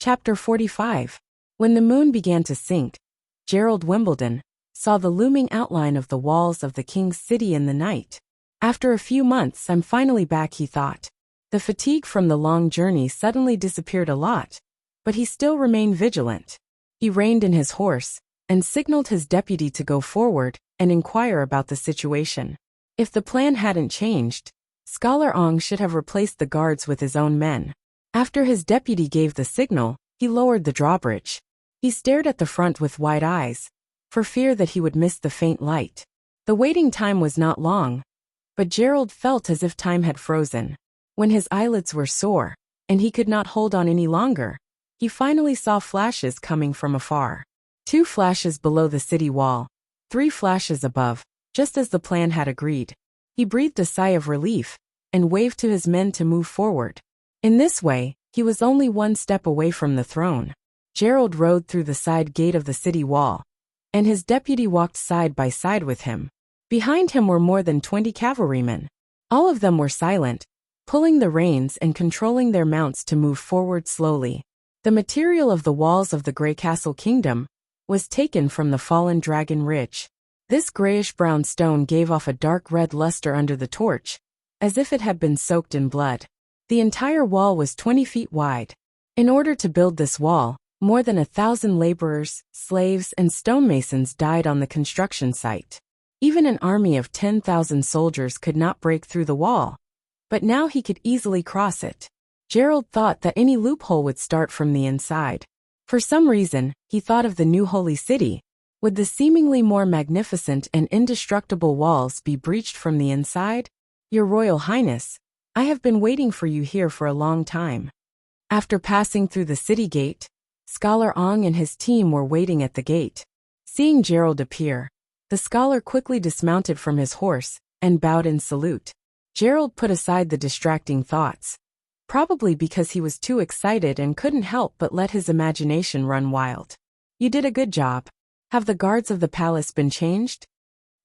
Chapter 45. When the moon began to sink, Gerald Wimbledon saw the looming outline of the walls of the king's city in the night. After a few months, I'm finally back, he thought. The fatigue from the long journey suddenly disappeared a lot, but he still remained vigilant. He reined in his horse and signaled his deputy to go forward and inquire about the situation. If the plan hadn't changed, Scholar Ong should have replaced the guards with his own men. After his deputy gave the signal, he lowered the drawbridge. He stared at the front with wide eyes, for fear that he would miss the faint light. The waiting time was not long, but Gerald felt as if time had frozen. When his eyelids were sore, and he could not hold on any longer, he finally saw flashes coming from afar. 2 flashes below the city wall, 3 flashes above, just as the plan had agreed. He breathed a sigh of relief and waved to his men to move forward. In this way, he was only 1 step away from the throne. Gerald rode through the side gate of the city wall, and his deputy walked side by side with him. Behind him were more than 20 cavalrymen. All of them were silent, pulling the reins and controlling their mounts to move forward slowly. The material of the walls of the Grey Castle Kingdom was taken from the fallen Dragon Ridge. This grayish-brown stone gave off a dark red luster under the torch, as if it had been soaked in blood. The entire wall was 20 feet wide. In order to build this wall, more than 1,000 laborers, slaves, and stonemasons died on the construction site. Even an army of 10,000 soldiers could not break through the wall, but now he could easily cross it. Gerald thought that any loophole would start from the inside. For some reason, he thought of the new holy city. Would the seemingly more magnificent and indestructible walls be breached from the inside? Your Royal Highness, I have been waiting for you here for a long time. After passing through the city gate, Scholar Ong and his team were waiting at the gate. Seeing Gerald appear, the scholar quickly dismounted from his horse and bowed in salute. Gerald put aside the distracting thoughts, probably because he was too excited and couldn't help but let his imagination run wild. You did a good job. Have the guards of the palace been changed?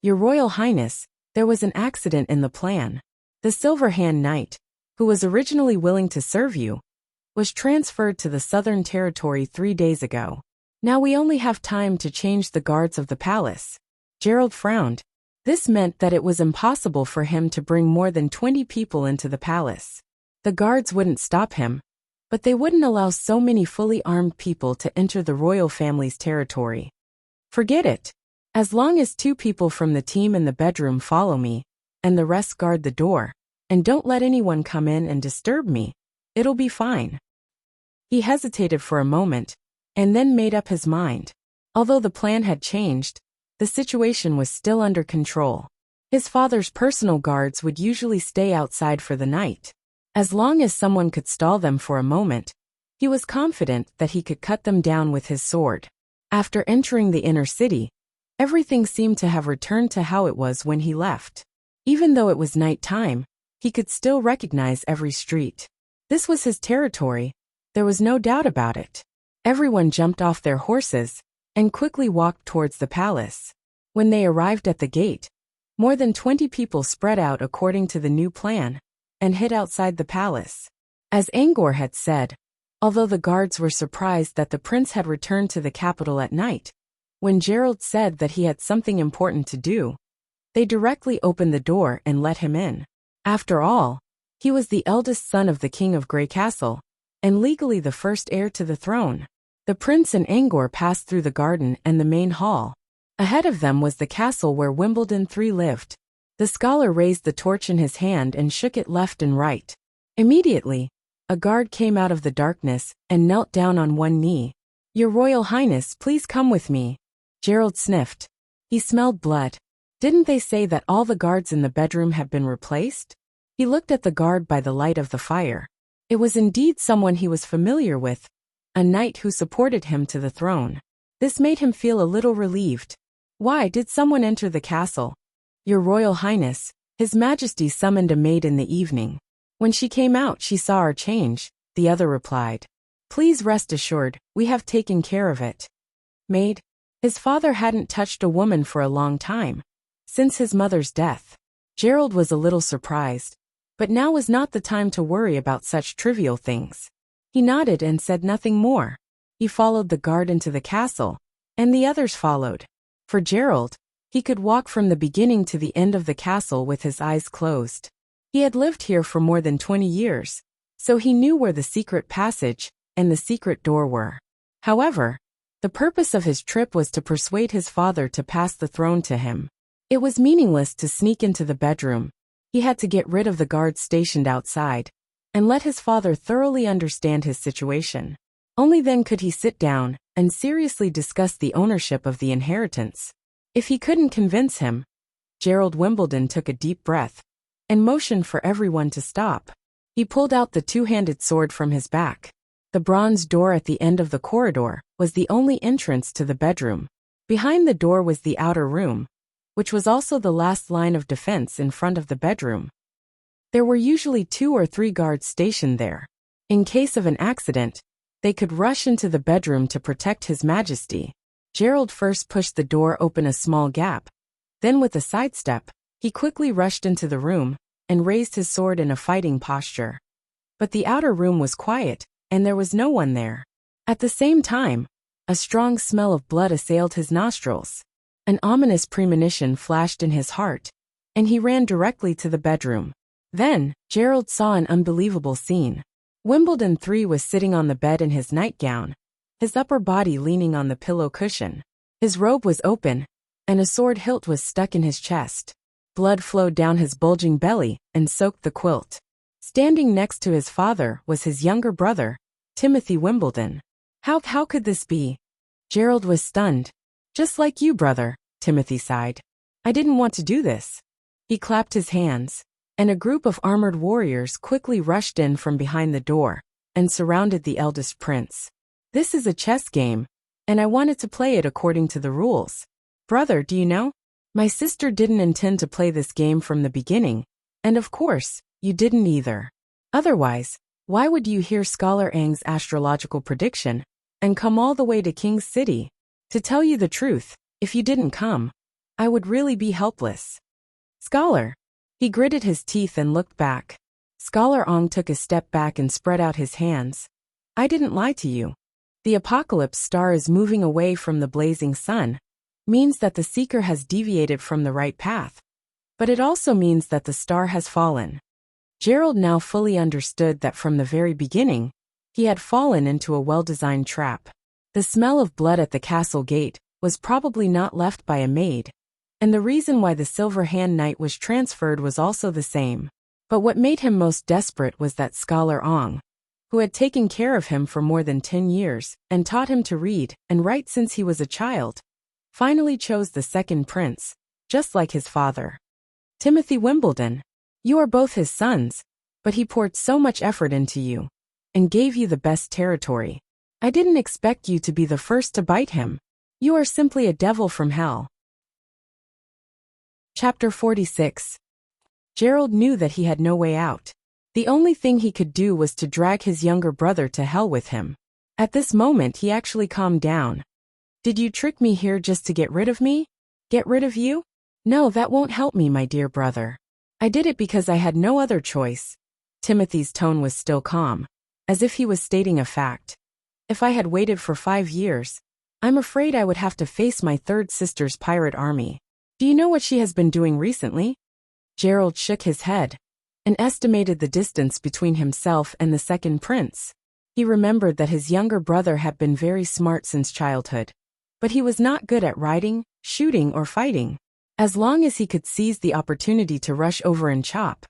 Your Royal Highness, there was an accident in the plan. The Silver Hand Knight, who was originally willing to serve you, was transferred to the Southern Territory 3 days ago. Now we only have time to change the guards of the palace. Gerald frowned. This meant that it was impossible for him to bring more than 20 people into the palace. The guards wouldn't stop him, but they wouldn't allow so many fully armed people to enter the royal family's territory. Forget it. As long as 2 people from the team in the bedroom follow me, and the rest guard the door, and don't let anyone come in and disturb me, it'll be fine. He hesitated for a moment, and then made up his mind. Although the plan had changed, the situation was still under control. His father's personal guards would usually stay outside for the night. As long as someone could stall them for a moment, he was confident that he could cut them down with his sword. After entering the inner city, everything seemed to have returned to how it was when he left. Even though it was night time, he could still recognize every street. This was his territory. There was no doubt about it. Everyone jumped off their horses and quickly walked towards the palace. When they arrived at the gate, more than 20 people spread out according to the new plan and hid outside the palace. As Angor had said, although the guards were surprised that the prince had returned to the capital at night, when Gerald said that he had something important to do, they directly opened the door and let him in. After all, he was the eldest son of the King of Grey Castle, and legally the first heir to the throne. The prince and Angor passed through the garden and the main hall. Ahead of them was the castle where Wimbledon III lived. The scholar raised the torch in his hand and shook it left and right. Immediately, a guard came out of the darkness and knelt down on one knee. Your Royal Highness, please come with me. Gerald sniffed. He smelled blood. Didn't they say that all the guards in the bedroom had been replaced? He looked at the guard by the light of the fire. It was indeed someone he was familiar with, a knight who supported him to the throne. This made him feel a little relieved. Why did someone enter the castle? Your Royal Highness, His Majesty summoned a maid in the evening. When she came out, she saw our change, the other replied. Please rest assured, we have taken care of it. Maid? His father hadn't touched a woman for a long time, since his mother's death. Gerald was a little surprised, but now was not the time to worry about such trivial things. He nodded and said nothing more. He followed the guard into the castle, and the others followed. For Gerald, he could walk from the beginning to the end of the castle with his eyes closed. He had lived here for more than 20 years, so he knew where the secret passage and the secret door were. However, the purpose of his trip was to persuade his father to pass the throne to him. It was meaningless to sneak into the bedroom. He had to get rid of the guards stationed outside and let his father thoroughly understand his situation. Only then could he sit down and seriously discuss the ownership of the inheritance. If he couldn't convince him, Gerald Wimbledon took a deep breath and motioned for everyone to stop. He pulled out the two-handed sword from his back. The bronze door at the end of the corridor was the only entrance to the bedroom. Behind the door was the outer room, which was also the last line of defense in front of the bedroom. There were usually 2 or 3 guards stationed there. In case of an accident, they could rush into the bedroom to protect His Majesty. Gerald first pushed the door open a small gap. Then with a sidestep, he quickly rushed into the room and raised his sword in a fighting posture. But the outer room was quiet, and there was no one there. At the same time, a strong smell of blood assailed his nostrils. An ominous premonition flashed in his heart, and he ran directly to the bedroom. Then, Gerald saw an unbelievable scene. Wimbledon III was sitting on the bed in his nightgown, his upper body leaning on the pillow cushion. His robe was open, and a sword hilt was stuck in his chest. Blood flowed down his bulging belly and soaked the quilt. Standing next to his father was his younger brother, Timothy Wimbledon. How could this be? Gerald was stunned. Just like you, brother, Timothy sighed. I didn't want to do this. He clapped his hands, and a group of armored warriors quickly rushed in from behind the door and surrounded the eldest prince. This is a chess game, and I wanted to play it according to the rules. Brother, do you know? My sister didn't intend to play this game from the beginning, and of course, you didn't either. Otherwise, why would you hear Scholar Aang's astrological prediction and come all the way to King's City? To tell you the truth, if you didn't come, I would really be helpless. Scholar. He gritted his teeth and looked back. Scholar Aang took a step back and spread out his hands. I didn't lie to you. The apocalypse star is moving away from the blazing sun, means that the seeker has deviated from the right path. But it also means that the star has fallen. Gerald now fully understood that from the very beginning, he had fallen into a well-designed trap. The smell of blood at the castle gate was probably not left by a maid, and the reason why the Silver Hand Knight was transferred was also the same. But what made him most desperate was that Scholar Aang, who had taken care of him for more than 10 years and taught him to read and write since he was a child, finally chose the second prince, just like his father. Timothy Wimbledon, you are both his sons, but he poured so much effort into you and gave you the best territory. I didn't expect you to be the first to bite him. You are simply a devil from hell. Chapter 46. Gerald knew that he had no way out. The only thing he could do was to drag his younger brother to hell with him. At this moment he actually calmed down. Did you trick me here just to get rid of me? Get rid of you? No, that won't help me, my dear brother. I did it because I had no other choice. Timothy's tone was still calm, as if he was stating a fact. If I had waited for 5 years, I'm afraid I would have to face my third sister's pirate army. Do you know what she has been doing recently? Gerald shook his head and estimated the distance between himself and the second prince. He remembered that his younger brother had been very smart since childhood, but he was not good at riding, shooting, or fighting. As long as he could seize the opportunity to rush over and chop.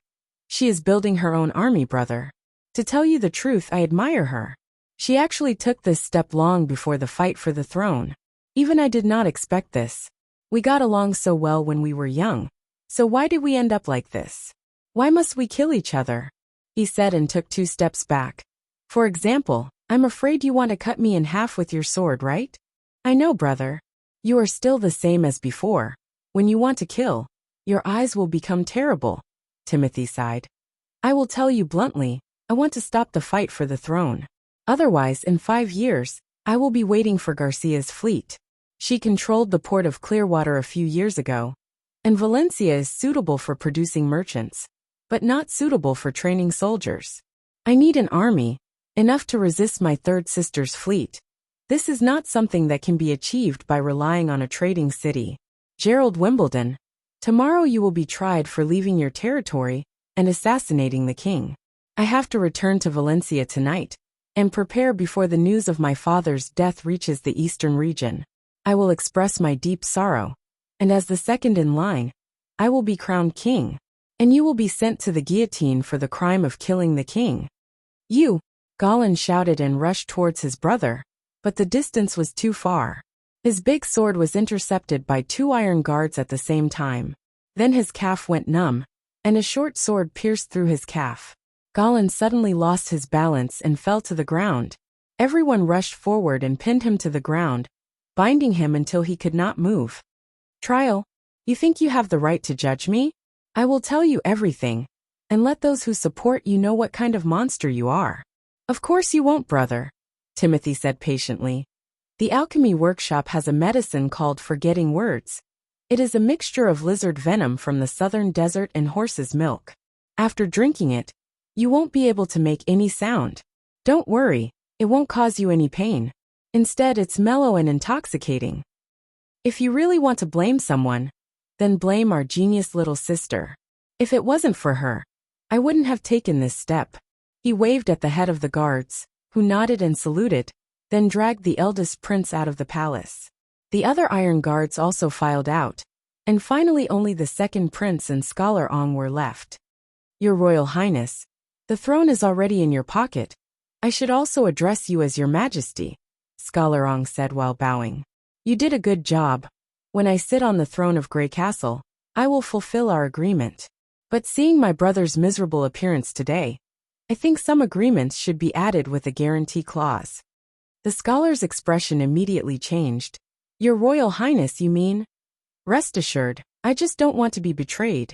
She is building her own army, brother. To tell you the truth, I admire her. She actually took this step long before the fight for the throne. Even I did not expect this. We got along so well when we were young. So why did we end up like this? Why must we kill each other? He said and took 2 steps back. For example, I'm afraid you want to cut me in half with your sword, right? I know, brother. You are still the same as before. When you want to kill, your eyes will become terrible. Timothy sighed. I will tell you bluntly, I want to stop the fight for the throne. Otherwise, in 5 years, I will be waiting for Garcia's fleet. She controlled the port of Clearwater a few years ago, and Valencia is suitable for producing merchants, but not suitable for training soldiers. I need an army, enough to resist my third sister's fleet. This is not something that can be achieved by relying on a trading city. Gerald Wimbledon, tomorrow you will be tried for leaving your territory and assassinating the king. I have to return to Valencia tonight and prepare before the news of my father's death reaches the eastern region. I will express my deep sorrow, and as the second in line, I will be crowned king, and you will be sent to the guillotine for the crime of killing the king. You, Galan shouted and rushed towards his brother, but the distance was too far. His big sword was intercepted by 2 iron guards at the same time. Then his calf went numb, and a short sword pierced through his calf. Galan suddenly lost his balance and fell to the ground. Everyone rushed forward and pinned him to the ground, binding him until he could not move. Trial, you think you have the right to judge me? I will tell you everything, and let those who support you know what kind of monster you are. Of course you won't, brother, Timothy said patiently. The alchemy workshop has a medicine called forgetting words. It is a mixture of lizard venom from the southern desert and horse's milk. After drinking it, you won't be able to make any sound. Don't worry, it won't cause you any pain. Instead, it's mellow and intoxicating. If you really want to blame someone, then blame our genius little sister. If it wasn't for her, I wouldn't have taken this step. He waved at the head of the guards, who nodded and saluted, then dragged the eldest prince out of the palace. The other iron guards also filed out, and finally only the second prince and Scholar Ong were left. Your Royal Highness, the throne is already in your pocket. I should also address you as Your Majesty, Scholar Ong said while bowing. You did a good job. When I sit on the throne of Grey Castle, I will fulfill our agreement. But seeing my brother's miserable appearance today, I think some agreements should be added with a guarantee clause. The scholar's expression immediately changed. Your Royal Highness, you mean? Rest assured, I just don't want to be betrayed.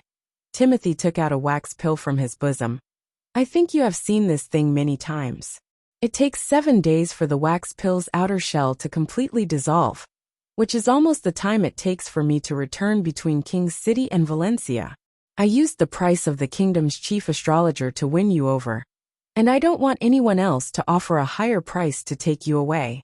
Timothy took out a wax pill from his bosom. I think you have seen this thing many times. It takes 7 days for the wax pill's outer shell to completely dissolve, which is almost the time it takes for me to return between King's City and Valencia. I used the price of the kingdom's chief astrologer to win you over, and I don't want anyone else to offer a higher price to take you away.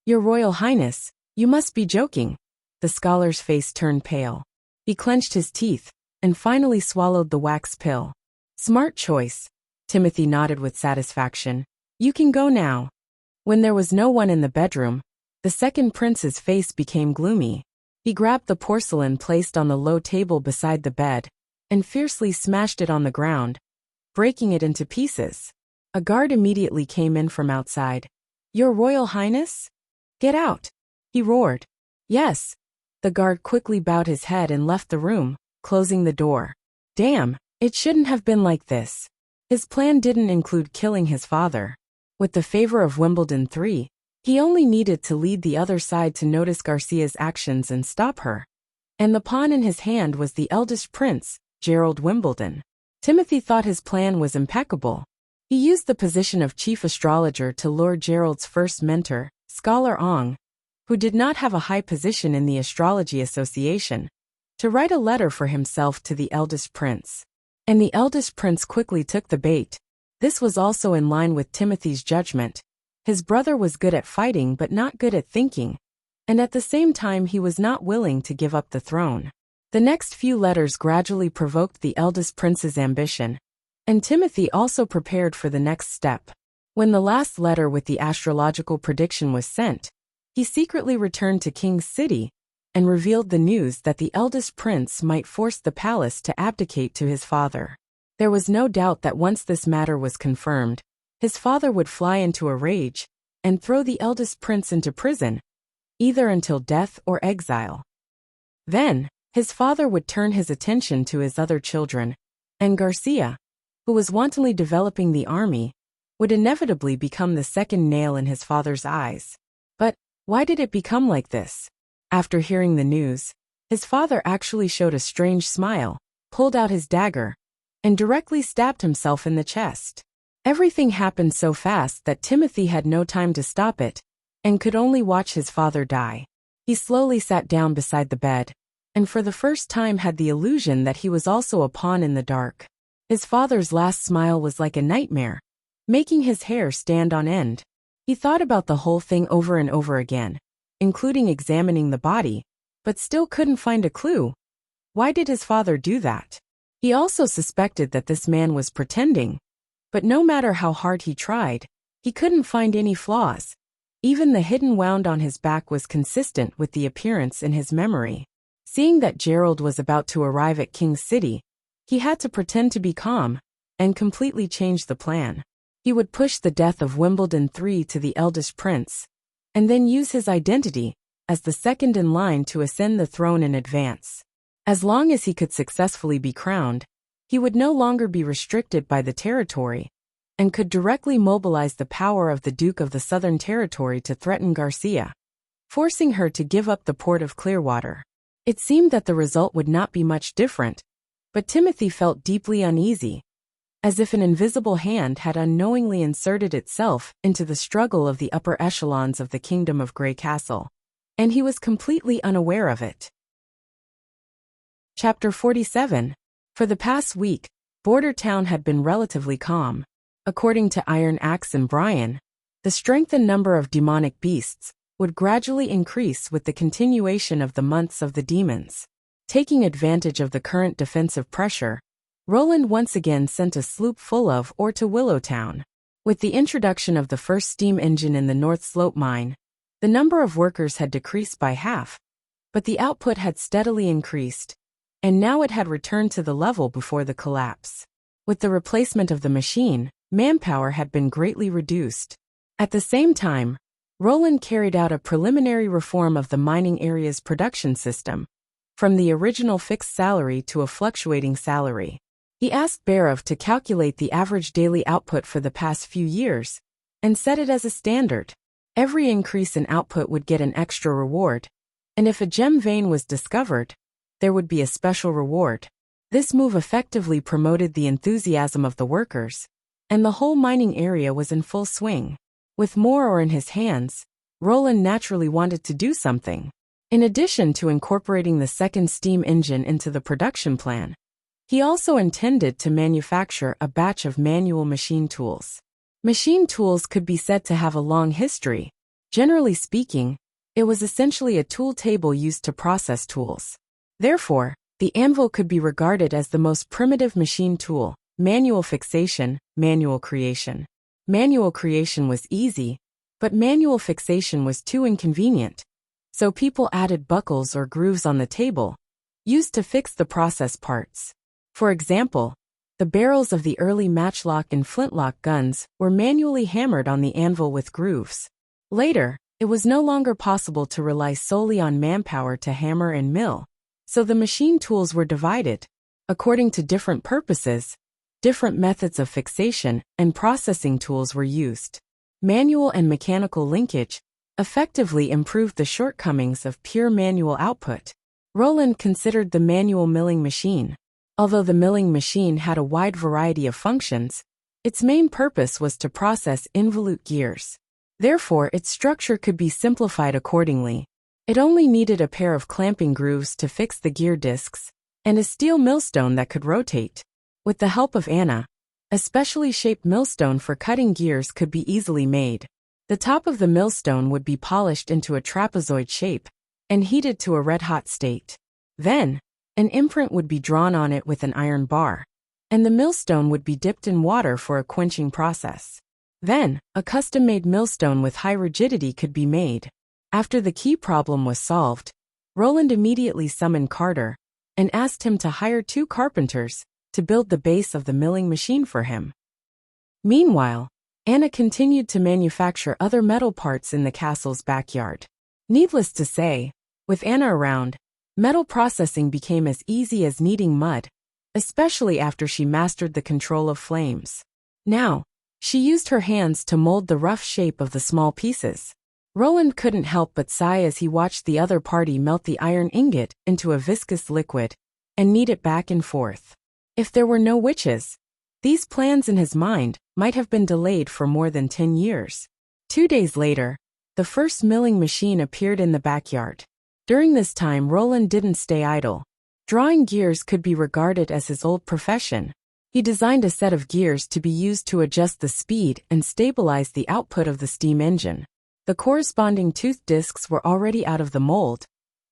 Your Royal Highness, you must be joking. The scholar's face turned pale. He clenched his teeth and finally swallowed the wax pill. Smart choice. Timothy nodded with satisfaction. You can go now. When there was no one in the bedroom, the second prince's face became gloomy. He grabbed the porcelain placed on the low table beside the bed and fiercely smashed it on the ground, breaking it into pieces. A guard immediately came in from outside. Your Royal Highness? Get out! He roared. Yes. The guard quickly bowed his head and left the room, closing the door. Damn, it shouldn't have been like this. His plan didn't include killing his father. With the favor of Wimbledon III, he only needed to lead the other side to notice Garcia's actions and stop her. And the pawn in his hand was the eldest prince, Gerald Wimbledon. Timothy thought his plan was impeccable. He used the position of chief astrologer to lure Gerald's first mentor, Scholar Ong, who did not have a high position in the Astrology Association, to write a letter for himself to the eldest prince. And the eldest prince quickly took the bait. This was also in line with Timothy's judgment. His brother was good at fighting but not good at thinking, and at the same time he was not willing to give up the throne. The next few letters gradually provoked the eldest prince's ambition, and Timothy also prepared for the next step. When the last letter with the astrological prediction was sent, he secretly returned to King's City and revealed the news that the eldest prince might force the palace to abdicate to his father. There was no doubt that once this matter was confirmed, his father would fly into a rage and throw the eldest prince into prison, either until death or exile. Then, his father would turn his attention to his other children, and Garcia, who was wantonly developing the army, would inevitably become the second nail in his father's eyes. But why did it become like this? After hearing the news, his father actually showed a strange smile, pulled out his dagger, and directly stabbed himself in the chest. Everything happened so fast that Timothy had no time to stop it, and could only watch his father die. He slowly sat down beside the bed, and for the first time had the illusion that he was also a pawn in the dark. His father's last smile was like a nightmare, making his hair stand on end. He thought about the whole thing over and over again, including examining the body, but still couldn't find a clue. Why did his father do that? He also suspected that this man was pretending, but no matter how hard he tried, he couldn't find any flaws. Even the hidden wound on his back was consistent with the appearance in his memory. Seeing that Gerald was about to arrive at King's City, he had to pretend to be calm and completely change the plan. He would push the death of Wimbledon III to the eldest prince, and then use his identity as the second in line to ascend the throne in advance. As long as he could successfully be crowned, he would no longer be restricted by the territory, and could directly mobilize the power of the Duke of the Southern Territory to threaten Garcia, forcing her to give up the port of Clearwater. It seemed that the result would not be much different, but Timothy felt deeply uneasy, as if an invisible hand had unknowingly inserted itself into the struggle of the upper echelons of the Kingdom of Grey Castle, and he was completely unaware of it. Chapter 47. For the past week, Border Town had been relatively calm. According to Iron Axe and Brian, the strength and number of demonic beasts would gradually increase with the continuation of the months of the demons. Taking advantage of the current defensive pressure, Roland once again sent a sloop full of ore to Willowtown. With the introduction of the first steam engine in the North Slope mine, the number of workers had decreased by half, but the output had steadily increased, and now it had returned to the level before the collapse. With the replacement of the machine, manpower had been greatly reduced. At the same time, Roland carried out a preliminary reform of the mining area's production system, from the original fixed salary to a fluctuating salary. He asked Barov to calculate the average daily output for the past few years, and set it as a standard. Every increase in output would get an extra reward, and if a gem vein was discovered, there would be a special reward. This move effectively promoted the enthusiasm of the workers, and the whole mining area was in full swing. With more ore in his hands, Roland naturally wanted to do something. In addition to incorporating the second steam engine into the production plan, he also intended to manufacture a batch of manual machine tools. Machine tools could be said to have a long history. Generally speaking, it was essentially a tool table used to process tools. Therefore, the anvil could be regarded as the most primitive machine tool. Manual fixation, manual creation. Manual creation was easy, but manual fixation was too inconvenient, so people added buckles or grooves on the table, used to fix the process parts. For example, the barrels of the early matchlock and flintlock guns were manually hammered on the anvil with grooves. Later, it was no longer possible to rely solely on manpower to hammer and mill, so the machine tools were divided. According to different purposes, different methods of fixation and processing tools were used. Manual and mechanical linkage effectively improved the shortcomings of pure manual output. Roland considered the manual milling machine. Although the milling machine had a wide variety of functions, its main purpose was to process involute gears. Therefore, its structure could be simplified accordingly. It only needed a pair of clamping grooves to fix the gear discs, and a steel millstone that could rotate. With the help of Anna, a specially shaped millstone for cutting gears could be easily made. The top of the millstone would be polished into a trapezoid shape and heated to a red-hot state. Then, an imprint would be drawn on it with an iron bar, and the millstone would be dipped in water for a quenching process. Then, a custom-made millstone with high rigidity could be made. After the key problem was solved, Roland immediately summoned Carter and asked him to hire 2 carpenters to build the base of the milling machine for him. Meanwhile, Anna continued to manufacture other metal parts in the castle's backyard. Needless to say, with Anna around, metal processing became as easy as kneading mud, especially after she mastered the control of flames. Now, she used her hands to mold the rough shape of the small pieces. Roland couldn't help but sigh as he watched the other party melt the iron ingot into a viscous liquid and knead it back and forth. If there were no witches, these plans in his mind might have been delayed for more than 10 years. 2 days later, the first milling machine appeared in the backyard. During this time, Roland didn't stay idle. Drawing gears could be regarded as his old profession. He designed a set of gears to be used to adjust the speed and stabilize the output of the steam engine. The corresponding tooth discs were already out of the mold,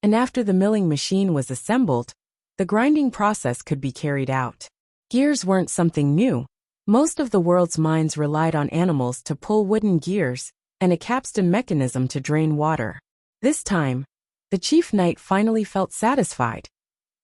and after the milling machine was assembled, the grinding process could be carried out. Gears weren't something new. Most of the world's mines relied on animals to pull wooden gears and a capstan mechanism to drain water. This time, the chief knight finally felt satisfied.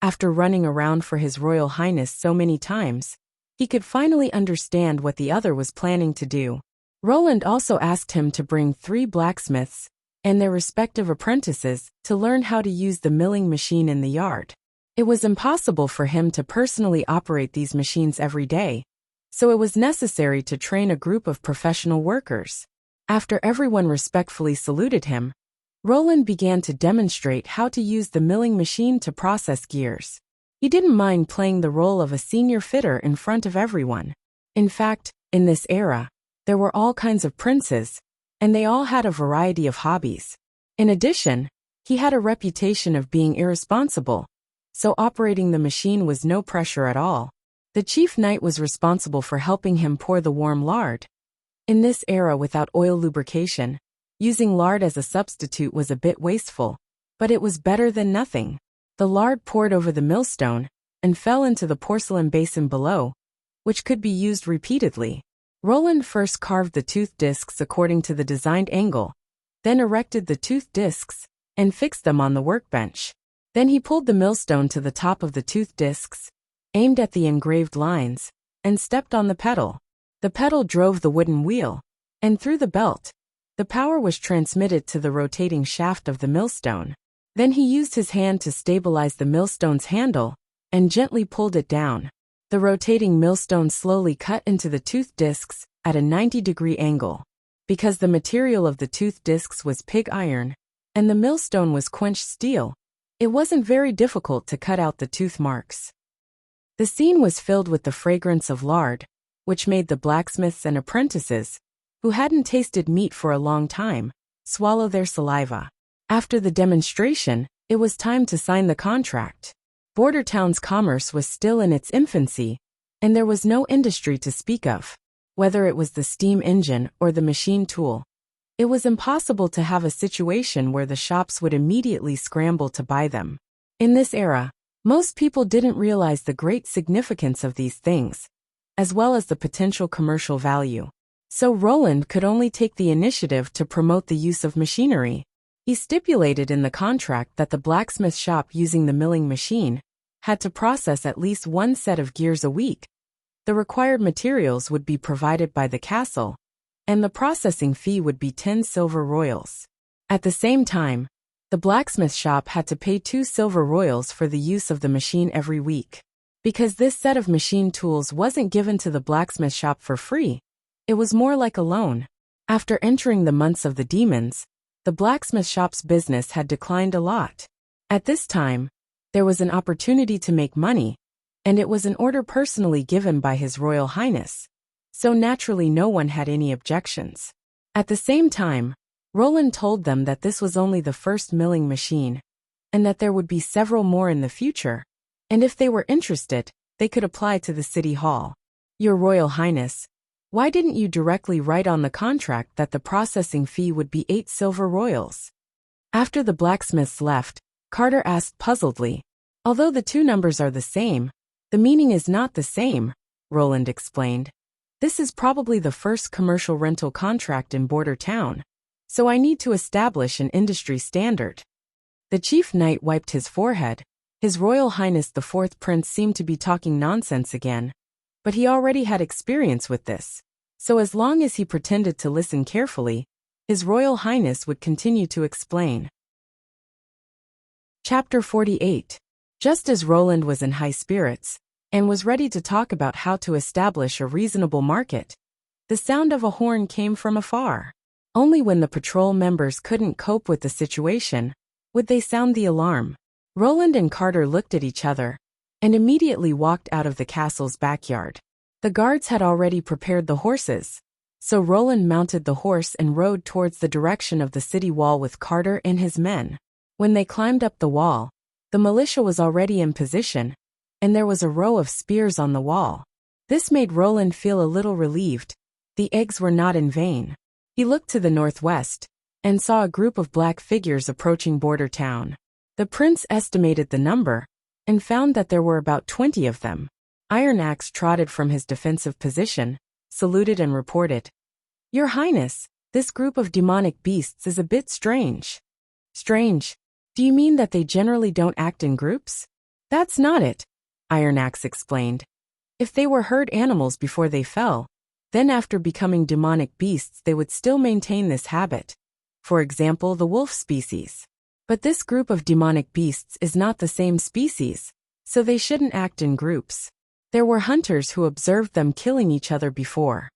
After running around for His Royal Highness so many times, he could finally understand what the other was planning to do. Roland also asked him to bring 3 blacksmiths and their respective apprentices to learn how to use the milling machine in the yard. It was impossible for him to personally operate these machines every day, so it was necessary to train a group of professional workers. After everyone respectfully saluted him, Roland began to demonstrate how to use the milling machine to process gears. He didn't mind playing the role of a senior fitter in front of everyone. In fact, in this era, there were all kinds of princes, and they all had a variety of hobbies. In addition, he had a reputation of being irresponsible, so operating the machine was no pressure at all. The chief knight was responsible for helping him pour the warm lard. In this era without oil lubrication, using lard as a substitute was a bit wasteful, but it was better than nothing. The lard poured over the millstone and fell into the porcelain basin below, which could be used repeatedly. Roland first carved the tooth discs according to the designed angle, then erected the tooth discs and fixed them on the workbench. Then he pulled the millstone to the top of the tooth discs, aimed at the engraved lines, and stepped on the pedal. The pedal drove the wooden wheel, and through the belt, the power was transmitted to the rotating shaft of the millstone. Then he used his hand to stabilize the millstone's handle and gently pulled it down. The rotating millstone slowly cut into the tooth discs at a 90-degree angle. Because the material of the tooth discs was pig iron, and the millstone was quenched steel, it wasn't very difficult to cut out the tooth marks. The scene was filled with the fragrance of lard, which made the blacksmiths and apprentices, who hadn't tasted meat for a long time, swallow their saliva. After the demonstration, it was time to sign the contract. Border Town's commerce was still in its infancy, and there was no industry to speak of. Whether it was the steam engine or the machine tool, it was impossible to have a situation where the shops would immediately scramble to buy them. In this era, most people didn't realize the great significance of these things, as well as the potential commercial value. So Roland could only take the initiative to promote the use of machinery. He stipulated in the contract that the blacksmith shop using the milling machine had to process at least 1 set of gears a week. The required materials would be provided by the castle, and the processing fee would be 10 silver royals. At the same time, the blacksmith shop had to pay 2 silver royals for the use of the machine every week. Because this set of machine tools wasn't given to the blacksmith shop for free, it was more like a loan. After entering the months of the demons, the blacksmith shop's business had declined a lot. At this time, there was an opportunity to make money, and it was an order personally given by His Royal Highness, so naturally no one had any objections. At the same time, Roland told them that this was only the first milling machine, and that there would be several more in the future, and if they were interested, they could apply to the city hall. Your Royal Highness, why didn't you directly write on the contract that the processing fee would be 8 silver royals? After the blacksmiths left, Carter asked puzzledly. Although the 2 numbers are the same, the meaning is not the same, Roland explained. This is probably the first commercial rental contract in Border Town, so I need to establish an industry standard. The chief knight wiped his forehead. His Royal Highness the 4th Prince seemed to be talking nonsense again, but he already had experience with this, so as long as he pretended to listen carefully, His Royal Highness would continue to explain. Chapter 48. Just as Roland was in high spirits, and was ready to talk about how to establish a reasonable market, the sound of a horn came from afar. Only when the patrol members couldn't cope with the situation would they sound the alarm. Roland and Carter looked at each other, and immediately walked out of the castle's backyard. The guards had already prepared the horses, so Roland mounted the horse and rode towards the direction of the city wall with Carter and his men. When they climbed up the wall, the militia was already in position, and there was a row of spears on the wall. This made Roland feel a little relieved. The eggs were not in vain. He looked to the northwest and saw a group of black figures approaching border town. The prince estimated the number and found that there were about 20 of them. Iron Axe trotted from his defensive position, saluted and reported, "Your Highness, this group of demonic beasts is a bit strange." "Strange? Do you mean that they generally don't act in groups?" "That's not it," Iron Axe explained. "If they were herd animals before they fell, then after becoming demonic beasts they would still maintain this habit. For example, the wolf species. But this group of demonic beasts is not the same species, so they shouldn't act in groups. There were hunters who observed them killing each other before.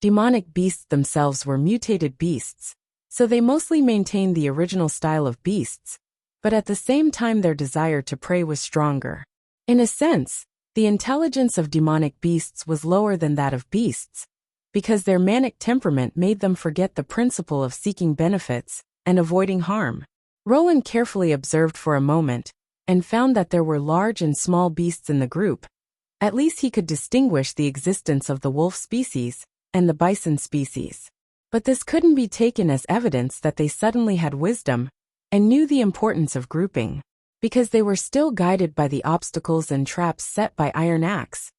Demonic beasts themselves were mutated beasts, so they mostly maintained the original style of beasts, but at the same time their desire to prey was stronger. In a sense, the intelligence of demonic beasts was lower than that of beasts, because their manic temperament made them forget the principle of seeking benefits and avoiding harm. Roland carefully observed for a moment and found that there were large and small beasts in the group. At least he could distinguish the existence of the wolf species and the bison species. But this couldn't be taken as evidence that they suddenly had wisdom and knew the importance of grouping, because they were still guided by the obstacles and traps set by Iron Axe.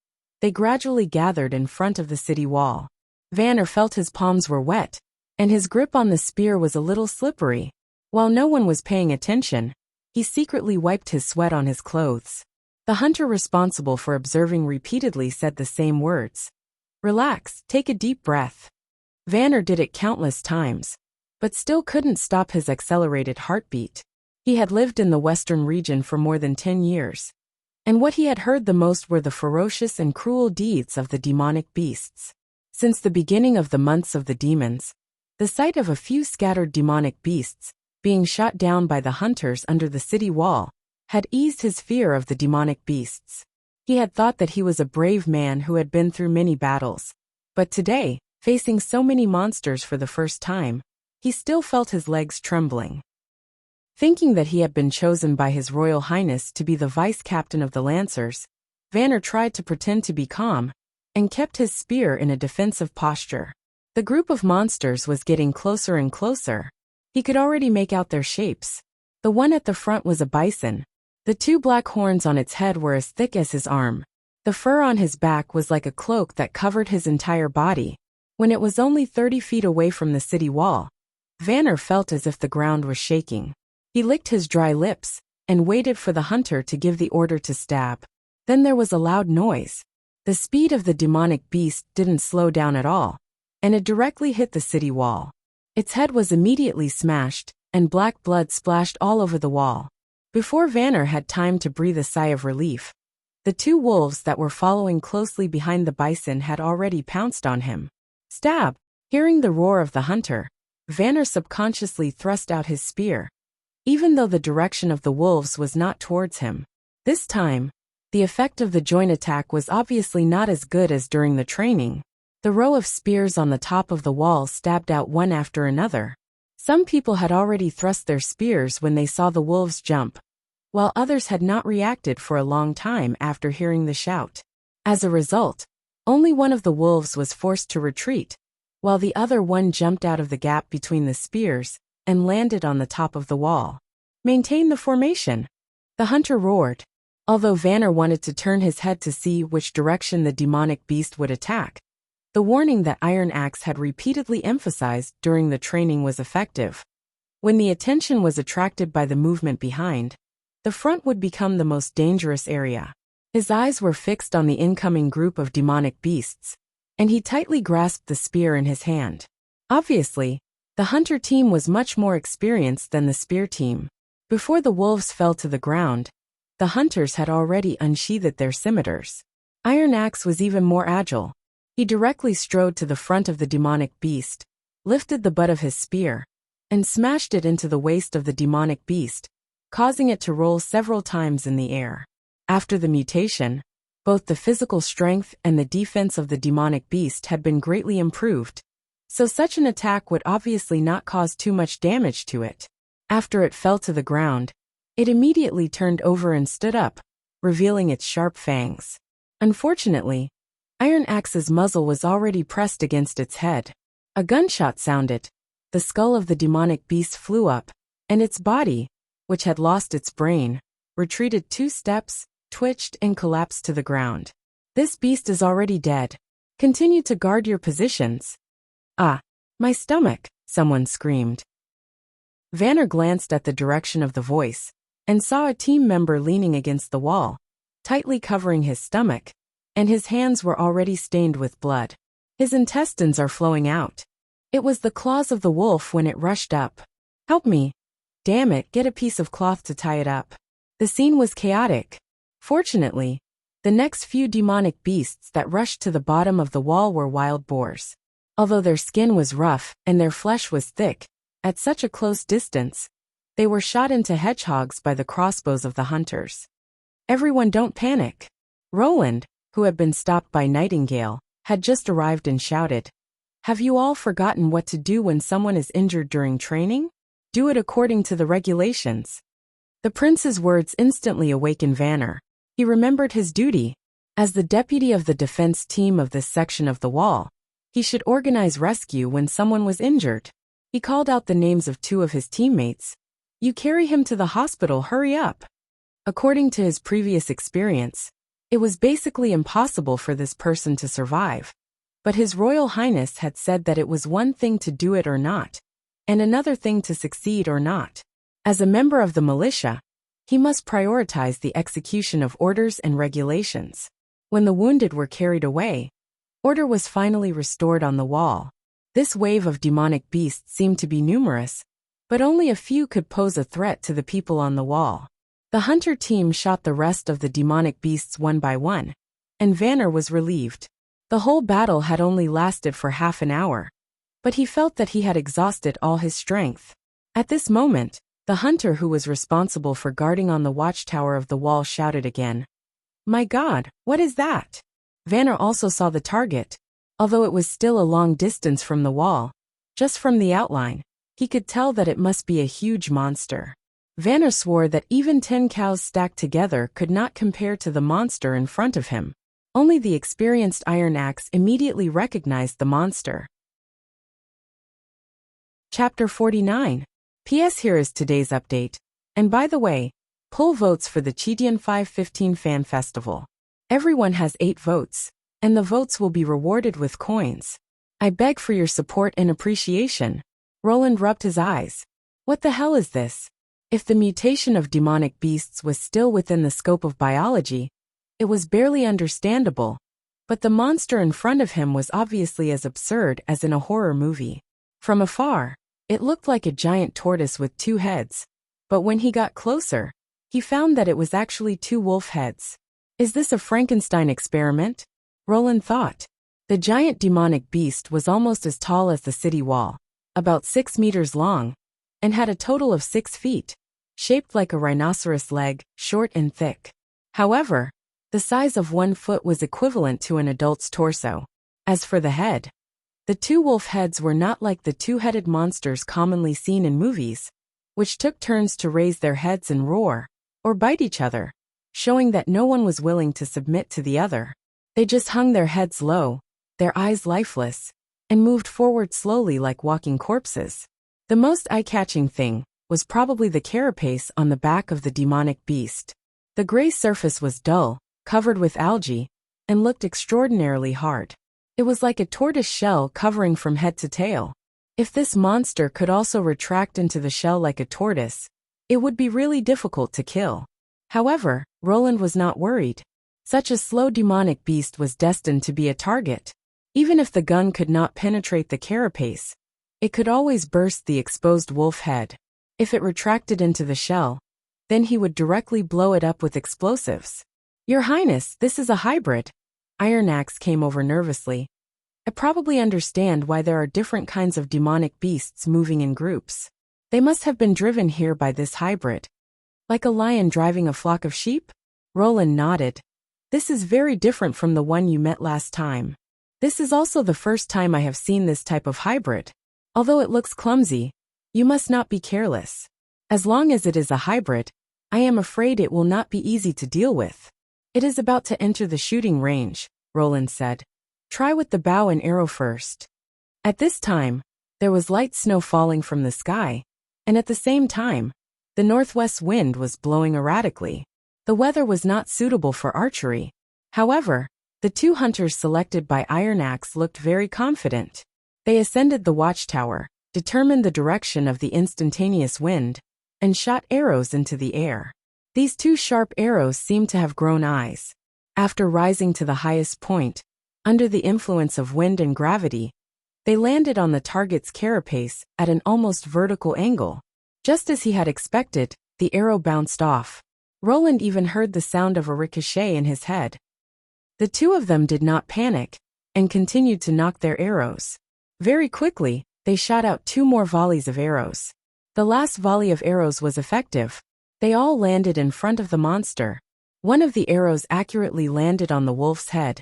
They gradually gathered in front of the city wall. Vanner felt his palms were wet, and his grip on the spear was a little slippery. While no one was paying attention, he secretly wiped his sweat on his clothes. The hunter responsible for observing repeatedly said the same words. "Relax, take a deep breath." Vanner did it countless times, but still couldn't stop his accelerated heartbeat. He had lived in the western region for more than 10 years, and what he had heard the most were the ferocious and cruel deeds of the demonic beasts. Since the beginning of the months of the demons, the sight of a few scattered demonic beasts being shot down by the hunters under the city wall had eased his fear of the demonic beasts. He had thought that he was a brave man who had been through many battles, but today, facing so many monsters for the first time, he still felt his legs trembling. Thinking that he had been chosen by His Royal Highness to be the vice-captain of the Lancers, Vanner tried to pretend to be calm and kept his spear in a defensive posture. The group of monsters was getting closer and closer. He could already make out their shapes. The one at the front was a bison. The two black horns on its head were as thick as his arm. The fur on his back was like a cloak that covered his entire body. When it was only 30 feet away from the city wall, Vanner felt as if the ground was shaking. He licked his dry lips and waited for the hunter to give the order to stab. Then there was a loud noise. The speed of the demonic beast didn't slow down at all, and it directly hit the city wall. Its head was immediately smashed, and black blood splashed all over the wall. Before Vanner had time to breathe a sigh of relief, the two wolves that were following closely behind the bison had already pounced on him. Stab! Hearing the roar of the hunter, Vanner subconsciously thrust out his spear, even though the direction of the wolves was not towards him. This time, the effect of the joint attack was obviously not as good as during the training. The row of spears on the top of the wall stabbed out one after another. Some people had already thrust their spears when they saw the wolves jump, while others had not reacted for a long time after hearing the shout. As a result, only one of the wolves was forced to retreat, while the other one jumped out of the gap between the spears and landed on the top of the wall. "Maintain the formation," the hunter roared. Although Vanner wanted to turn his head to see which direction the demonic beast would attack, the warning that Iron Axe had repeatedly emphasized during the training was effective. When the attention was attracted by the movement behind, the front would become the most dangerous area. His eyes were fixed on the incoming group of demonic beasts, and he tightly grasped the spear in his hand. Obviously, the hunter team was much more experienced than the spear team. Before the wolves fell to the ground, the hunters had already unsheathed their scimitars. Iron Axe was even more agile. He directly strode to the front of the demonic beast, lifted the butt of his spear, and smashed it into the waist of the demonic beast, causing it to roll several times in the air. After the mutation, both the physical strength and the defense of the demonic beast had been greatly improved, so such an attack would obviously not cause too much damage to it. After it fell to the ground, it immediately turned over and stood up, revealing its sharp fangs. Unfortunately, Iron Axe's muzzle was already pressed against its head. A gunshot sounded. The skull of the demonic beast flew up, and its body, which had lost its brain, retreated 2 steps, twitched and collapsed to the ground. This beast is already dead. Continue to guard your positions. Ah, my stomach, someone screamed. Vanner glanced at the direction of the voice, and saw a team member leaning against the wall, tightly covering his stomach, and his hands were already stained with blood. His intestines are flowing out. It was the claws of the wolf when it rushed up. Help me. Damn it, get a piece of cloth to tie it up. The scene was chaotic. Fortunately, the next few demonic beasts that rushed to the bottom of the wall were wild boars. Although their skin was rough and their flesh was thick, at such a close distance, they were shot into hedgehogs by the crossbows of the hunters. Everyone don't panic. Roland, who had been stopped by Nightingale, had just arrived and shouted, "Have you all forgotten what to do when someone is injured during training? Do it according to the regulations." The prince's words instantly awakened Vanner. He remembered his duty. As the deputy of the defense team of this section of the wall, he should organize rescue when someone was injured. He called out the names of 2 of his teammates. "You carry him to the hospital, hurry up." According to his previous experience, it was basically impossible for this person to survive. But His Royal Highness had said that it was one thing to do it or not, and another thing to succeed or not. As a member of the militia, he must prioritize the execution of orders and regulations. When the wounded were carried away, order was finally restored on the wall. This wave of demonic beasts seemed to be numerous, but only a few could pose a threat to the people on the wall. The hunter team shot the rest of the demonic beasts one by one, and Vanner was relieved. The whole battle had only lasted for half an hour, but he felt that he had exhausted all his strength. At this moment, the hunter who was responsible for guarding on the watchtower of the wall shouted again, "My God, what is that?" Vanner also saw the target. Although it was still a long distance from the wall, just from the outline, he could tell that it must be a huge monster. Vanner swore that even 10 cows stacked together could not compare to the monster in front of him. Only the experienced Iron Axe immediately recognized the monster. Chapter 49. P.S. Here is today's update. And by the way, poll votes for the Chidian 515 Fan Festival. Everyone has 8 votes, and the votes will be rewarded with coins. I beg for your support and appreciation. Roland rubbed his eyes. What the hell is this? If the mutation of demonic beasts was still within the scope of biology, it was barely understandable, but the monster in front of him was obviously as absurd as in a horror movie. From afar, it looked like a giant tortoise with 2 heads, but when he got closer, he found that it was actually 2 wolf heads. Is this a Frankenstein experiment? Roland thought. The giant demonic beast was almost as tall as the city wall, about 6 meters long, and had a total of 6 feet, shaped like a rhinoceros leg, short and thick. However, the size of 1 foot was equivalent to an adult's torso. As for the head, the 2 wolf heads were not like the 2-headed monsters commonly seen in movies, which took turns to raise their heads and roar, or bite each other, showing that no one was willing to submit to the other. They just hung their heads low, their eyes lifeless, and moved forward slowly like walking corpses. The most eye-catching thing was probably the carapace on the back of the demonic beast. The gray surface was dull, covered with algae, and looked extraordinarily hard. It was like a tortoise shell covering from head to tail. If this monster could also retract into the shell like a tortoise, it would be really difficult to kill. However, Roland was not worried. Such a slow demonic beast was destined to be a target. Even if the gun could not penetrate the carapace, it could always burst the exposed wolf head. If it retracted into the shell, then he would directly blow it up with explosives. Your Highness, this is a hybrid. Iron Axe came over nervously. I probably understand why there are different kinds of demonic beasts moving in groups. They must have been driven here by this hybrid. Like a lion driving a flock of sheep? Roland nodded. This is very different from the one you met last time. This is also the first time I have seen this type of hybrid. Although it looks clumsy, you must not be careless. As long as it is a hybrid, I am afraid it will not be easy to deal with. It is about to enter the shooting range, Roland said. Try with the bow and arrow first. At this time, there was light snow falling from the sky, and at the same time, the northwest wind was blowing erratically. The weather was not suitable for archery. However, the two hunters selected by Iron Axe looked very confident. They ascended the watchtower, determined the direction of the instantaneous wind, and shot arrows into the air. These two sharp arrows seemed to have grown eyes. After rising to the highest point, under the influence of wind and gravity, they landed on the target's carapace at an almost vertical angle. Just as he had expected, the arrow bounced off. Roland even heard the sound of a ricochet in his head. The two of them did not panic, and continued to knock their arrows. Very quickly, they shot out 2 more volleys of arrows. The last volley of arrows was effective. They all landed in front of the monster. One of the arrows accurately landed on the wolf's head,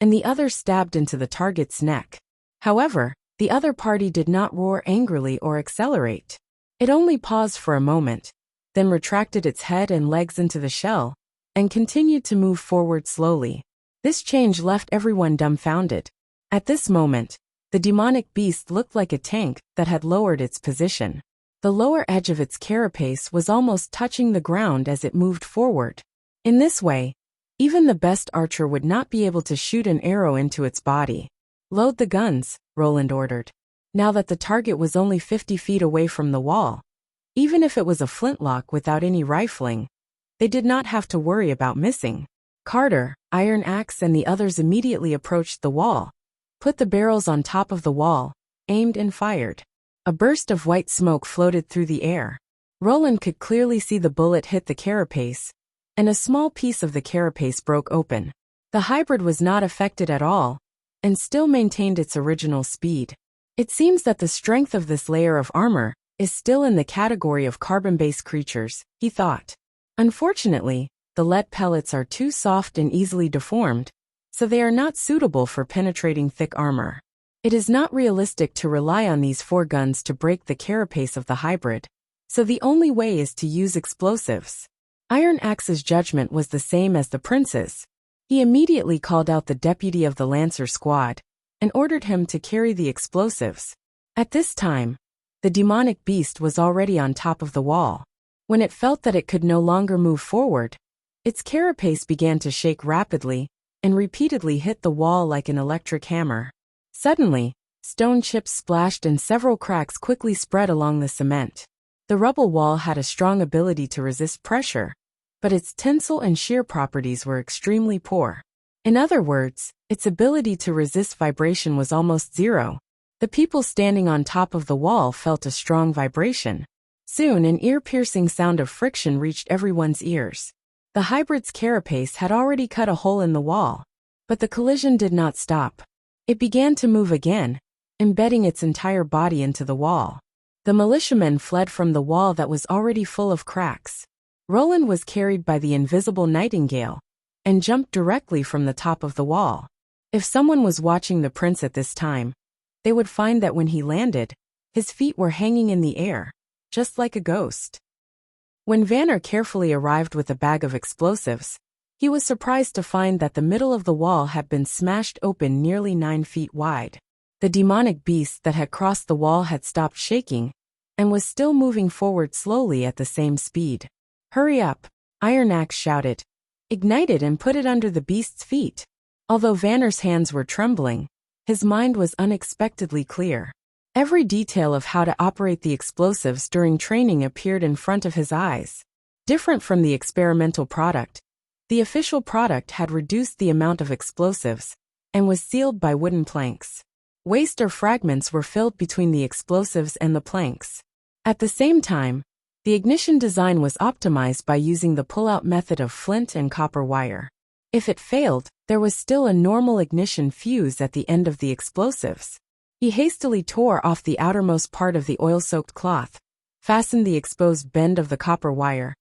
and the other stabbed into the target's neck. However, the other party did not roar angrily or accelerate. It only paused for a moment, then retracted its head and legs into the shell, and continued to move forward slowly. This change left everyone dumbfounded. At this moment, the demonic beast looked like a tank that had lowered its position. The lower edge of its carapace was almost touching the ground as it moved forward. In this way, even the best archer would not be able to shoot an arrow into its body. Load the guns, Roland ordered. Now that the target was only 50 feet away from the wall, even if it was a flintlock without any rifling, they did not have to worry about missing. Carter, Iron Axe and the others immediately approached the wall, put the barrels on top of the wall, aimed and fired. A burst of white smoke floated through the air. Roland could clearly see the bullet hit the carapace, and a small piece of the carapace broke open. The hybrid was not affected at all, and still maintained its original speed. It seems that the strength of this layer of armor is still in the category of carbon-based creatures, he thought. Unfortunately, the lead pellets are too soft and easily deformed, so they are not suitable for penetrating thick armor. It is not realistic to rely on these 4 guns to break the carapace of the hybrid, so the only way is to use explosives. Iron Axe's judgment was the same as the prince's. He immediately called out the deputy of the Lancer squad, and ordered him to carry the explosives. At this time, the demonic beast was already on top of the wall. When it felt that it could no longer move forward, its carapace began to shake rapidly, and repeatedly hit the wall like an electric hammer. Suddenly, stone chips splashed and several cracks quickly spread along the cement. The rubble wall had a strong ability to resist pressure, but its tensile and shear properties were extremely poor. In other words, its ability to resist vibration was almost zero. The people standing on top of the wall felt a strong vibration. Soon an ear-piercing sound of friction reached everyone's ears. The hybrid's carapace had already cut a hole in the wall, but the collision did not stop. It began to move again, embedding its entire body into the wall. The militiamen fled from the wall that was already full of cracks. Roland was carried by the invisible nightingale, and jumped directly from the top of the wall. If someone was watching the prince at this time, they would find that when he landed, his feet were hanging in the air, just like a ghost. When Vanner carefully arrived with a bag of explosives, he was surprised to find that the middle of the wall had been smashed open nearly 9 feet wide. The demonic beast that had crossed the wall had stopped shaking, and was still moving forward slowly at the same speed. "Hurry up," Iron Axe shouted. "Ignite it and put it under the beast's feet." Although Vanner's hands were trembling, his mind was unexpectedly clear. Every detail of how to operate the explosives during training appeared in front of his eyes. Different from the experimental product, the official product had reduced the amount of explosives, and was sealed by wooden planks. Waste or fragments were filled between the explosives and the planks. At the same time, the ignition design was optimized by using the pull-out method of flint and copper wire. If it failed, there was still a normal ignition fuse at the end of the explosives. He hastily tore off the outermost part of the oil-soaked cloth, fastened the exposed bend of the copper wire,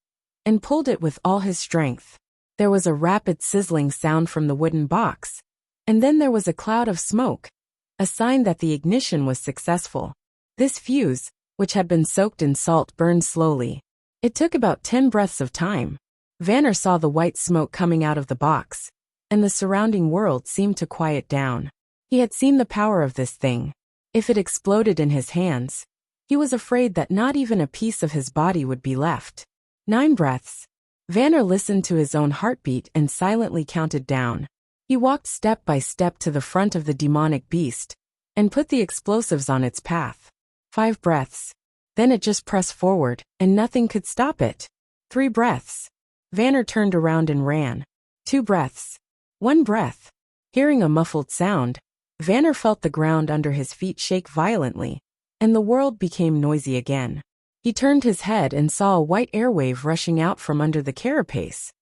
and pulled it with all his strength. There was a rapid sizzling sound from the wooden box, and then there was a cloud of smoke, a sign that the ignition was successful. This fuse, which had been soaked in salt, burned slowly. It took about 10 breaths of time. Vanner saw the white smoke coming out of the box, and the surrounding world seemed to quiet down. He had seen the power of this thing. If it exploded in his hands, he was afraid that not even a piece of his body would be left. 9 breaths. Vanner listened to his own heartbeat and silently counted down. He walked step by step to the front of the demonic beast and put the explosives on its path. 5 breaths. Then it just pressed forward, and nothing could stop it. 3 breaths. Vanner turned around and ran. 2 breaths. 1 breath. Hearing a muffled sound, Vanner felt the ground under his feet shake violently, and the world became noisy again. He turned his head and saw a white airwave rushing out from under the carapace.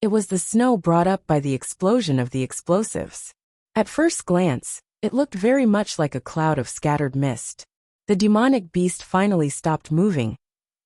It was the snow brought up by the explosion of the explosives. At first glance, it looked very much like a cloud of scattered mist. The demonic beast finally stopped moving,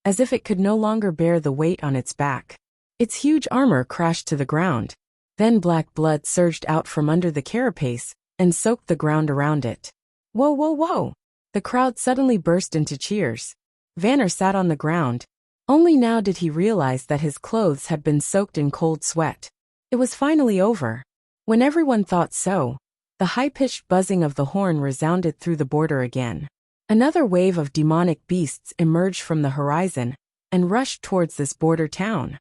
as if it could no longer bear the weight on its back. Its huge armor crashed to the ground. Then black blood surged out from under the carapace and soaked the ground around it. Whoa, whoa, whoa! The crowd suddenly burst into cheers. Vanner sat on the ground. Only now did he realize that his clothes had been soaked in cold sweat. It was finally over. When everyone thought so, the high-pitched buzzing of the horn resounded through the border again. Another wave of demonic beasts emerged from the horizon and rushed towards this border town.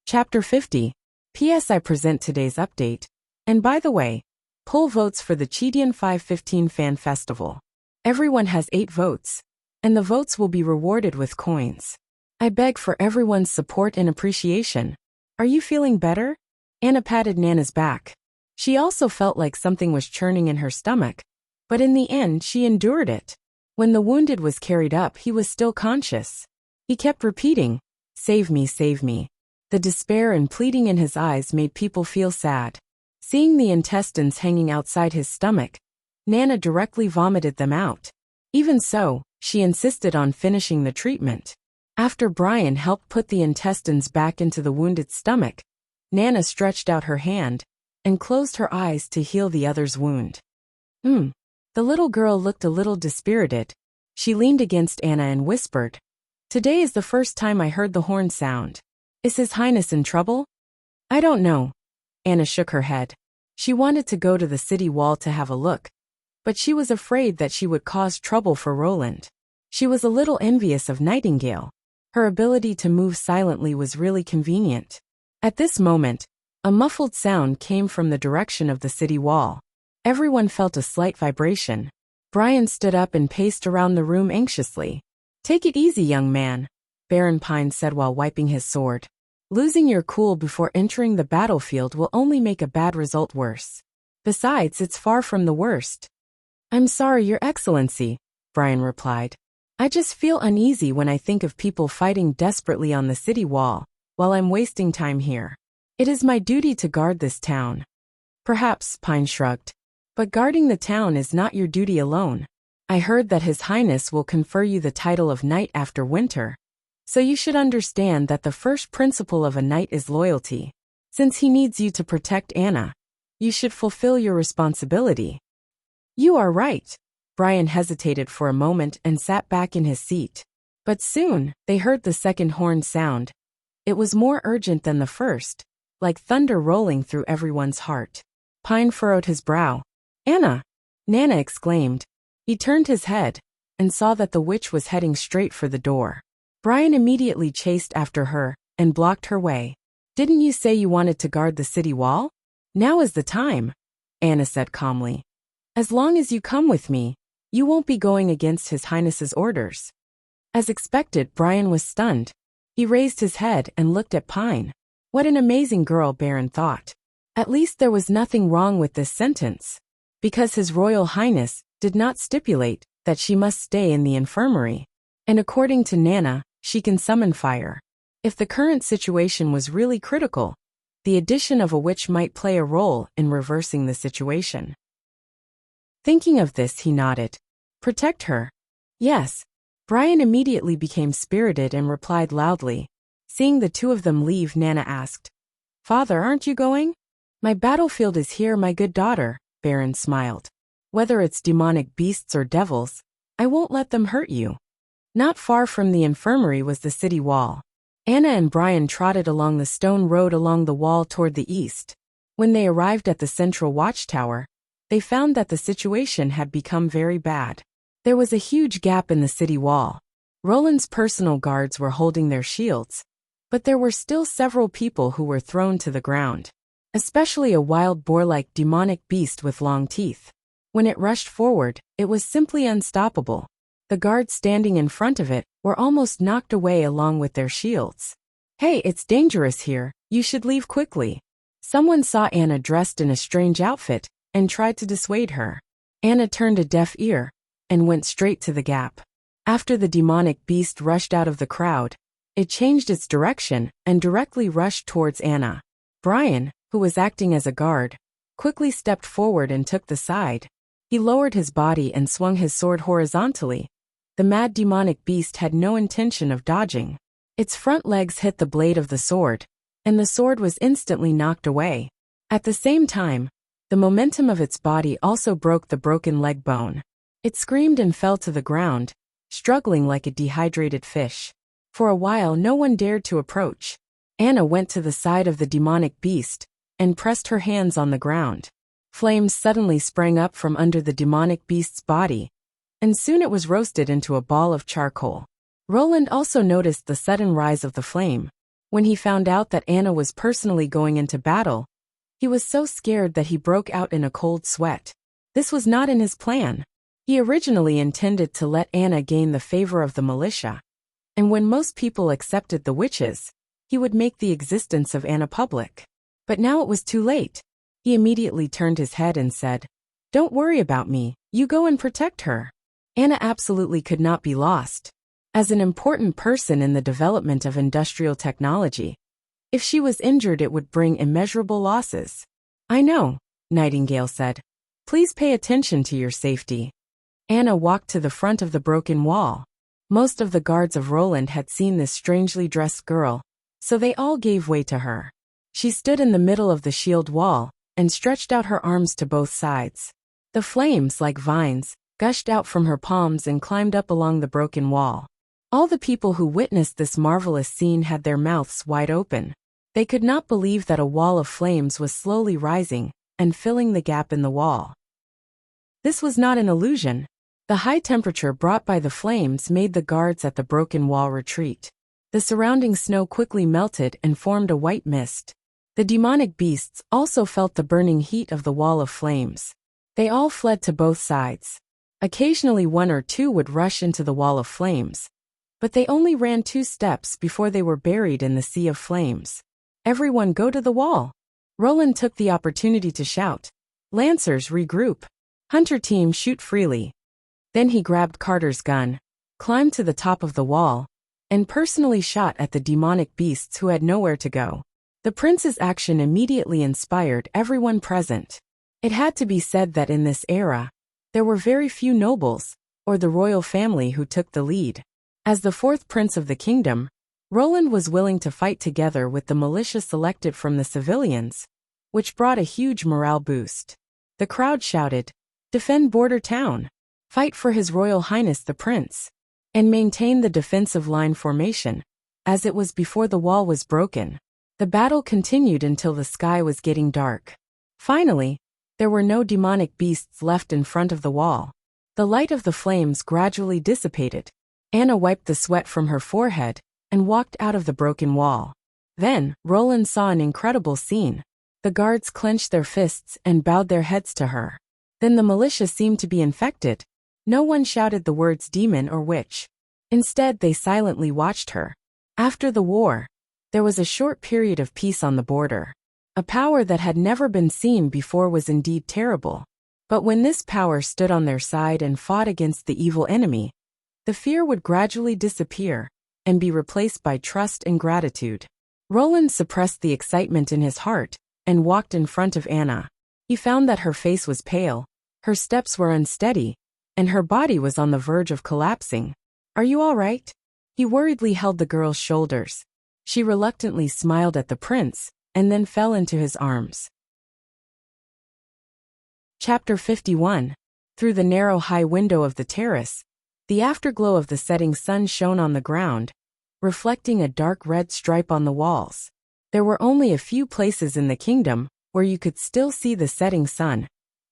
Chapter 50. P.S. I present today's update. And by the way, poll votes for the Chidian 515 Fan Festival. Everyone has 8 votes, and the votes will be rewarded with coins. I beg for everyone's support and appreciation. Are you feeling better? Anna patted Nana's back. She also felt like something was churning in her stomach, but in the end she endured it. When the wounded was carried up, he was still conscious. He kept repeating, "Save me, save me." The despair and pleading in his eyes made people feel sad. Seeing the intestines hanging outside his stomach, Nana directly vomited them out. Even so, she insisted on finishing the treatment. After Brian helped put the intestines back into the wounded stomach, Nana stretched out her hand and closed her eyes to heal the other's wound. The little girl looked a little dispirited. She leaned against Anna and whispered, "Today is the first time I heard the horn sound. Is His Highness in trouble?" "I don't know." Anna shook her head. She wanted to go to the city wall to have a look, but she was afraid that she would cause trouble for Roland. She was a little envious of Nightingale. Her ability to move silently was really convenient. At this moment, a muffled sound came from the direction of the city wall. Everyone felt a slight vibration. Brian stood up and paced around the room anxiously. "Take it easy, young man," Baron Pine said while wiping his sword. "Losing your cool before entering the battlefield will only make a bad result worse. Besides, it's far from the worst." "I'm sorry, Your Excellency," Brian replied. "I just feel uneasy when I think of people fighting desperately on the city wall, while I'm wasting time here. It is my duty to guard this town." "Perhaps," Pine shrugged. "But guarding the town is not your duty alone. I heard that His Highness will confer you the title of Knight after winter, so you should understand that the first principle of a knight is loyalty. Since he needs you to protect Anna, you should fulfill your responsibility." "You are right." Brian hesitated for a moment and sat back in his seat. But soon, they heard the second horn sound. It was more urgent than the first, like thunder rolling through everyone's heart. Pine furrowed his brow. "Anna!" Nana exclaimed. He turned his head and saw that the witch was heading straight for the door. Brian immediately chased after her and blocked her way. "Didn't you say you wanted to guard the city wall? Now is the time," Anna said calmly. "As long as you come with me, you won't be going against His Highness's orders." As expected, Brian was stunned. He raised his head and looked at Pine. What an amazing girl, Baron thought. At least there was nothing wrong with this sentence, because His Royal Highness did not stipulate that she must stay in the infirmary. And according to Nana, she can summon fire. If the current situation was really critical, the addition of a witch might play a role in reversing the situation. Thinking of this, he nodded. "Protect her?" "Yes." Brian immediately became spirited and replied loudly. Seeing the two of them leave, Nana asked, "Father, aren't you going?" "My battlefield is here, my good daughter," Baron smiled. "Whether it's demonic beasts or devils, I won't let them hurt you." Not far from the infirmary was the city wall. Anna and Brian trotted along the stone road along the wall toward the east. When they arrived at the central watchtower, they found that the situation had become very bad. There was a huge gap in the city wall. Roland's personal guards were holding their shields, but there were still several people who were thrown to the ground, especially a wild boar-like demonic beast with long teeth. When it rushed forward, it was simply unstoppable. The guards standing in front of it were almost knocked away along with their shields. "Hey, it's dangerous here, you should leave quickly." Someone saw Anna dressed in a strange outfit and tried to dissuade her. Anna turned a deaf ear and went straight to the gap. After the demonic beast rushed out of the crowd, it changed its direction and directly rushed towards Anna. Brian, who was acting as a guard, quickly stepped forward and took the side. He lowered his body and swung his sword horizontally. The mad demonic beast had no intention of dodging. Its front legs hit the blade of the sword, and the sword was instantly knocked away. At the same time, the momentum of its body also broke the broken leg bone. It screamed and fell to the ground, struggling like a dehydrated fish. For a while no one dared to approach. Anna went to the side of the demonic beast and pressed her hands on the ground. Flames suddenly sprang up from under the demonic beast's body, and soon it was roasted into a ball of charcoal. Roland also noticed the sudden rise of the flame. When he found out that Anna was personally going into battle, he was so scared that he broke out in a cold sweat. This was not in his plan. He originally intended to let Anna gain the favor of the militia, and when most people accepted the witches, he would make the existence of Anna public. But now it was too late. He immediately turned his head and said, "Don't worry about me, you go and protect her." Anna absolutely could not be lost. As an important person in the development of industrial technology, if she was injured it would bring immeasurable losses. "I know," Nightingale said. "Please pay attention to your safety." Anna walked to the front of the broken wall. Most of the guards of Roland had seen this strangely dressed girl, so they all gave way to her. She stood in the middle of the shield wall and stretched out her arms to both sides. The flames, like vines, gushed out from her palms and climbed up along the broken wall. All the people who witnessed this marvelous scene had their mouths wide open. They could not believe that a wall of flames was slowly rising and filling the gap in the wall. This was not an illusion. The high temperature brought by the flames made the guards at the broken wall retreat. The surrounding snow quickly melted and formed a white mist. The demonic beasts also felt the burning heat of the wall of flames. They all fled to both sides. Occasionally one or two would rush into the wall of flames, but they only ran 2 steps before they were buried in the sea of flames. "Everyone go to the wall!" Roland took the opportunity to shout. "Lancers, regroup! Hunter team, shoot freely!" Then he grabbed Carter's gun, climbed to the top of the wall, and personally shot at the demonic beasts who had nowhere to go. The prince's action immediately inspired everyone present. It had to be said that in this era, there were very few nobles, or the royal family, who took the lead. As the 4th prince of the kingdom, Roland was willing to fight together with the militia selected from the civilians, which brought a huge morale boost. The crowd shouted, "Defend border town! Fight for His Royal Highness the Prince!" and maintain the defensive line formation, as it was before the wall was broken. The battle continued until the sky was getting dark. Finally, there were no demonic beasts left in front of the wall. The light of the flames gradually dissipated. Anna wiped the sweat from her forehead and walked out of the broken wall. Then, Roland saw an incredible scene. The guards clenched their fists and bowed their heads to her. Then the militia seemed to be infected. No one shouted the words demon or witch. Instead, they silently watched her. After the war, there was a short period of peace on the border. A power that had never been seen before was indeed terrible. But when this power stood on their side and fought against the evil enemy, the fear would gradually disappear and be replaced by trust and gratitude. Roland suppressed the excitement in his heart and walked in front of Anna. He found that her face was pale, her steps were unsteady, and her body was on the verge of collapsing. "Are you all right?" He worriedly held the girl's shoulders. She reluctantly smiled at the prince and then fell into his arms. Chapter 51. Through the narrow high window of the terrace, the afterglow of the setting sun shone on the ground, reflecting a dark red stripe on the walls. There were only a few places in the kingdom where you could still see the setting sun,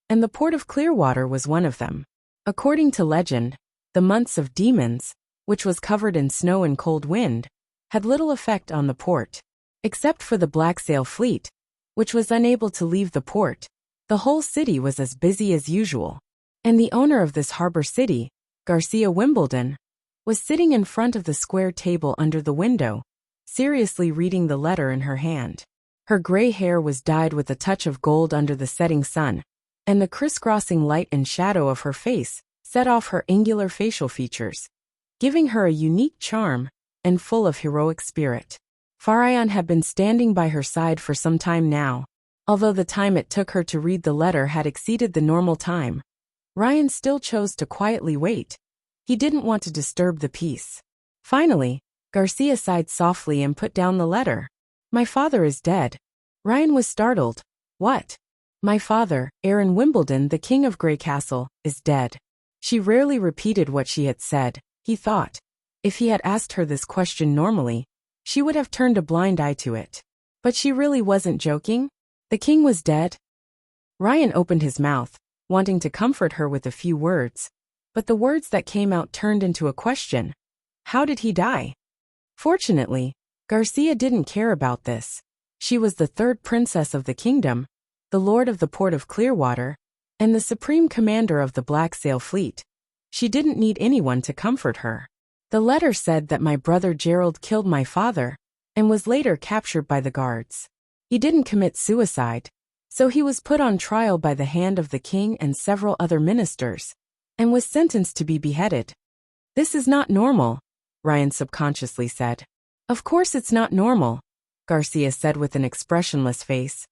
and the port of Clearwater was one of them. According to legend, the months of demons, which was covered in snow and cold wind, had little effect on the port. Except for the Black Sail fleet, which was unable to leave the port, the whole city was as busy as usual. And the owner of this harbor city, Garcia Wimbledon, was sitting in front of the square table under the window, seriously reading the letter in her hand. Her gray hair was dyed with a touch of gold under the setting sun, and the crisscrossing light and shadow of her face set off her angular facial features, giving her a unique charm and full of heroic spirit. Farayan had been standing by her side for some time now. Although the time it took her to read the letter had exceeded the normal time, Ryan still chose to quietly wait. He didn't want to disturb the peace. Finally, Garcia sighed softly and put down the letter. "My father is dead." Ryan was startled. "What?" "My father, Aaron Wimbledon, the king of Grey Castle, is dead." She rarely repeated what she had said, he thought. If he had asked her this question normally, she would have turned a blind eye to it. But she really wasn't joking. The king was dead. Ryan opened his mouth, wanting to comfort her with a few words, but the words that came out turned into a question. How did he die? Fortunately, Garcia didn't care about this. She was the third princess of the kingdom, the lord of the port of Clearwater, and the supreme commander of the Black Sail fleet. She didn't need anyone to comfort her. The letter said that my brother Gerald killed my father and was later captured by the guards. He didn't commit suicide, so he was put on trial by the hand of the king and several other ministers, and was sentenced to be beheaded. "This is not normal," Ryan subconsciously said. "Of course it's not normal," Garcia said with an expressionless face.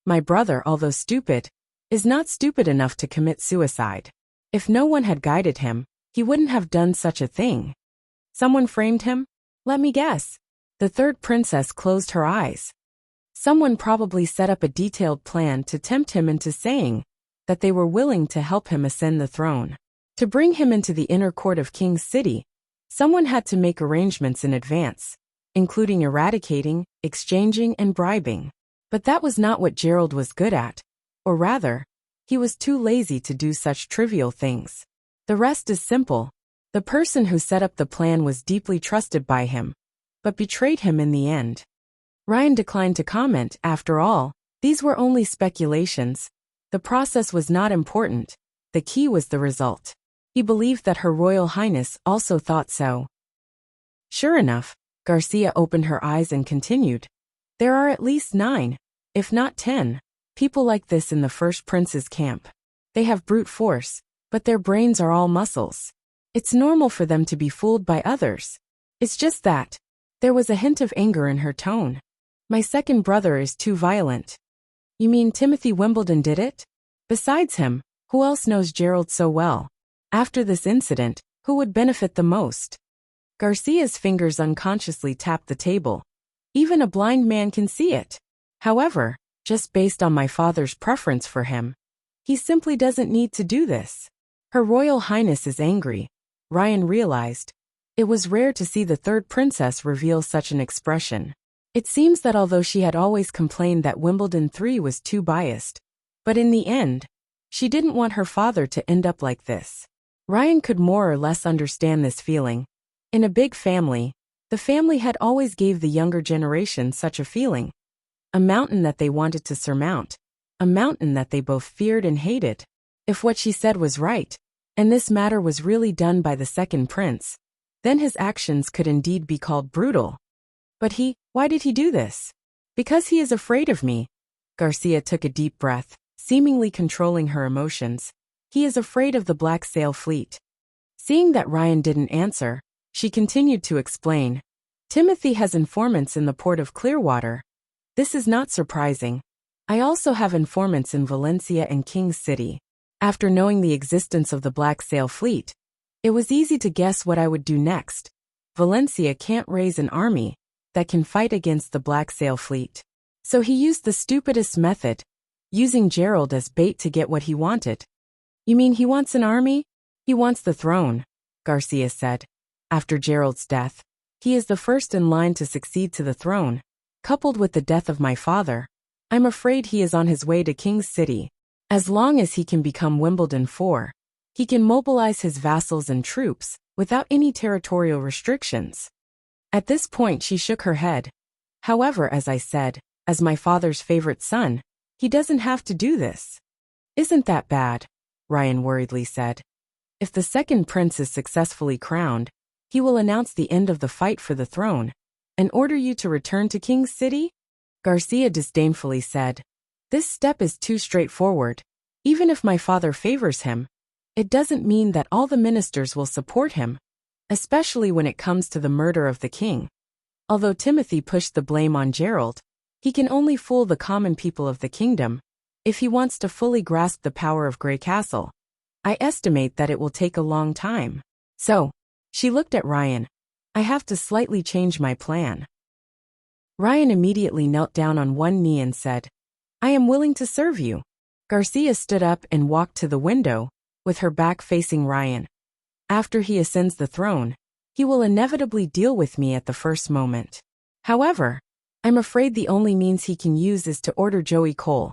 "My brother, although stupid, is not stupid enough to commit suicide. If no one had guided him, he wouldn't have done such a thing." "Someone framed him?" "Let me guess." The third princess closed her eyes. "Someone probably set up a detailed plan to tempt him into saying that they were willing to help him ascend the throne. To bring him into the inner court of King's City, someone had to make arrangements in advance, including eradicating, exchanging, and bribing. But that was not what Gerald was good at, or rather, he was too lazy to do such trivial things. The rest is simple. The person who set up the plan was deeply trusted by him, but betrayed him in the end." Ryan declined to comment. After all, these were only speculations. The process was not important. The key was the result. He believed that Her Royal Highness also thought so. Sure enough, Garcia opened her eyes and continued. "There are at least 9, if not 10, people like this in the First Prince's camp. They have brute force, but their brains are all muscles. It's normal for them to be fooled by others. It's just that." There was a hint of anger in her tone. "My second brother is too violent." "You mean Timothy Wimbledon did it? Besides him, who else knows Gerald so well? After this incident, who would benefit the most?" Garcia's fingers unconsciously tapped the table. "Even a blind man can see it. However, just based on my father's preference for him, he simply doesn't need to do this." Her Royal Highness is angry, Ryan realized. It was rare to see the third princess reveal such an expression. It seems that although she had always complained that Wimbledon 3 was too biased, but in the end, she didn't want her father to end up like this. Ryan could more or less understand this feeling. In a big family, the family had always gave the younger generation such a feeling. A mountain that they wanted to surmount. A mountain that they both feared and hated. If what she said was right, and this matter was really done by the second prince, then his actions could indeed be called brutal. But why did he do this? "Because he is afraid of me." Garcia took a deep breath, seemingly controlling her emotions. "He is afraid of the Black Sail fleet." Seeing that Ryan didn't answer, she continued to explain. "Timothy has informants in the port of Clearwater. This is not surprising. I also have informants in Valencia and King's City. After knowing the existence of the Black Sail fleet, it was easy to guess what I would do next. Valencia can't raise an army that can fight against the Black Sail fleet. So he used the stupidest method, using Gerald as bait to get what he wanted." "You mean he wants an army?" "He wants the throne," Garcia said. "After Gerald's death, He is the first in line to succeed to the throne. Coupled with the death of my father, I'm afraid he is on his way to King's City. As long as he can become Wimbledon 4, he can mobilize his vassals and troops without any territorial restrictions. At this point she shook her head. However, as I said, as my father's favorite son, he doesn't have to do this. Isn't that bad? Ryan worriedly said. If the second prince is successfully crowned, he will announce the end of the fight for the throne and order you to return to King's City? Garcia disdainfully said. This step is too straightforward. Even if my father favors him, it doesn't mean that all the ministers will support him, especially when it comes to the murder of the king. Although Timothy pushed the blame on Gerald, he can only fool the common people of the kingdom if he wants to fully grasp the power of Grey Castle. I estimate that it will take a long time. So, she looked at Ryan. I have to slightly change my plan. Ryan immediately knelt down on one knee and said, I am willing to serve you. Garcia stood up and walked to the window, with her back facing Ryan. After he ascends the throne, he will inevitably deal with me at the first moment. However, I'm afraid the only means he can use is to order Joey Cole,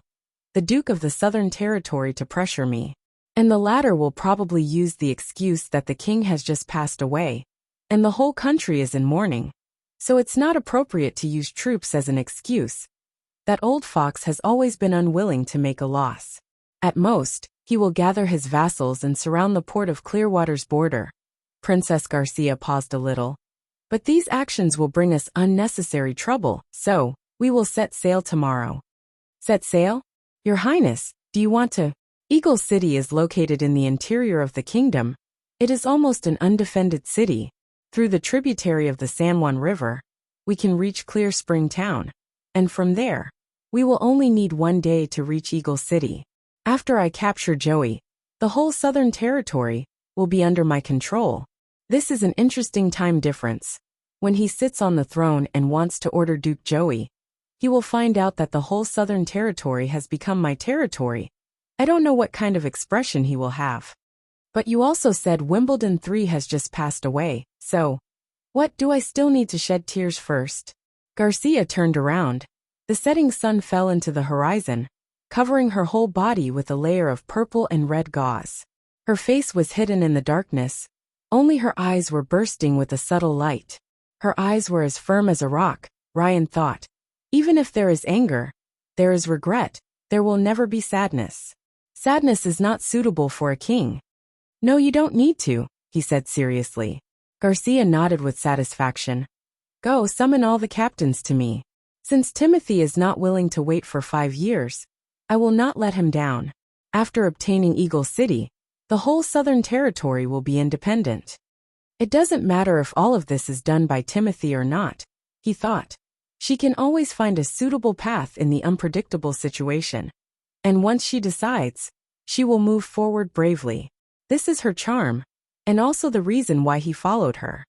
the Duke of the Southern Territory, to pressure me. And the latter will probably use the excuse that the king has just passed away, and the whole country is in mourning. So it's not appropriate to use troops as an excuse. That old fox has always been unwilling to make a loss. At most, he will gather his vassals and surround the port of Clearwater's border. Princess Garcia paused a little. But these actions will bring us unnecessary trouble, so we will set sail tomorrow. Set sail? Your Highness, do you want to? Eagle City is located in the interior of the kingdom. It is almost an undefended city. Through the tributary of the San Juan River, we can reach Clear Spring Town. And from there, we will only need 1 day to reach Eagle City. After I capture Joey, the whole Southern Territory will be under my control. This is an interesting time difference. When he sits on the throne and wants to order Duke Joey, he will find out that the whole Southern Territory has become my territory. I don't know what kind of expression he will have. But you also said Wimbledon 3 has just passed away, so what, do I still need to shed tears first? Garcia turned around. The setting sun fell into the horizon, covering her whole body with a layer of purple and red gauze. Her face was hidden in the darkness. Only her eyes were bursting with a subtle light. Her eyes were as firm as a rock, Ryan thought. Even if there is anger, there is regret, there will never be sadness. Sadness is not suitable for a king. No, you don't need to, he said seriously. Garcia nodded with satisfaction. Go summon all the captains to me. Since Timothy is not willing to wait for 5 years, I will not let him down. After obtaining Eagle City, the whole Southern Territory will be independent. It doesn't matter if all of this is done by Timothy or not, he thought. She can always find a suitable path in the unpredictable situation. And once she decides, she will move forward bravely. This is her charm, and also the reason why he followed her.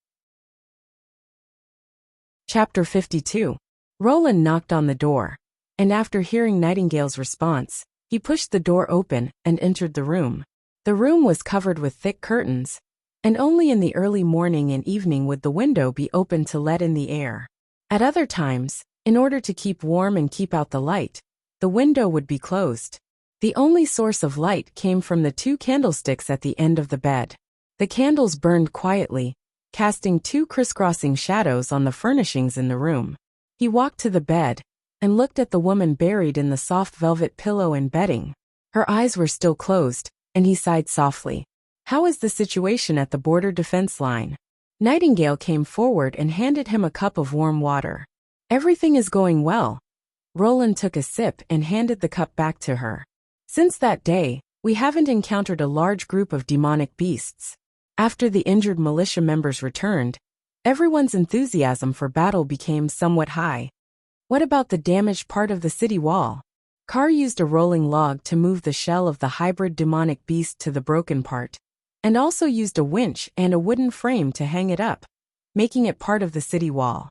Chapter 52. Roland knocked on the door, and after hearing Nightingale's response, he pushed the door open and entered the room. The room was covered with thick curtains, and only in the early morning and evening would the window be open to let in the air. At other times, in order to keep warm and keep out the light, the window would be closed. The only source of light came from the 2 candlesticks at the end of the bed. The candles burned quietly, casting 2 crisscrossing shadows on the furnishings in the room. He walked to the bed and looked at the woman buried in the soft velvet pillow and bedding. Her eyes were still closed, and he sighed softly. How is the situation at the border defense line? Nightingale came forward and handed him a cup of warm water. Everything is going well. Roland took a sip and handed the cup back to her. Since that day, we haven't encountered a large group of demonic beasts. After the injured militia members returned, everyone's enthusiasm for battle became somewhat high. What about the damaged part of the city wall? Carr used a rolling log to move the shell of the hybrid demonic beast to the broken part, and also used a winch and a wooden frame to hang it up, making it part of the city wall.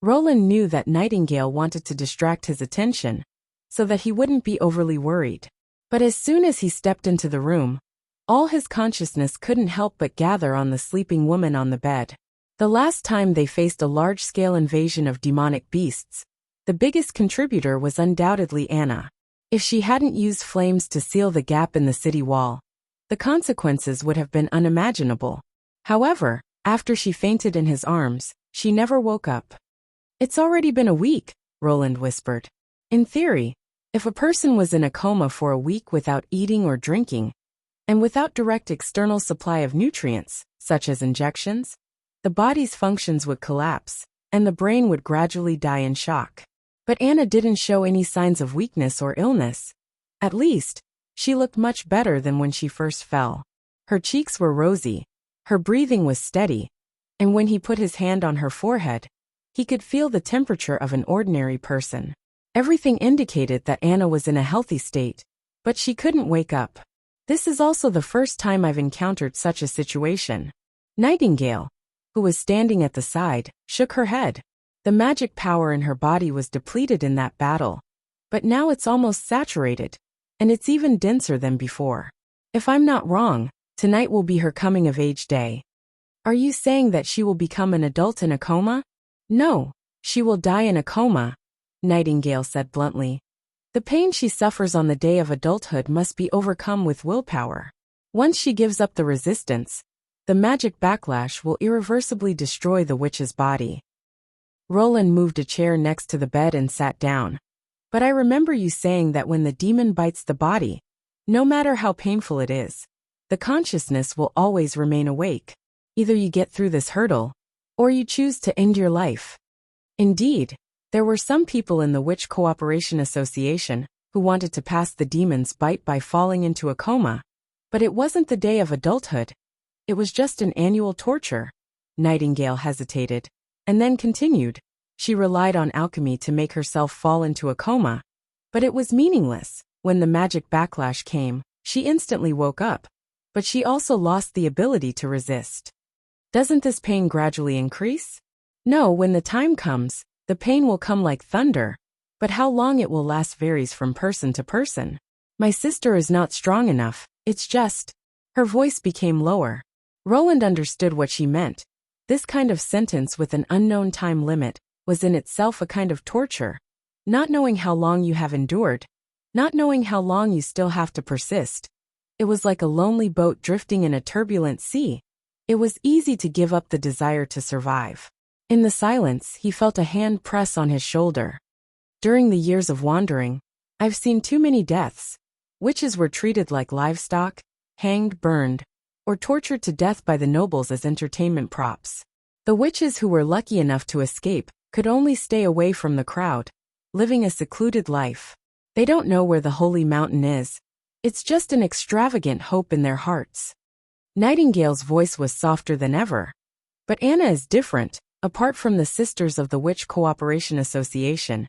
Roland knew that Nightingale wanted to distract his attention, so that he wouldn't be overly worried. But as soon as he stepped into the room, all his consciousness couldn't help but gather on the sleeping woman on the bed. The last time they faced a large-scale invasion of demonic beasts, the biggest contributor was undoubtedly Anna. If she hadn't used flames to seal the gap in the city wall, the consequences would have been unimaginable. However, after she fainted in his arms, she never woke up. "It's already been a week," Roland whispered. "In theory, if a person was in a coma for a week without eating or drinking, and without direct external supply of nutrients, such as injections, the body's functions would collapse, and the brain would gradually die in shock. But Anna didn't show any signs of weakness or illness. At least, she looked much better than when she first fell. Her cheeks were rosy, her breathing was steady, and when he put his hand on her forehead, he could feel the temperature of an ordinary person. Everything indicated that Anna was in a healthy state, but she couldn't wake up. This is also the first time I've encountered such a situation." Nightingale, who was standing at the side, shook her head. The magic power in her body was depleted in that battle, but now it's almost saturated, and it's even denser than before. "If I'm not wrong, tonight will be her coming-of-age day." "Are you saying that she will become an adult in a coma?" "No, she will die in a coma," Nightingale said bluntly. "The pain she suffers on the day of adulthood must be overcome with willpower. Once she gives up the resistance, the magic backlash will irreversibly destroy the witch's body." Roland moved a chair next to the bed and sat down. "But I remember you saying that when the demon bites the body, no matter how painful it is, the consciousness will always remain awake. Either you get through this hurdle, or you choose to end your life." Indeed, there were some people in the Witch Cooperation Association who wanted to pass the demon's bite by falling into a coma. But it wasn't the day of adulthood. It was just an annual torture. Nightingale hesitated, and then continued. She relied on alchemy to make herself fall into a coma. But it was meaningless. When the magic backlash came, she instantly woke up. But she also lost the ability to resist. "Doesn't this pain gradually increase?" "No, when the time comes, the pain will come like thunder, but how long it will last varies from person to person. My sister is not strong enough, it's just..." Her voice became lower. Roland understood what she meant. This kind of sentence with an unknown time limit was in itself a kind of torture. Not knowing how long you have endured, not knowing how long you still have to persist. It was like a lonely boat drifting in a turbulent sea. It was easy to give up the desire to survive. In the silence, he felt a hand press on his shoulder. "During the years of wandering, I've seen too many deaths. Witches were treated like livestock, hanged, burned, or tortured to death by the nobles as entertainment props. The witches who were lucky enough to escape could only stay away from the crowd, living a secluded life. They don't know where the holy mountain is. It's just an extravagant hope in their hearts." Nightingale's voice was softer than ever. "But Anna is different. Apart from the Sisters of the Witch Cooperation Association,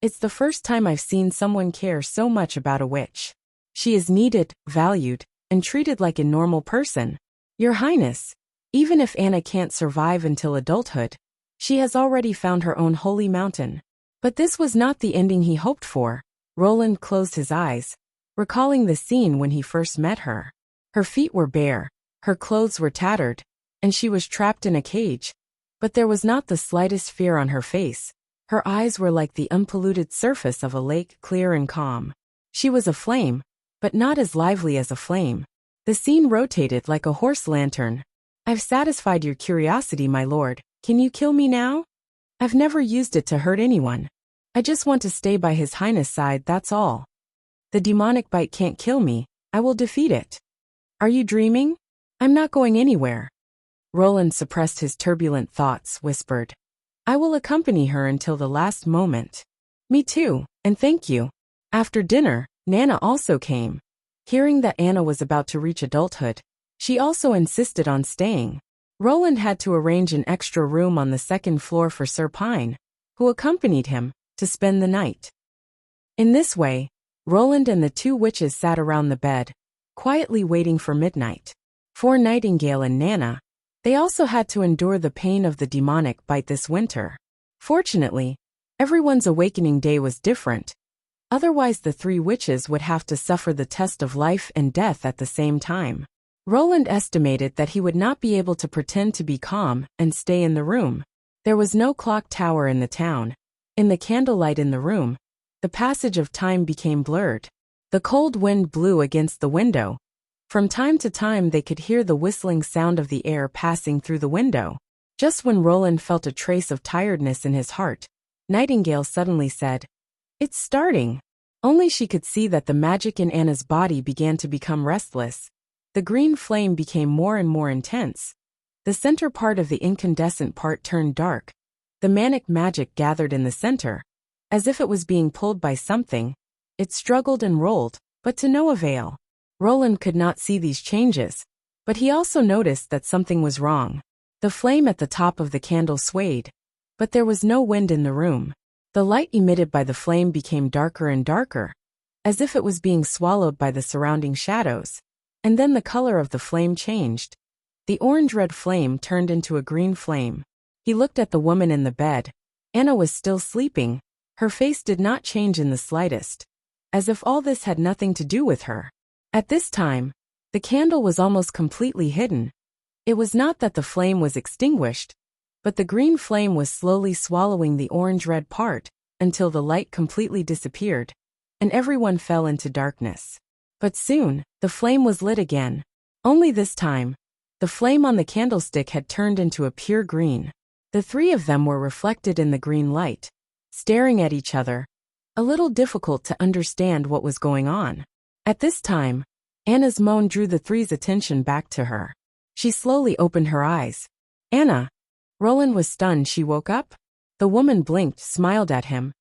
it's the first time I've seen someone care so much about a witch. She is needed, valued, and treated like a normal person. Your Highness, even if Anna can't survive until adulthood, she has already found her own holy mountain." But this was not the ending he hoped for. Roland closed his eyes, recalling the scene when he first met her. Her feet were bare, her clothes were tattered, and she was trapped in a cage. But there was not the slightest fear on her face. Her eyes were like the unpolluted surface of a lake, clear and calm. She was a flame, but not as lively as a flame. The scene rotated like a horse lantern. "I've satisfied your curiosity, my lord. Can you kill me now? I've never used it to hurt anyone. I just want to stay by His Highness' side, that's all. The demonic bite can't kill me. I will defeat it." "Are you dreaming? I'm not going anywhere." Roland suppressed his turbulent thoughts, whispered. "I will accompany her until the last moment." "Me too, and thank you." After dinner, Nana also came. Hearing that Anna was about to reach adulthood, she also insisted on staying. Roland had to arrange an extra room on the second floor for Sir Pine, who accompanied him, to spend the night. In this way, Roland and the two witches sat around the bed, quietly waiting for midnight. For Nightingale and Nana, they also had to endure the pain of the demonic bite this winter. Fortunately, everyone's awakening day was different. Otherwise the three witches would have to suffer the test of life and death at the same time. Roland estimated that he would not be able to pretend to be calm and stay in the room. There was no clock tower in the town. In the candlelight in the room, the passage of time became blurred. The cold wind blew against the window. From time to time they could hear the whistling sound of the air passing through the window. Just when Roland felt a trace of tiredness in his heart, Nightingale suddenly said, "It's starting." Only she could see that the magic in Anna's body began to become restless. The green flame became more and more intense. The center part of the incandescent part turned dark. The manic magic gathered in the center. As if it was being pulled by something, it struggled and rolled, but to no avail. Roland could not see these changes, but he also noticed that something was wrong. The flame at the top of the candle swayed, but there was no wind in the room. The light emitted by the flame became darker and darker, as if it was being swallowed by the surrounding shadows. And then the color of the flame changed. The orange-red flame turned into a green flame. He looked at the woman in the bed. Anna was still sleeping. Her face did not change in the slightest, as if all this had nothing to do with her. At this time, the candle was almost completely hidden. It was not that the flame was extinguished, but the green flame was slowly swallowing the orange-red part until the light completely disappeared, and everyone fell into darkness. But soon, the flame was lit again. Only this time, the flame on the candlestick had turned into a pure green. The three of them were reflected in the green light, staring at each other, a little difficult to understand what was going on. At this time, Anna's moan drew the three's attention back to her. She slowly opened her eyes. "Anna." Roland was stunned. She woke up. The woman blinked, smiled at him,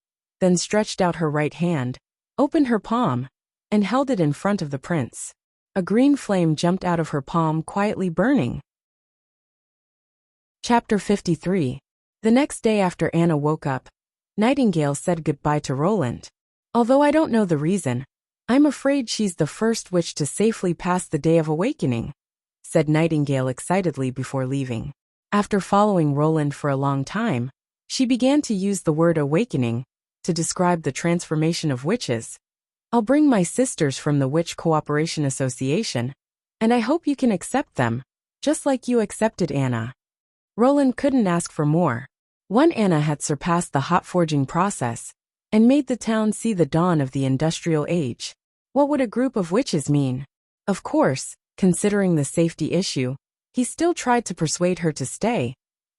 then stretched out her right hand, opened her palm, and held it in front of the prince. A green flame jumped out of her palm, quietly burning. Chapter 53. The next day after Anna woke up, Nightingale said goodbye to Roland. "Although I don't know the reason, I'm afraid she's the first witch to safely pass the Day of Awakening," said Nightingale excitedly before leaving. After following Roland for a long time, she began to use the word awakening to describe the transformation of witches. "I'll bring my sisters from the Witch Cooperation Association, and I hope you can accept them, just like you accepted Anna." Roland couldn't ask for more. One Anna had surpassed the hot forging process and made the town see the dawn of the industrial age. What would a group of witches mean? Of course, considering the safety issue, he still tried to persuade her to stay,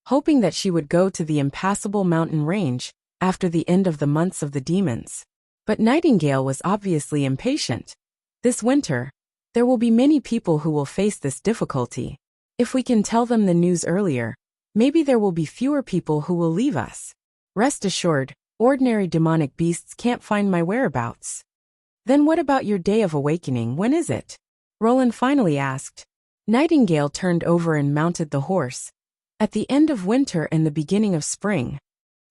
hoping that she would go to the impassable mountain range after the end of the months of the demons. But Nightingale was obviously impatient. "This winter, there will be many people who will face this difficulty. If we can tell them the news earlier, maybe there will be fewer people who will leave us. Rest assured, ordinary demonic beasts can't find my whereabouts." "Then what about your Day of Awakening? When is it?" Roland finally asked. Nightingale turned over and mounted the horse. "At the end of winter and the beginning of spring."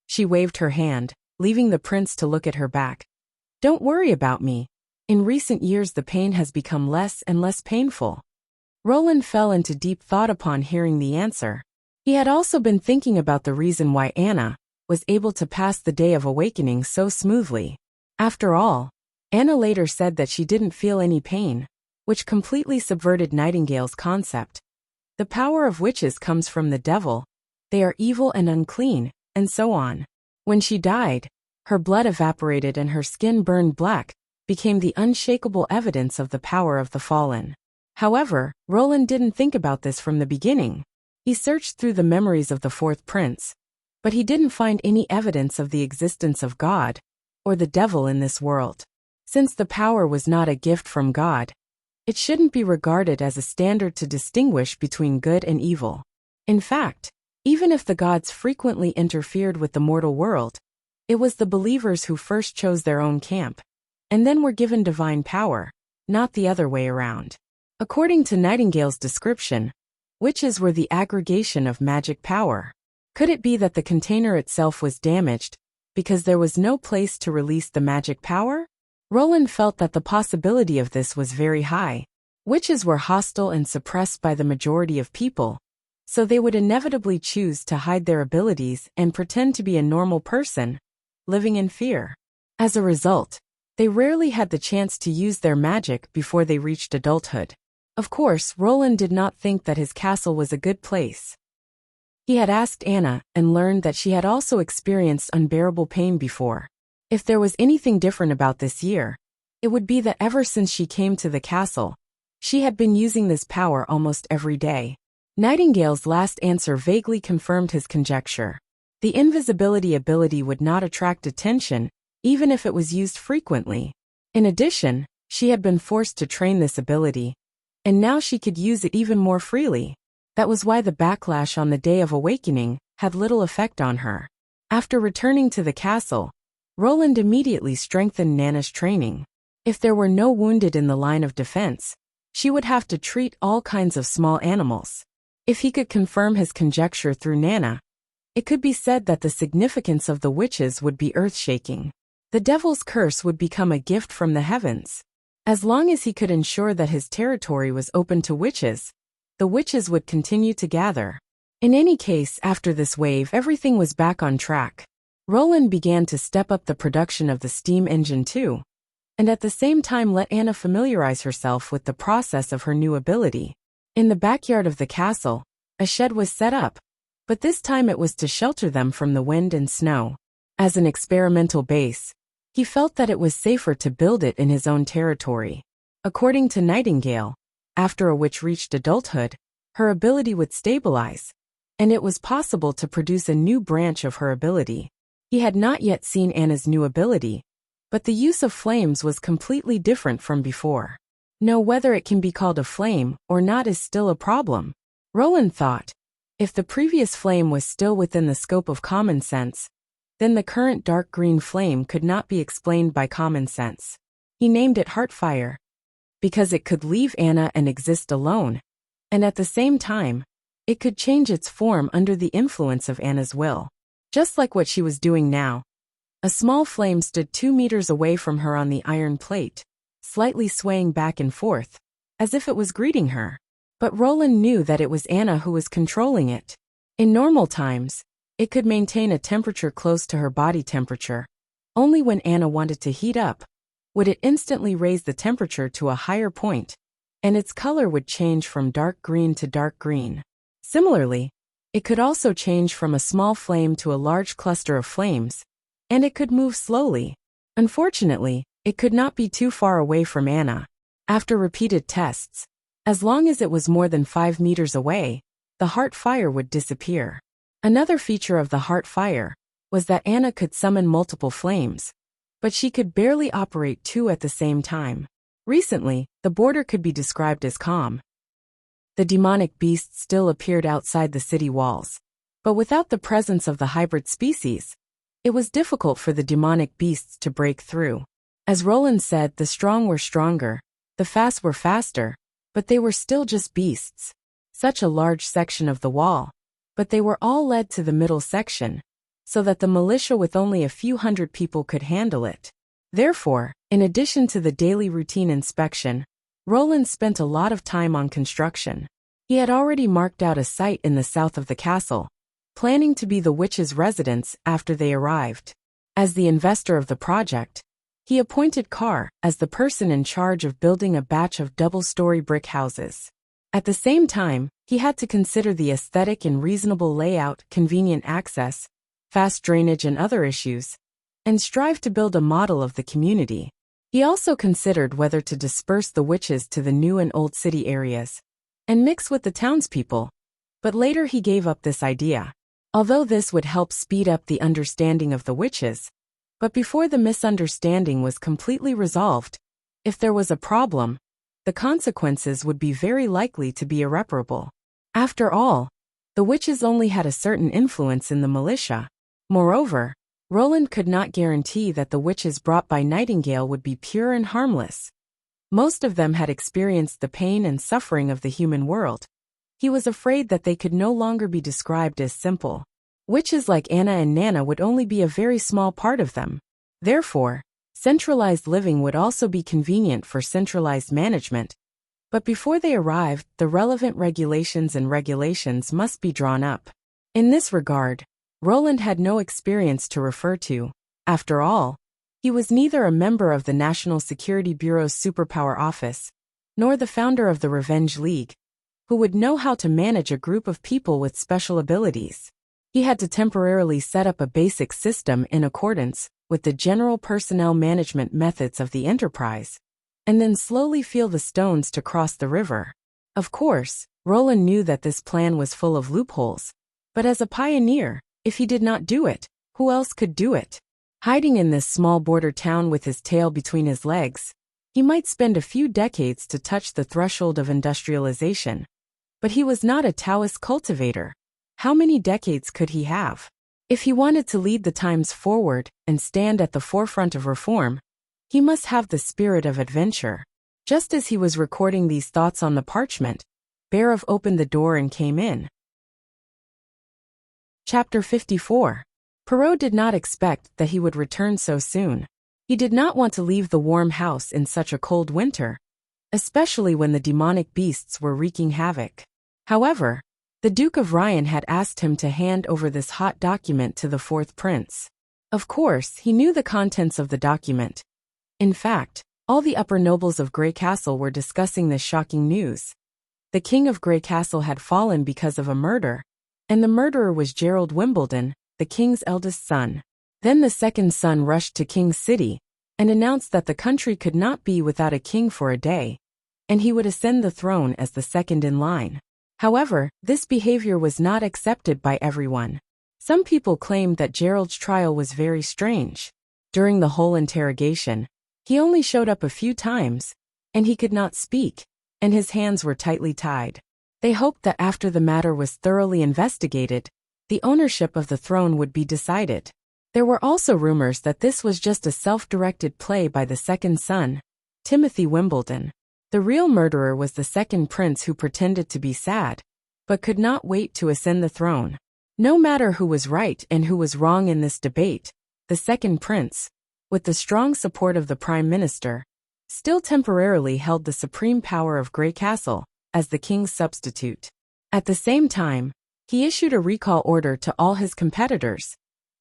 She waved her hand, leaving the prince to look at her back. "Don't worry about me. In recent years the pain has become less and less painful." Roland fell into deep thought upon hearing the answer. He had also been thinking about the reason why Anna was able to pass the Day of Awakening so smoothly. After all, Anna later said that she didn't feel any pain, which completely subverted Nightingale's concept. The power of witches comes from the devil. They are evil and unclean, and so on. When she died, her blood evaporated and her skin burned black, became the unshakable evidence of the power of the fallen. However, Roland didn't think about this from the beginning. He searched through the memories of the fourth prince, but he didn't find any evidence of the existence of God or the devil in this world. Since the power was not a gift from God, it shouldn't be regarded as a standard to distinguish between good and evil. In fact, even if the gods frequently interfered with the mortal world, it was the believers who first chose their own camp, and then were given divine power, not the other way around. According to Nightingale's description, witches were the aggregation of magic power. Could it be that the container itself was damaged because there was no place to release the magic power? Roland felt that the possibility of this was very high. Witches were hostile and suppressed by the majority of people, so they would inevitably choose to hide their abilities and pretend to be a normal person, living in fear. As a result, they rarely had the chance to use their magic before they reached adulthood. Of course, Roland did not think that his castle was a good place. He had asked Anna and learned that she had also experienced unbearable pain before. If there was anything different about this year, it would be that ever since she came to the castle, she had been using this power almost every day. Nightingale's last answer vaguely confirmed his conjecture. The invisibility ability would not attract attention, even if it was used frequently. In addition, she had been forced to train this ability, and now she could use it even more freely. That was why the backlash on the day of awakening had little effect on her. After returning to the castle, Roland immediately strengthened Nana's training. If there were no wounded in the line of defense, she would have to treat all kinds of small animals. If he could confirm his conjecture through Nana, it could be said that the significance of the witches would be earth-shaking. The devil's curse would become a gift from the heavens. As long as he could ensure that his territory was open to witches, the witches would continue to gather. In any case, after this wave, everything was back on track. Roland began to step up the production of the steam engine too, and at the same time let Anna familiarize herself with the process of her new ability. In the backyard of the castle, a shed was set up, but this time it was to shelter them from the wind and snow. As an experimental base, he felt that it was safer to build it in his own territory. According to Nightingale, after a witch reached adulthood, her ability would stabilize, and it was possible to produce a new branch of her ability. He had not yet seen Anna's new ability, but the use of flames was completely different from before. No, whether it can be called a flame or not is still a problem. Roland thought, if the previous flame was still within the scope of common sense, then the current dark green flame could not be explained by common sense. He named it Heartfire, because it could leave Anna and exist alone, and at the same time, it could change its form under the influence of Anna's will. Just like what she was doing now. A small flame stood 2 meters away from her on the iron plate, slightly swaying back and forth, as if it was greeting her. But Roland knew that it was Anna who was controlling it. In normal times, it could maintain a temperature close to her body temperature. Only when Anna wanted to heat up, would it instantly raise the temperature to a higher point, and its color would change from dark green to dark green. Similarly, it could also change from a small flame to a large cluster of flames, and it could move slowly. Unfortunately, it could not be too far away from Anna. After repeated tests, as long as it was more than 5 meters away, the Heartfire would disappear. Another feature of the Heartfire was that Anna could summon multiple flames, but she could barely operate 2 at the same time. Recently, the border could be described as calm. The demonic beasts still appeared outside the city walls, but without the presence of the hybrid species, it was difficult for the demonic beasts to break through. As Roland said, the strong were stronger, the fast were faster, but they were still just beasts. Such a large section of the wall, but they were all led to the middle section, so that the militia with only a few hundred people could handle it. Therefore, in addition to the daily routine inspection, Roland spent a lot of time on construction. He had already marked out a site in the south of the castle, planning to be the witches' residence after they arrived. As the investor of the project, he appointed Carr as the person in charge of building a batch of double-story brick houses. At the same time, he had to consider the aesthetic and reasonable layout, convenient access, fast drainage and other issues, and strive to build a model of the community. He also considered whether to disperse the witches to the new and old city areas, and mix with the townspeople, but later he gave up this idea. Although this would help speed up the understanding of the witches, but before the misunderstanding was completely resolved, if there was a problem, the consequences would be very likely to be irreparable. After all, the witches only had a certain influence in the militia. Moreover, Roland could not guarantee that the witches brought by Nightingale would be pure and harmless. Most of them had experienced the pain and suffering of the human world. He was afraid that they could no longer be described as simple. Witches like Anna and Nana would only be a very small part of them. Therefore, centralized living would also be convenient for centralized management. But before they arrived, the relevant regulations must be drawn up. In this regard, Roland had no experience to refer to. After all, he was neither a member of the National Security Bureau's Superpower Office, nor the founder of the Revenge League, who would know how to manage a group of people with special abilities. He had to temporarily set up a basic system in accordance with the general personnel management methods of the enterprise, and then slowly feel the stones to cross the river. Of course, Roland knew that this plan was full of loopholes, but as a pioneer, if he did not do it, who else could do it? Hiding in this small border town with his tail between his legs, he might spend a few decades to touch the threshold of industrialization. But he was not a Taoist cultivator. How many decades could he have? If he wanted to lead the times forward and stand at the forefront of reform, he must have the spirit of adventure. Just as he was recording these thoughts on the parchment, Barov opened the door and came in. Chapter 54. Perrault did not expect that he would return so soon. He did not want to leave the warm house in such a cold winter, especially when the demonic beasts were wreaking havoc. However, the Duke of Ryan had asked him to hand over this hot document to the fourth prince. Of course, he knew the contents of the document. In fact, all the upper nobles of Grey Castle were discussing this shocking news. The king of Grey Castle had fallen because of a murder, and the murderer was Gerald Wimbledon, the king's eldest son. Then the second son rushed to King's City and announced that the country could not be without a king for a day, and he would ascend the throne as the second in line. However, this behavior was not accepted by everyone. Some people claimed that Gerald's trial was very strange. During the whole interrogation, he only showed up a few times, and he could not speak, and his hands were tightly tied. They hoped that after the matter was thoroughly investigated, the ownership of the throne would be decided. There were also rumors that this was just a self-directed play by the second son, Timothy Wimbledon. The real murderer was the second prince who pretended to be sad, but could not wait to ascend the throne. No matter who was right and who was wrong in this debate, the second prince, with the strong support of the prime minister, still temporarily held the supreme power of Grey Castle as the king's substitute. At the same time, he issued a recall order to all his competitors.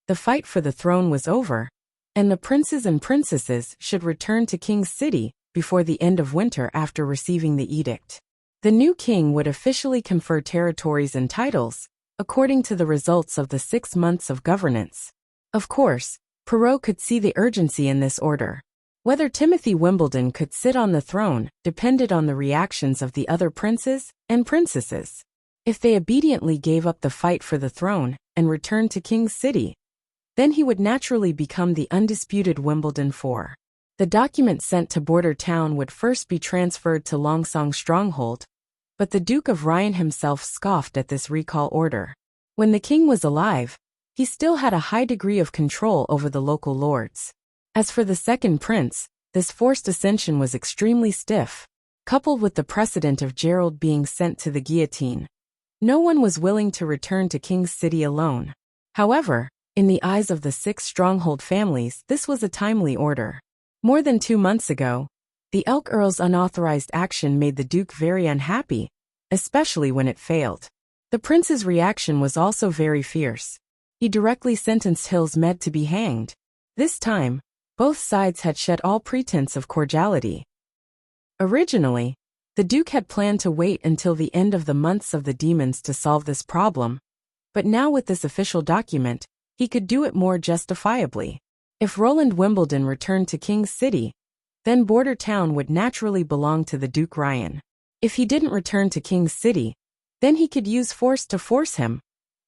The fight for the throne was over, and the princes and princesses should return to King's City before the end of winter after receiving the edict. The new king would officially confer territories and titles, according to the results of the 6 months of governance. Of course, Perrault could see the urgency in this order. Whether Timothy Wimbledon could sit on the throne depended on the reactions of the other princes and princesses. If they obediently gave up the fight for the throne and returned to King's City, then he would naturally become the undisputed Wimbledon IV. The document sent to Border Town would first be transferred to Longsong Stronghold, but the Duke of Ryan himself scoffed at this recall order. When the king was alive, he still had a high degree of control over the local lords. As for the second prince, this forced ascension was extremely stiff, coupled with the precedent of Gerald being sent to the guillotine. No one was willing to return to King's City alone. However, in the eyes of the 6 stronghold families, this was a timely order. More than 2 months ago, the Elk Earl's unauthorized action made the Duke very unhappy, especially when it failed. The prince's reaction was also very fierce. He directly sentenced Hills Med to be hanged. This time, both sides had shed all pretense of cordiality. Originally, the Duke had planned to wait until the end of the months of the demons to solve this problem, but now with this official document, he could do it more justifiably. If Roland Wimbledon returned to King's City, then Border Town would naturally belong to the Duke Ryan. If he didn't return to King's City, then he could use force to force him,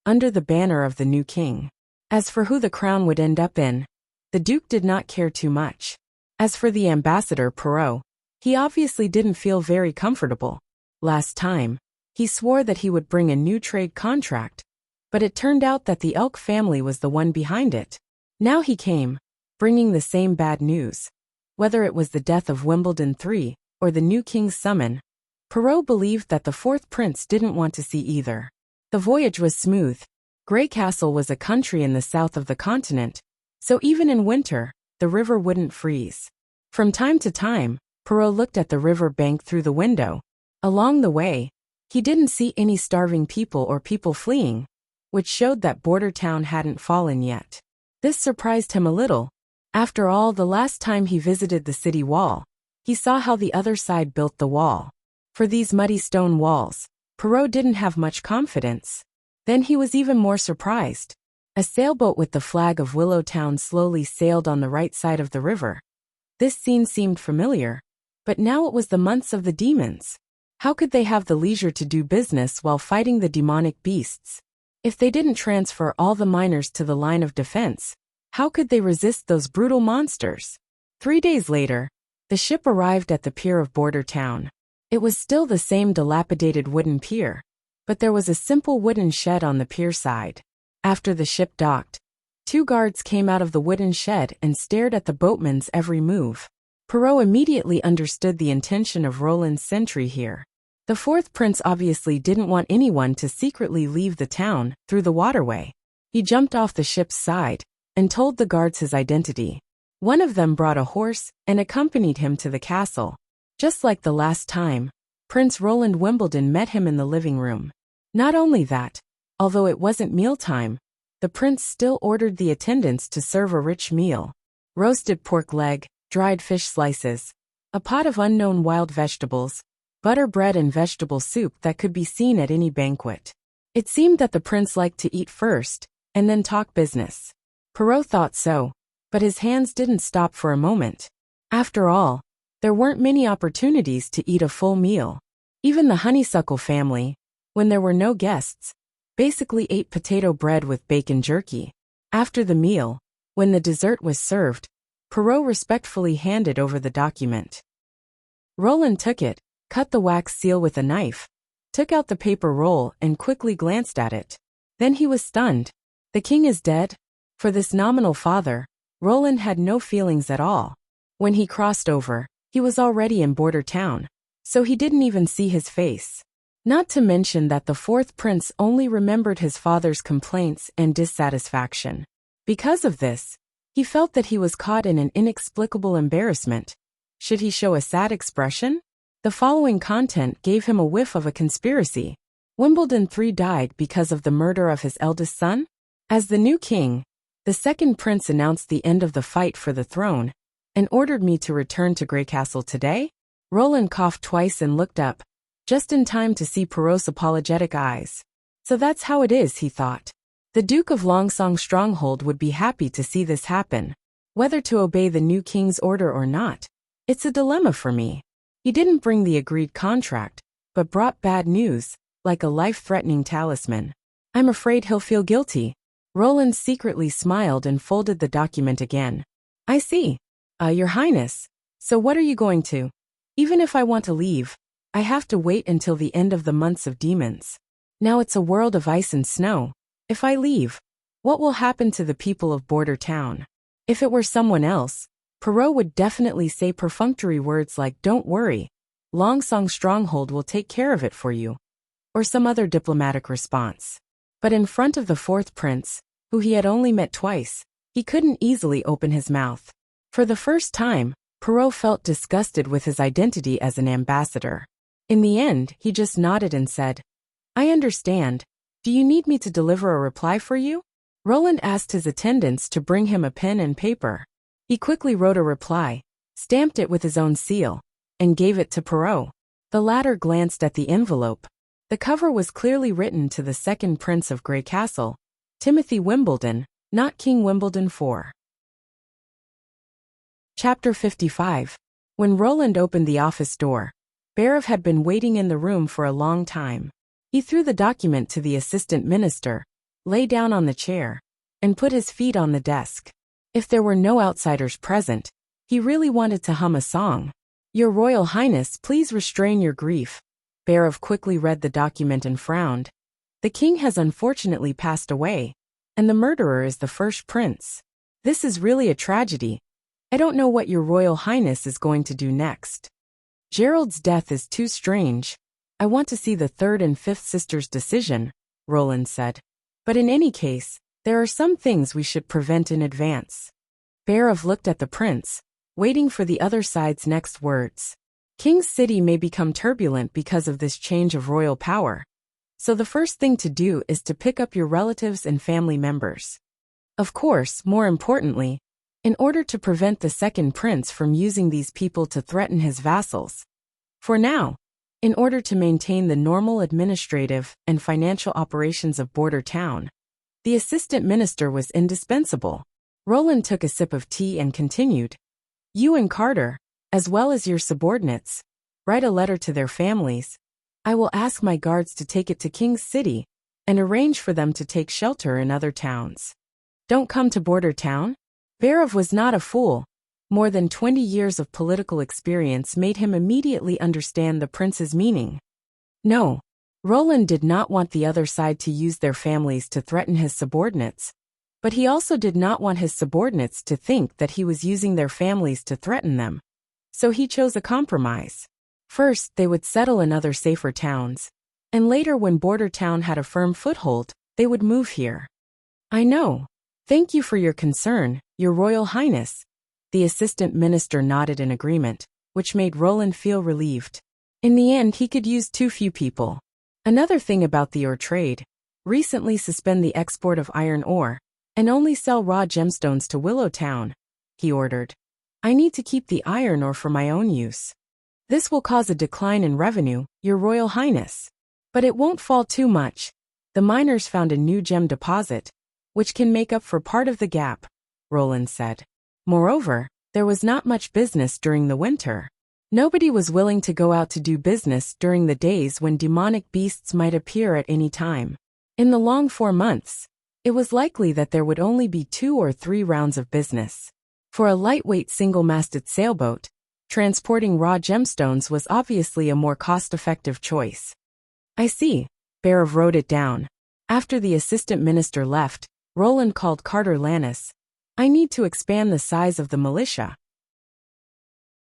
under the banner of the new king. As for who the crown would end up in, the Duke did not care too much. As for the ambassador Perrault, he obviously didn't feel very comfortable. Last time, he swore that he would bring a new trade contract, but it turned out that the Elk family was the one behind it. Now he came, bringing the same bad news. Whether it was the death of Wimbledon III or the new king's summon, Perrault believed that the fourth prince didn't want to see either. The voyage was smooth. Grey Castle was a country in the south of the continent, so even in winter, the river wouldn't freeze. From time to time, Perrault looked at the river bank through the window. Along the way, he didn't see any starving people or people fleeing, which showed that Border Town hadn't fallen yet. This surprised him a little. After all, the last time he visited the city wall, He saw how the other side built the wall. For these muddy stone walls, Perrault didn't have much confidence. Then he was even more surprised. A sailboat with the flag of Willowtown slowly sailed on the right side of the river. This scene seemed familiar, but now it was the months of the demons. How could they have the leisure to do business while fighting the demonic beasts? If they didn't transfer all the miners to the line of defense, how could they resist those brutal monsters? 3 days later, the ship arrived at the pier of Border Town. It was still the same dilapidated wooden pier, but there was a simple wooden shed on the pier side. After the ship docked, 2 guards came out of the wooden shed and stared at the boatman's every move. Perrault immediately understood the intention of Roland's sentry here. The 4th prince obviously didn't want anyone to secretly leave the town through the waterway. He jumped off the ship's side and told the guards his identity. One of them brought a horse and accompanied him to the castle. Just like the last time, Prince Roland Wimbledon met him in the living room. Not only that, although it wasn't mealtime, the prince still ordered the attendants to serve a rich meal. Roasted pork leg, dried fish slices, a pot of unknown wild vegetables, butter bread and vegetable soup that could be seen at any banquet. It seemed that the prince liked to eat first, and then talk business. Perrault thought so, but his hands didn't stop for a moment. After all, there weren't many opportunities to eat a full meal. Even the honeysuckle family, when there were no guests, basically ate potato bread with bacon jerky. After the meal, when the dessert was served, Perrault respectfully handed over the document. Roland took it, cut the wax seal with a knife, took out the paper roll and quickly glanced at it. Then he was stunned. The king is dead? For this nominal father, Roland had no feelings at all. When he crossed over, he was already in Border Town, so he didn't even see his face. Not to mention that the 4th prince only remembered his father's complaints and dissatisfaction. Because of this, he felt that he was caught in an inexplicable embarrassment. Should he show a sad expression? The following content gave him a whiff of a conspiracy. Wimbledon III died because of the murder of his eldest son? As the new king, the 2nd prince announced the end of the fight for the throne and ordered me to return to Grey Castle today? Roland coughed twice and looked up, just in time to see Perrault's apologetic eyes. So that's how it is, he thought. The Duke of Longsong Stronghold would be happy to see this happen. Whether to obey the new king's order or not, it's a dilemma for me. He didn't bring the agreed contract, but brought bad news, like a life-threatening talisman. I'm afraid he'll feel guilty. Roland secretly smiled and folded the document again. I see. Your Highness. So what are you going to? Even if I want to leave, I have to wait until the end of the months of demons. Now it's a world of ice and snow. If I leave, what will happen to the people of Border Town? If it were someone else, Perrault would definitely say perfunctory words like, "Don't worry, Longsong Stronghold will take care of it for you," or some other diplomatic response. But in front of the 4th prince, who he had only met twice, he couldn't easily open his mouth. For the first time, Perrault felt disgusted with his identity as an ambassador. In the end, he just nodded and said, "I understand. Do you need me to deliver a reply for you?" Roland asked his attendants to bring him a pen and paper. He quickly wrote a reply, stamped it with his own seal, and gave it to Perrault. The latter glanced at the envelope. The cover was clearly written to the 2nd Prince of Grey Castle, Timothy Wimbledon, not King Wimbledon IV. Chapter 55. When Roland opened the office door, Berev had been waiting in the room for a long time. He threw the document to the assistant minister, lay down on the chair, and put his feet on the desk. If there were no outsiders present, he really wanted to hum a song. "Your Royal Highness, please restrain your grief." Berev quickly read the document and frowned. The king has unfortunately passed away, and the murderer is the 1st prince. This is really a tragedy. I don't know what your Royal Highness is going to do next. Gerald's death is too strange. I want to see the 3rd and 5th sisters' decision, Roland said. But in any case, there are some things we should prevent in advance. Berev looked at the prince, waiting for the other side's next words. King's City may become turbulent because of this change of royal power. So the first thing to do is to pick up your relatives and family members. Of course, more importantly, in order to prevent the second prince from using these people to threaten his vassals. For now, in order to maintain the normal administrative and financial operations of Border Town, the assistant minister was indispensable. Roland took a sip of tea and continued. You and Carter, as well as your subordinates, write a letter to their families. I will ask my guards to take it to King's City and arrange for them to take shelter in other towns. Don't come to Border Town? Barov was not a fool. More than 20 years of political experience made him immediately understand the prince's meaning. No, Roland did not want the other side to use their families to threaten his subordinates, but he also did not want his subordinates to think that he was using their families to threaten them. So he chose a compromise. First, they would settle in other safer towns, and later when Border Town had a firm foothold, they would move here. I know. Thank you for your concern, Your Royal Highness. The assistant minister nodded in agreement, which made Roland feel relieved. In the end, he could use too few people. Another thing about the ore trade: recently suspend the export of iron ore, and only sell raw gemstones to Willow Town, he ordered. I need to keep the iron ore for my own use. This will cause a decline in revenue, Your Royal Highness. But it won't fall too much. The miners found a new gem deposit, which can make up for part of the gap, Roland said. Moreover, there was not much business during the winter. Nobody was willing to go out to do business during the days when demonic beasts might appear at any time. In the long 4 months, it was likely that there would only be 2 or 3 rounds of business. For a lightweight single-masted sailboat, transporting raw gemstones was obviously a more cost-effective choice. I see. Barov wrote it down. After the assistant minister left, Roland called Carter Lannis. I need to expand the size of the militia.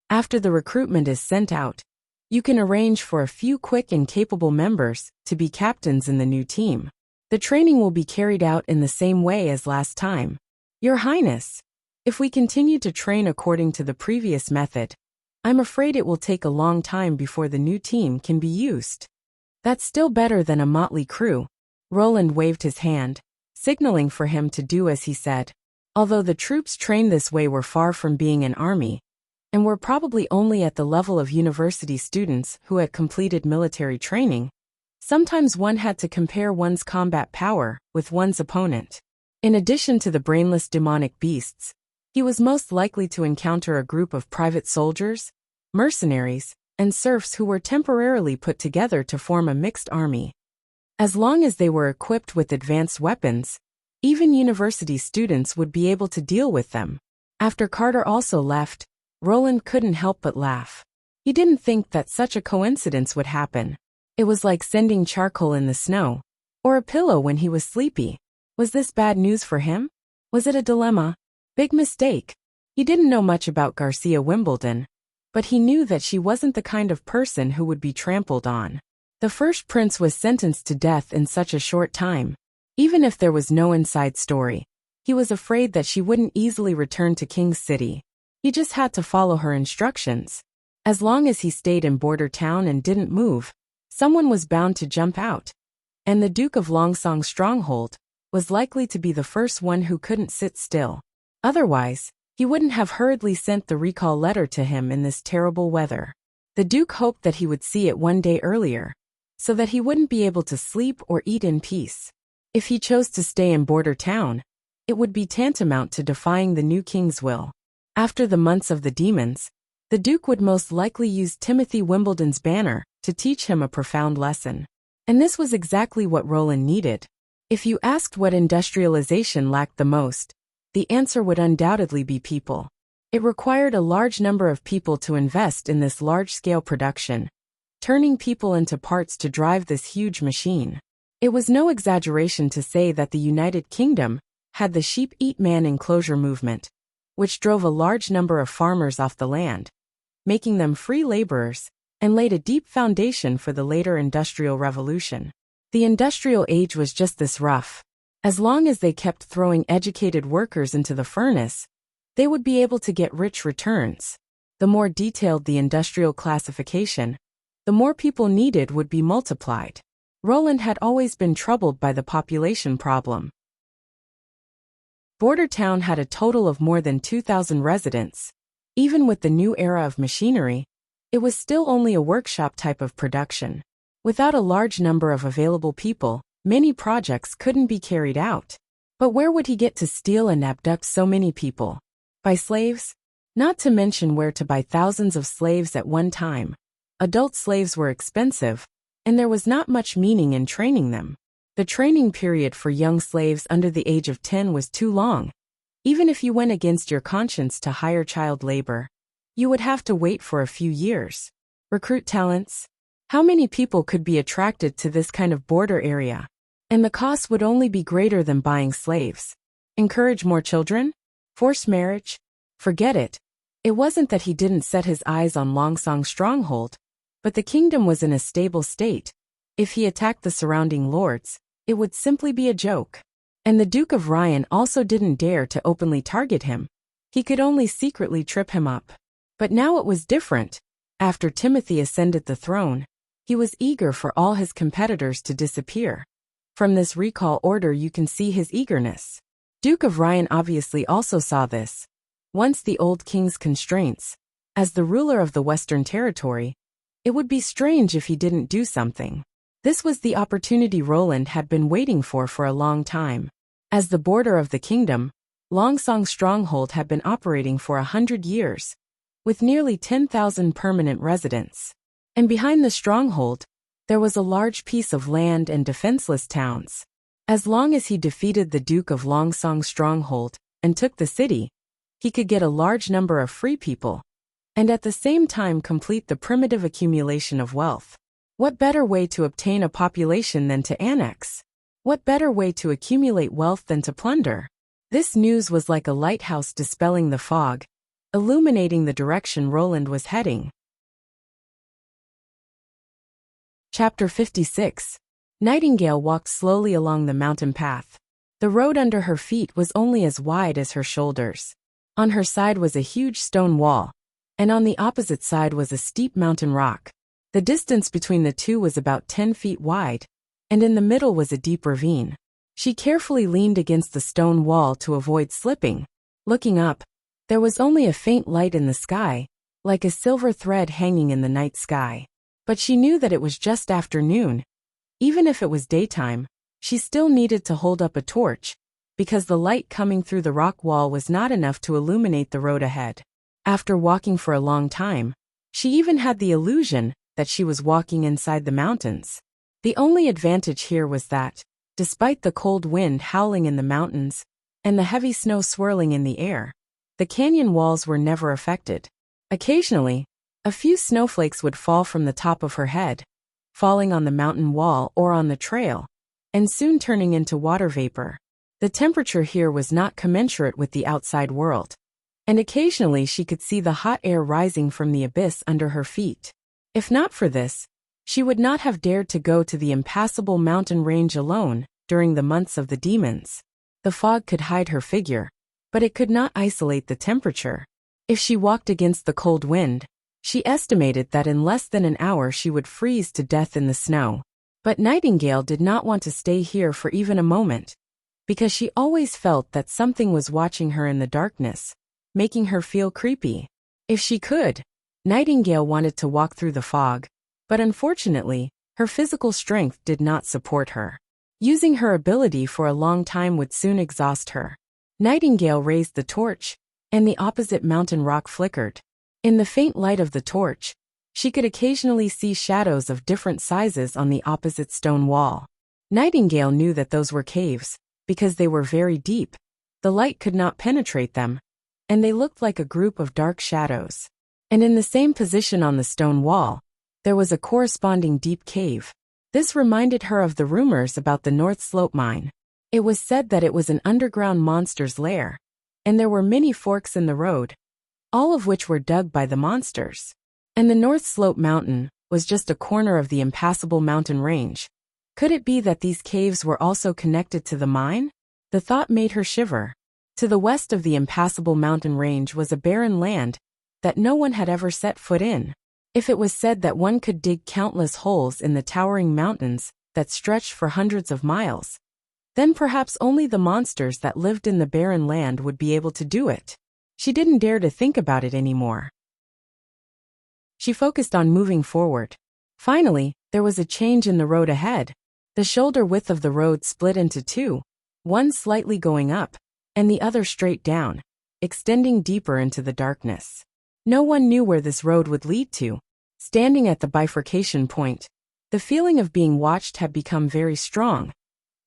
After the recruitment is sent out, you can arrange for a few quick and capable members to be captains in the new team. The training will be carried out in the same way as last time. Your Highness, if we continue to train according to the previous method, I'm afraid it will take a long time before the new team can be used. That's still better than a motley crew. Roland waved his hand, signaling for him to do as he said. Although the troops trained this way were far from being an army, and were probably only at the level of university students who had completed military training, sometimes one had to compare one's combat power with one's opponent. In addition to the brainless demonic beasts, he was most likely to encounter a group of private soldiers, mercenaries, and serfs who were temporarily put together to form a mixed army. As long as they were equipped with advanced weapons, even university students would be able to deal with them. After Carter also left, Roland couldn't help but laugh. He didn't think that such a coincidence would happen. It was like sending charcoal in the snow, or a pillow when he was sleepy. Was this bad news for him? Was it a dilemma? Big mistake. He didn't know much about Garcia Wimbledon, but he knew that she wasn't the kind of person who would be trampled on. The first prince was sentenced to death in such a short time. Even if there was no inside story, he was afraid that she wouldn't easily return to King's City. He just had to follow her instructions. As long as he stayed in Border Town and didn't move, someone was bound to jump out. And the Duke of Longsong's stronghold was likely to be the first one who couldn't sit still. Otherwise, he wouldn't have hurriedly sent the recall letter to him in this terrible weather. The Duke hoped that he would see it one day earlier, so that he wouldn't be able to sleep or eat in peace. If he chose to stay in Border Town, it would be tantamount to defying the new king's will. After the months of the demons, the Duke would most likely use Timothy Wimbledon's banner to teach him a profound lesson. And this was exactly what Roland needed. If you asked what industrialization lacked the most, the answer would undoubtedly be people. It required a large number of people to invest in this large-scale production, turning people into parts to drive this huge machine. It was no exaggeration to say that the United Kingdom had the sheep-eat-man enclosure movement, which drove a large number of farmers off the land, making them free laborers, and laid a deep foundation for the later Industrial Revolution. The Industrial Age was just this rough. As long as they kept throwing educated workers into the furnace, they would be able to get rich returns. The more detailed the industrial classification, the more people needed would be multiplied. Roland had always been troubled by the population problem. Border Town had a total of more than 2,000 residents. Even with the new era of machinery, it was still only a workshop type of production. Without a large number of available people, many projects couldn't be carried out. But where would he get to steal and abduct so many people? By slaves? Not to mention where to buy thousands of slaves at one time. Adult slaves were expensive, and there was not much meaning in training them. The training period for young slaves under the age of 10 was too long. Even if you went against your conscience to hire child labor, you would have to wait for a few years. Recruit talents? How many people could be attracted to this kind of border area? And the cost would only be greater than buying slaves. Encourage more children? Force marriage? Forget it. It wasn't that he didn't set his eyes on Longsong's stronghold, but the kingdom was in a stable state. If he attacked the surrounding lords, it would simply be a joke. And the Duke of Ryan also didn't dare to openly target him. He could only secretly trip him up. But now it was different. After Timothy ascended the throne, he was eager for all his competitors to disappear. From this recall order you can see his eagerness. Duke of Ryan obviously also saw this. Once the old king's constraints, as the ruler of the Western Territory, it would be strange if he didn't do something. This was the opportunity Roland had been waiting for a long time. As the border of the kingdom, Longsong's stronghold had been operating for 100 years, with nearly 10,000 permanent residents. And behind the stronghold, there was a large piece of land and defenseless towns. As long as he defeated the Duke of Longsong's stronghold and took the city, he could get a large number of free people, and at the same time complete the primitive accumulation of wealth. What better way to obtain a population than to annex? What better way to accumulate wealth than to plunder? This news was like a lighthouse dispelling the fog, illuminating the direction Roland was heading. Chapter 56. Nightingale walked slowly along the mountain path. The road under her feet was only as wide as her shoulders. On her side was a huge stone wall, and on the opposite side was a steep mountain rock. The distance between the two was about 10 feet wide, and in the middle was a deep ravine. She carefully leaned against the stone wall to avoid slipping. Looking up, there was only a faint light in the sky, like a silver thread hanging in the night sky. But she knew that it was just afternoon. Even if it was daytime, she still needed to hold up a torch, because the light coming through the rock wall was not enough to illuminate the road ahead. After walking for a long time, she even had the illusion that she was walking inside the mountains. The only advantage here was that, despite the cold wind howling in the mountains and the heavy snow swirling in the air, the canyon walls were never affected. Occasionally, a few snowflakes would fall from the top of her head, falling on the mountain wall or on the trail, and soon turning into water vapor. The temperature here was not commensurate with the outside world, and occasionally she could see the hot air rising from the abyss under her feet. If not for this, she would not have dared to go to the impassable mountain range alone during the months of the demons. The fog could hide her figure, but it could not isolate the temperature. If she walked against the cold wind, she estimated that in less than an hour she would freeze to death in the snow. But Nightingale did not want to stay here for even a moment, because she always felt that something was watching her in the darkness, making her feel creepy. If she could, Nightingale wanted to walk through the fog, but unfortunately, her physical strength did not support her. Using her ability for a long time would soon exhaust her. Nightingale raised the torch, and the opposite mountain rock flickered. In the faint light of the torch, she could occasionally see shadows of different sizes on the opposite stone wall. Nightingale knew that those were caves, because they were very deep. The light could not penetrate them, and they looked like a group of dark shadows. And in the same position on the stone wall, there was a corresponding deep cave. This reminded her of the rumors about the North Slope mine. It was said that it was an underground monster's lair, and there were many forks in the road, all of which were dug by the monsters. And the North Slope mountain was just a corner of the impassable mountain range. Could it be that these caves were also connected to the mine? The thought made her shiver. To the west of the impassable mountain range was a barren land that no one had ever set foot in. If it was said that one could dig countless holes in the towering mountains that stretched for hundreds of miles, Then perhaps only the monsters that lived in the barren land would be able to do it. She didn't dare to think about it anymore. She focused on moving forward. Finally, there was a change in the road ahead. The shoulder width of the road split into two, one slightly going up, and the other straight down, extending deeper into the darkness. No one knew where this road would lead to. Standing at the bifurcation point, the feeling of being watched had become very strong,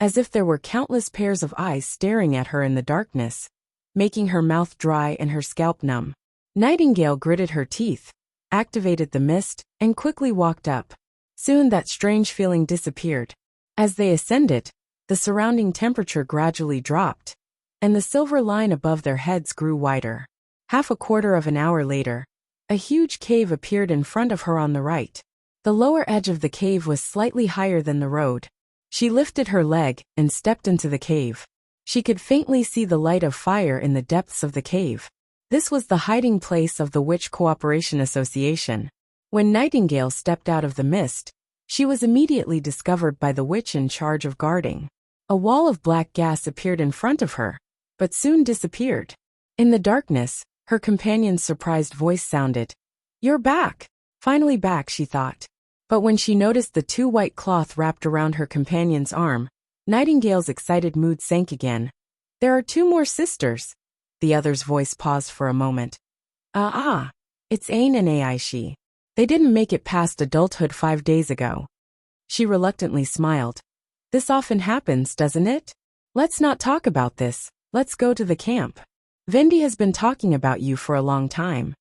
as if there were countless pairs of eyes staring at her in the darkness, making her mouth dry and her scalp numb. Nightingale gritted her teeth, activated the mist, and quickly walked up. Soon that strange feeling disappeared. As they ascended, the surrounding temperature gradually dropped, and the silver line above their heads grew wider. Half a quarter of an hour later, a huge cave appeared in front of her on the right. The lower edge of the cave was slightly higher than the road. She lifted her leg and stepped into the cave. She could faintly see the light of fire in the depths of the cave. This was the hiding place of the Witch Cooperation Association. When Nightingale stepped out of the mist, she was immediately discovered by the witch in charge of guarding. A wall of black gas appeared in front of her, but soon disappeared. In the darkness, her companion's surprised voice sounded. "You're back." Finally back, she thought. But when she noticed the two white cloth wrapped around her companion's arm, Nightingale's excited mood sank again. "There are two more sisters." The other's voice paused for a moment. It's Ain and Aishi. They didn't make it past adulthood 5 days ago." She reluctantly smiled. "This often happens, doesn't it? Let's not talk about this, let's go to the camp. Vendi has been talking about you for a long time."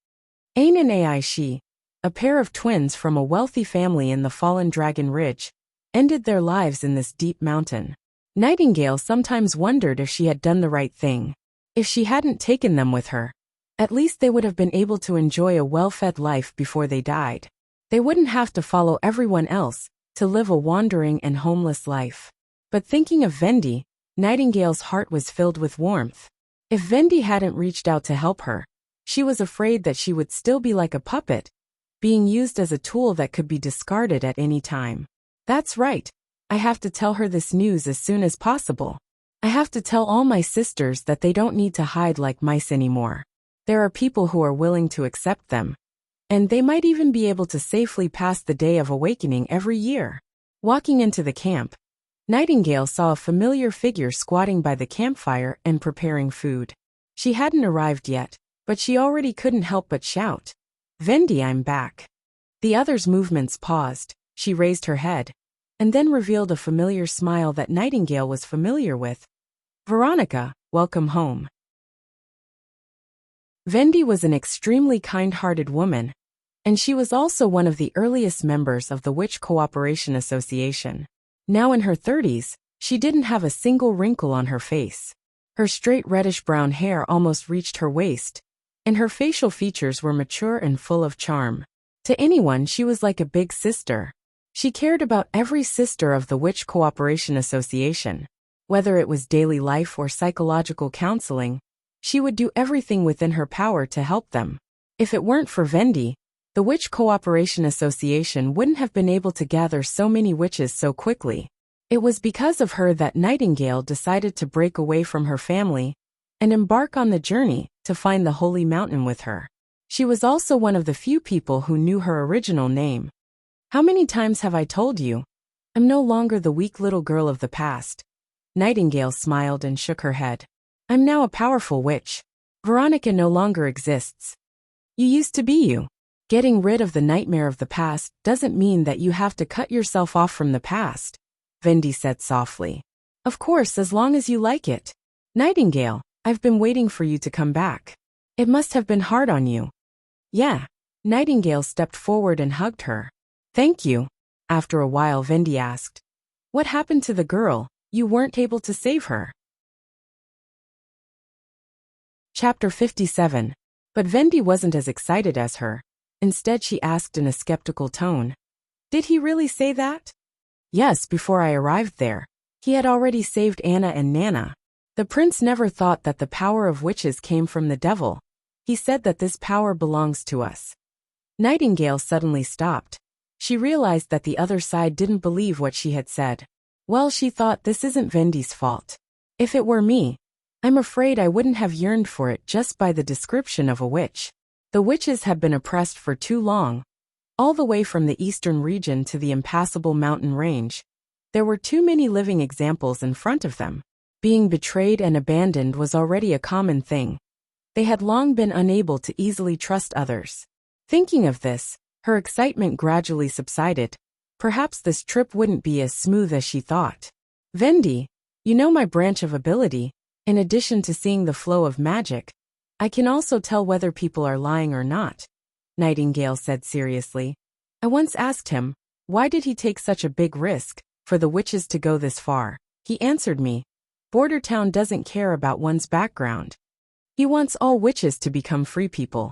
Ain and Aishi, a pair of twins from a wealthy family in the Fallen Dragon Ridge, ended their lives in this deep mountain. Nightingale sometimes wondered if she had done the right thing. If she hadn't taken them with her, at least they would have been able to enjoy a well-fed life before they died. They wouldn't have to follow everyone else to live a wandering and homeless life. But thinking of Vendi, Nightingale's heart was filled with warmth. If Vendi hadn't reached out to help her, she was afraid that she would still be like a puppet, being used as a tool that could be discarded at any time. That's right. I have to tell her this news as soon as possible. I have to tell all my sisters that they don't need to hide like mice anymore. There are people who are willing to accept them, and they might even be able to safely pass the Day of Awakening every year. Walking into the camp, Nightingale saw a familiar figure squatting by the campfire and preparing food. She hadn't arrived yet, but she already couldn't help but shout, "Vendi, I'm back." The other's movements paused. She raised her head, and then revealed a familiar smile that Nightingale was familiar with. "Veronica, welcome home." Vendi was an extremely kind-hearted woman, and she was also one of the earliest members of the Witch Cooperation Association. Now in her 30s, she didn't have a single wrinkle on her face. Her straight reddish-brown hair almost reached her waist, and her facial features were mature and full of charm. To anyone, she was like a big sister. She cared about every sister of the Witch Cooperation Association. Whether it was daily life or psychological counseling, she would do everything within her power to help them. If it weren't for Vendi, the Witch Cooperation Association wouldn't have been able to gather so many witches so quickly. It was because of her that Nightingale decided to break away from her family and embark on the journey to find the Holy Mountain with her. She was also one of the few people who knew her original name. "How many times have I told you? I'm no longer the weak little girl of the past." Nightingale smiled and shook her head. "I'm now a powerful witch. Veronica no longer exists. You used to be you. Getting rid of the nightmare of the past doesn't mean that you have to cut yourself off from the past," Vendi said softly. "Of course, as long as you like it. Nightingale, I've been waiting for you to come back. It must have been hard on you." "Yeah." Nightingale stepped forward and hugged her. "Thank you." After a while, Vendi asked, "What happened to the girl? You weren't able to save her." Chapter 57. But Vendi wasn't as excited as her. Instead, she asked in a skeptical tone, "Did he really say that?" "Yes, before I arrived there. He had already saved Anna and Nana. The prince never thought that the power of witches came from the devil. He said that this power belongs to us." Nightingale suddenly stopped. She realized that the other side didn't believe what she had said. Well, she thought, this isn't Vendi's fault. If it were me, I'm afraid I wouldn't have yearned for it just by the description of a witch. The witches had been oppressed for too long, all the way from the eastern region to the impassable mountain range. There were too many living examples in front of them. Being betrayed and abandoned was already a common thing. They had long been unable to easily trust others. Thinking of this, her excitement gradually subsided. Perhaps this trip wouldn't be as smooth as she thought. Vendi, you know my branch of ability. In addition to seeing the flow of magic, I can also tell whether people are lying or not, Nightingale said seriously. I once asked him, why did he take such a big risk for the witches to go this far? He answered me, Border Town doesn't care about one's background. He wants all witches to become free people.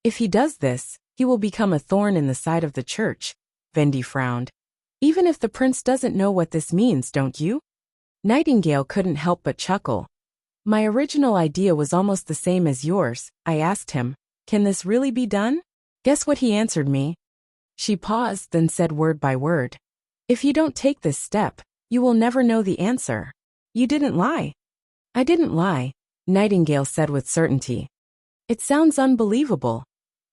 If he does this, he will become a thorn in the side of the church. Vendi frowned. Even if the prince doesn't know what this means, don't you? Nightingale couldn't help but chuckle. My original idea was almost the same as yours. I asked him, can this really be done? Guess what he answered me? She paused, then said word by word. If you don't take this step, you will never know the answer. You didn't lie. I didn't lie, Nightingale said with certainty. It sounds unbelievable,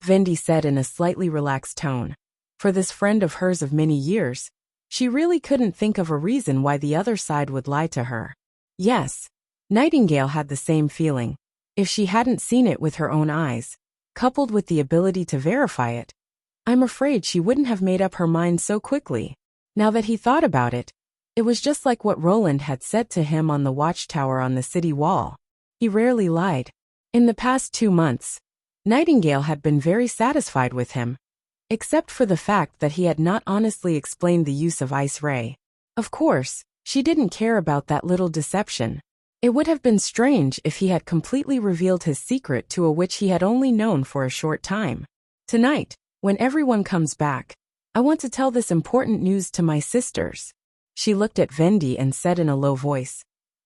Vendi said in a slightly relaxed tone. For this friend of hers of many years, she really couldn't think of a reason why the other side would lie to her. Yes, Nightingale had the same feeling. If she hadn't seen it with her own eyes, coupled with the ability to verify it, I'm afraid she wouldn't have made up her mind so quickly. Now that he thought about it, it was just like what Roland had said to him on the watchtower on the city wall. He rarely lied. In the past 2 months, Nightingale had been very satisfied with him, except for the fact that he had not honestly explained the use of Ice Ray. Of course, she didn't care about that little deception. It would have been strange if he had completely revealed his secret to a witch he had only known for a short time. Tonight, when everyone comes back, I want to tell this important news to my sisters. She looked at Vendi and said in a low voice,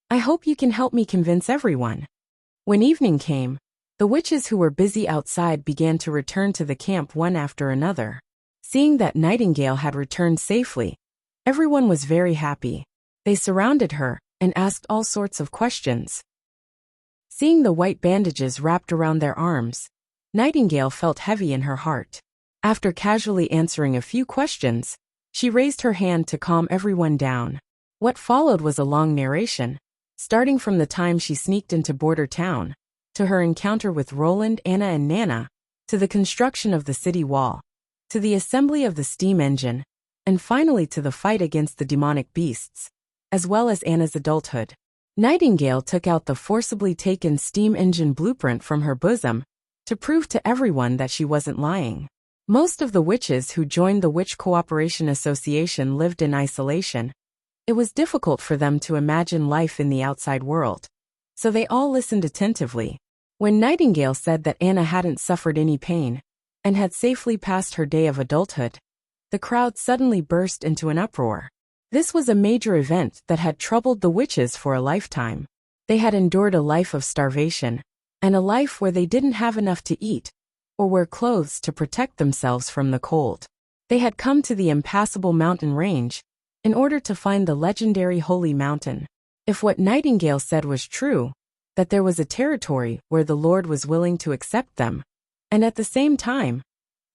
I hope you can help me convince everyone. When evening came, the witches who were busy outside began to return to the camp one after another. Seeing that Nightingale had returned safely, everyone was very happy. They surrounded her and asked all sorts of questions. Seeing the white bandages wrapped around their arms, Nightingale felt heavy in her heart. After casually answering a few questions, she raised her hand to calm everyone down. What followed was a long narration, starting from the time she sneaked into Border Town, to her encounter with Roland, Anna and Nana, to the construction of the city wall, to the assembly of the steam engine, and finally to the fight against the demonic beasts, as well as Anna's adulthood. Nightingale took out the forcibly taken steam engine blueprint from her bosom to prove to everyone that she wasn't lying. Most of the witches who joined the Witch Cooperation Association lived in isolation. It was difficult for them to imagine life in the outside world, so they all listened attentively. When Nightingale said that Anna hadn't suffered any pain and had safely passed her day of adulthood, the crowd suddenly burst into an uproar. This was a major event that had troubled the witches for a lifetime. They had endured a life of starvation, and a life where they didn't have enough to eat or wear clothes to protect themselves from the cold. They had come to the impassable mountain range in order to find the legendary Holy Mountain. If what Nightingale said was true, that there was a territory where the Lord was willing to accept them, and at the same time,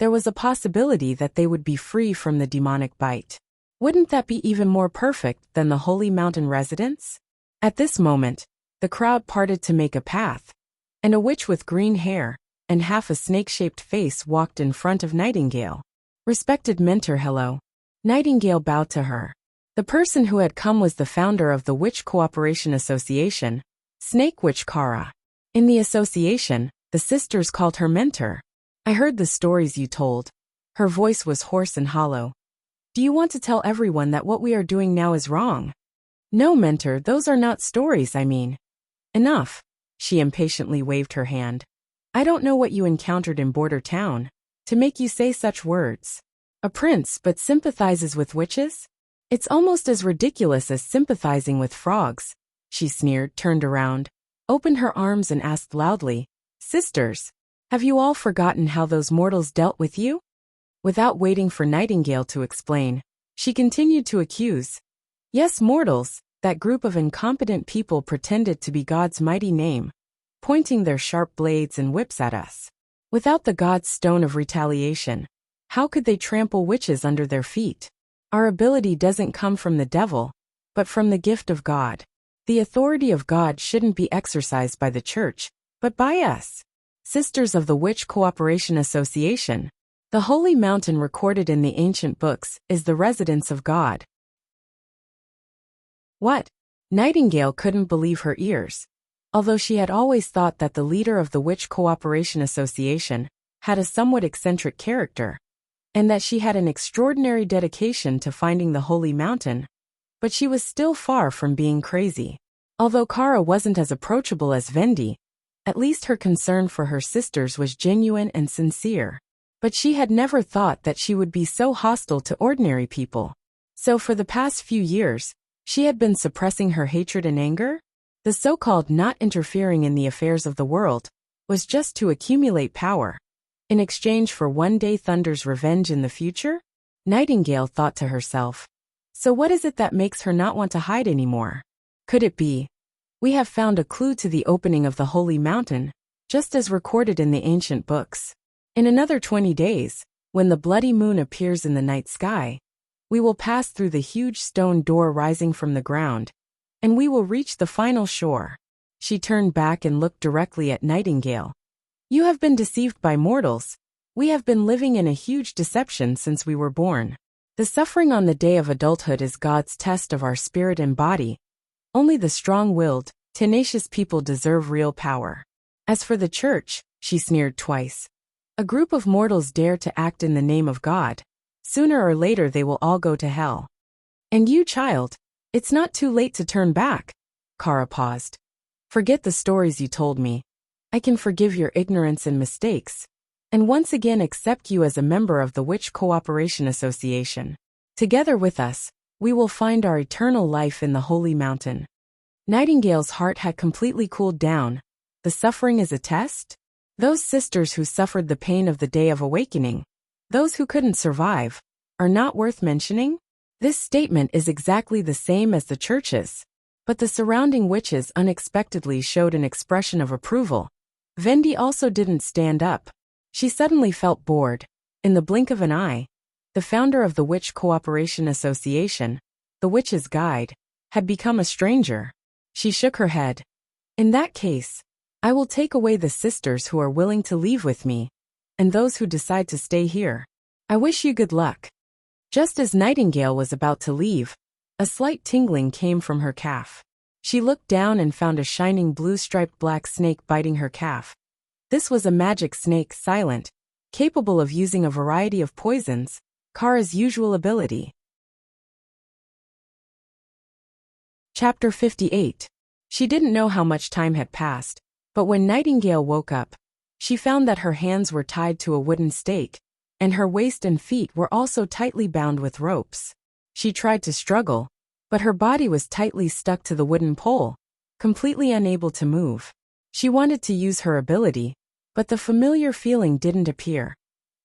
there was a possibility that they would be free from the demonic bite. Wouldn't that be even more perfect than the Holy Mountain residence? At this moment, the crowd parted to make a path, and a witch with green hair and half a snake-shaped face walked in front of Nightingale. Respected mentor, hello. Nightingale bowed to her. The person who had come was the founder of the Witch Cooperation Association, Snake Witch Kara. In the association, the sisters called her mentor. I heard the stories you told. Her voice was hoarse and hollow. Do you want to tell everyone that what we are doing now is wrong? No, mentor, those are not stories, I mean. Enough. She impatiently waved her hand. I don't know what you encountered in Border Town to make you say such words. A prince but sympathizes with witches? It's almost as ridiculous as sympathizing with frogs. She sneered, turned around, opened her arms and asked loudly, Sisters, have you all forgotten how those mortals dealt with you? Without waiting for Nightingale to explain, she continued to accuse. Yes, mortals, that group of incompetent people pretended to be God's mighty name, pointing their sharp blades and whips at us. Without the God's stone of retaliation, how could they trample witches under their feet? Our ability doesn't come from the devil, but from the gift of God. The authority of God shouldn't be exercised by the church, but by us. Sisters of the Witch Cooperation Association. The holy mountain recorded in the ancient books is the residence of God. What? Nightingale couldn't believe her ears. Although she had always thought that the leader of the Witch Cooperation Association had a somewhat eccentric character, and that she had an extraordinary dedication to finding the holy mountain, but she was still far from being crazy. Although Kara wasn't as approachable as Vendi, at least her concern for her sisters was genuine and sincere. But she had never thought that she would be so hostile to ordinary people. So for the past few years, she had been suppressing her hatred and anger? The so-called not interfering in the affairs of the world was just to accumulate power. In exchange for one day Thunder's revenge in the future? Nightingale thought to herself. So what is it that makes her not want to hide anymore? Could it be? We have found a clue to the opening of the holy mountain, just as recorded in the ancient books. In another 20 days, when the bloody moon appears in the night sky, we will pass through the huge stone door rising from the ground, and we will reach the final shore. She turned back and looked directly at Nightingale. You have been deceived by mortals. We have been living in a huge deception since we were born. The suffering on the day of adulthood is God's test of our spirit and body. Only the strong-willed, tenacious people deserve real power. As for the church, she sneered twice. A group of mortals dare to act in the name of God. Sooner or later they will all go to hell. And you, child, it's not too late to turn back. Kara paused. Forget the stories you told me. I can forgive your ignorance and mistakes, and once again accept you as a member of the Witch Cooperation Association. Together with us, we will find our eternal life in the holy mountain. Nightingale's heart had completely cooled down. The suffering is a test? Those sisters who suffered the pain of the day of awakening, those who couldn't survive, are not worth mentioning? This statement is exactly the same as the church's. But the surrounding witches unexpectedly showed an expression of approval. Vendi also didn't stand up. She suddenly felt bored. In the blink of an eye, the founder of the Witch Cooperation Association, the Witch's Guide, had become a stranger. She shook her head. In that case, I will take away the sisters who are willing to leave with me, and those who decide to stay here. I wish you good luck. Just as Nightingale was about to leave, a slight tingling came from her calf. She looked down and found a shining blue-striped black snake biting her calf. This was a magic snake, silent, capable of using a variety of poisons, Kara's usual ability. Chapter 58. She didn't know how much time had passed, but when Nightingale woke up, she found that her hands were tied to a wooden stake, and her waist and feet were also tightly bound with ropes. She tried to struggle, but her body was tightly stuck to the wooden pole, completely unable to move. She wanted to use her ability, but the familiar feeling didn't appear.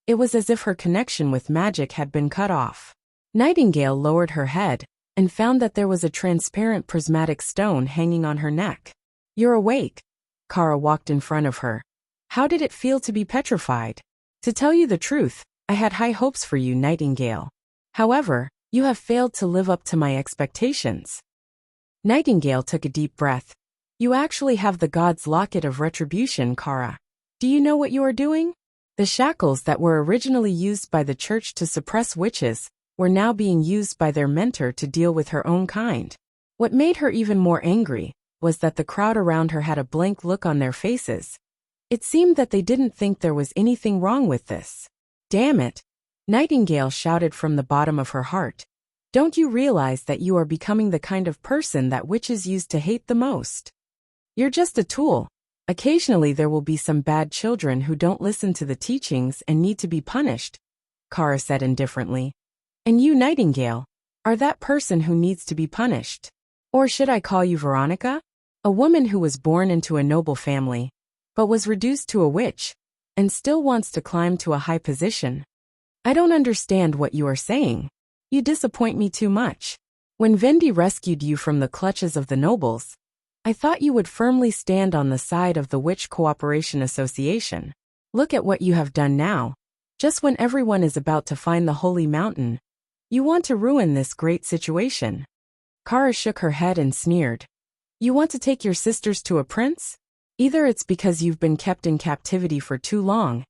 It was as if her connection with magic had been cut off. Nightingale lowered her head and found that there was a transparent prismatic stone hanging on her neck. You're awake. Kara walked in front of her. How did it feel to be petrified? To tell you the truth, I had high hopes for you, Nightingale. However, you have failed to live up to my expectations. Nightingale took a deep breath. You actually have the God's locket of retribution, Kara. Do you know what you are doing? The shackles that were originally used by the church to suppress witches were now being used by their mentor to deal with her own kind. What made her even more angry was that the crowd around her had a blank look on their faces. It seemed that they didn't think there was anything wrong with this. Damn it! Nightingale shouted from the bottom of her heart. Don't you realize that you are becoming the kind of person that witches used to hate the most? You're just a tool. Occasionally there will be some bad children who don't listen to the teachings and need to be punished, Kara said indifferently. And you, Nightingale, are that person who needs to be punished. Or should I call you Veronica? A woman who was born into a noble family, but was reduced to a witch, and still wants to climb to a high position. I don't understand what you are saying. You disappoint me too much. When Vendi rescued you from the clutches of the nobles, I thought you would firmly stand on the side of the Witch Cooperation Association. Look at what you have done now. Just when everyone is about to find the Holy Mountain, you want to ruin this great situation. Kara shook her head and sneered. You want to take your sisters to a prince? Either it's because you've been kept in captivity for too long,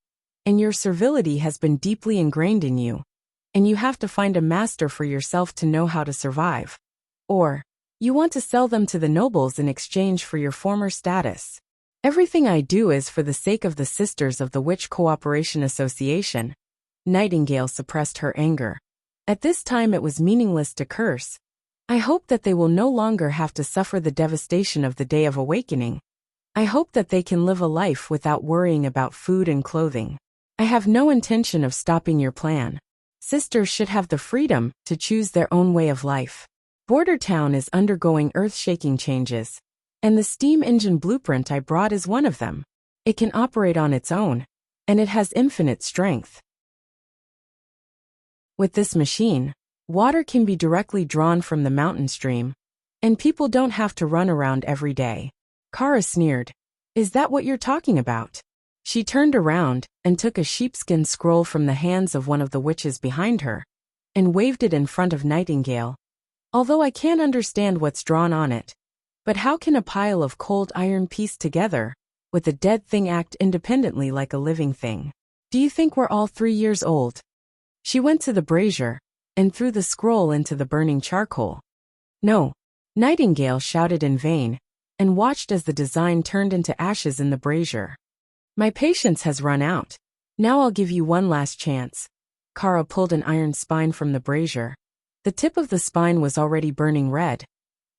and your servility has been deeply ingrained in you, and you have to find a master for yourself to know how to survive. Or, you want to sell them to the nobles in exchange for your former status. Everything I do is for the sake of the Sisters of the Witch Cooperation Association. Nightingale suppressed her anger. At this time it was meaningless to curse. I hope that they will no longer have to suffer the devastation of the Day of Awakening. I hope that they can live a life without worrying about food and clothing. I have no intention of stopping your plan. Sisters should have the freedom to choose their own way of life. Border Town is undergoing earth-shaking changes, and the steam engine blueprint I brought is one of them. It can operate on its own, and it has infinite strength. With this machine, water can be directly drawn from the mountain stream, and people don't have to run around every day. Kara sneered. Is that what you're talking about? She turned around and took a sheepskin scroll from the hands of one of the witches behind her, and waved it in front of Nightingale. Although I can't understand what's drawn on it, but how can a pile of cold iron piece together with a dead thing act independently like a living thing? Do you think we're all 3 years old? She went to the brazier and threw the scroll into the burning charcoal. No, Nightingale shouted in vain and watched as the design turned into ashes in the brazier. My patience has run out. Now I'll give you one last chance. Kara pulled an iron spine from the brazier. The tip of the spine was already burning red.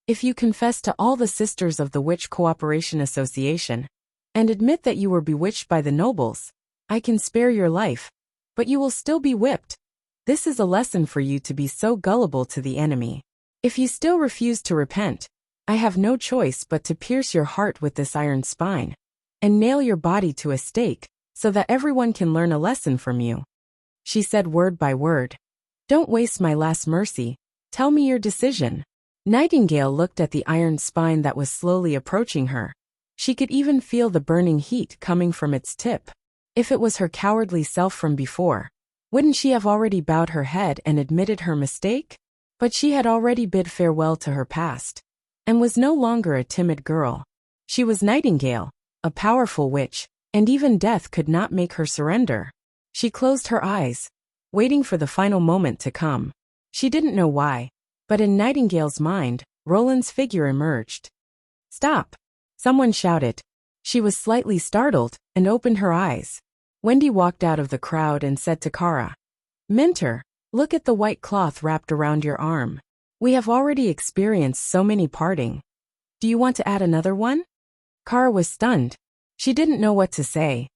If you confess to all the Sisters of the Witch Cooperation Association and admit that you were bewitched by the nobles, I can spare your life, but you will still be whipped. This is a lesson for you to be so gullible to the enemy. If you still refuse to repent, I have no choice but to pierce your heart with this iron spine and nail your body to a stake so that everyone can learn a lesson from you. She said word by word. Don't waste my last mercy. Tell me your decision. Nightingale looked at the iron spine that was slowly approaching her. She could even feel the burning heat coming from its tip. If it was her cowardly self from before, wouldn't she have already bowed her head and admitted her mistake? But she had already bid farewell to her past, and was no longer a timid girl. She was Nightingale, a powerful witch, and even death could not make her surrender. She closed her eyes, waiting for the final moment to come. She didn't know why, but in Nightingale's mind, Roland's figure emerged. Stop! Someone shouted. She was slightly startled and opened her eyes. Wendy walked out of the crowd and said to Kara, Mentor, look at the white cloth wrapped around your arm. We have already experienced so many parting. Do you want to add another one? Kara was stunned. She didn't know what to say.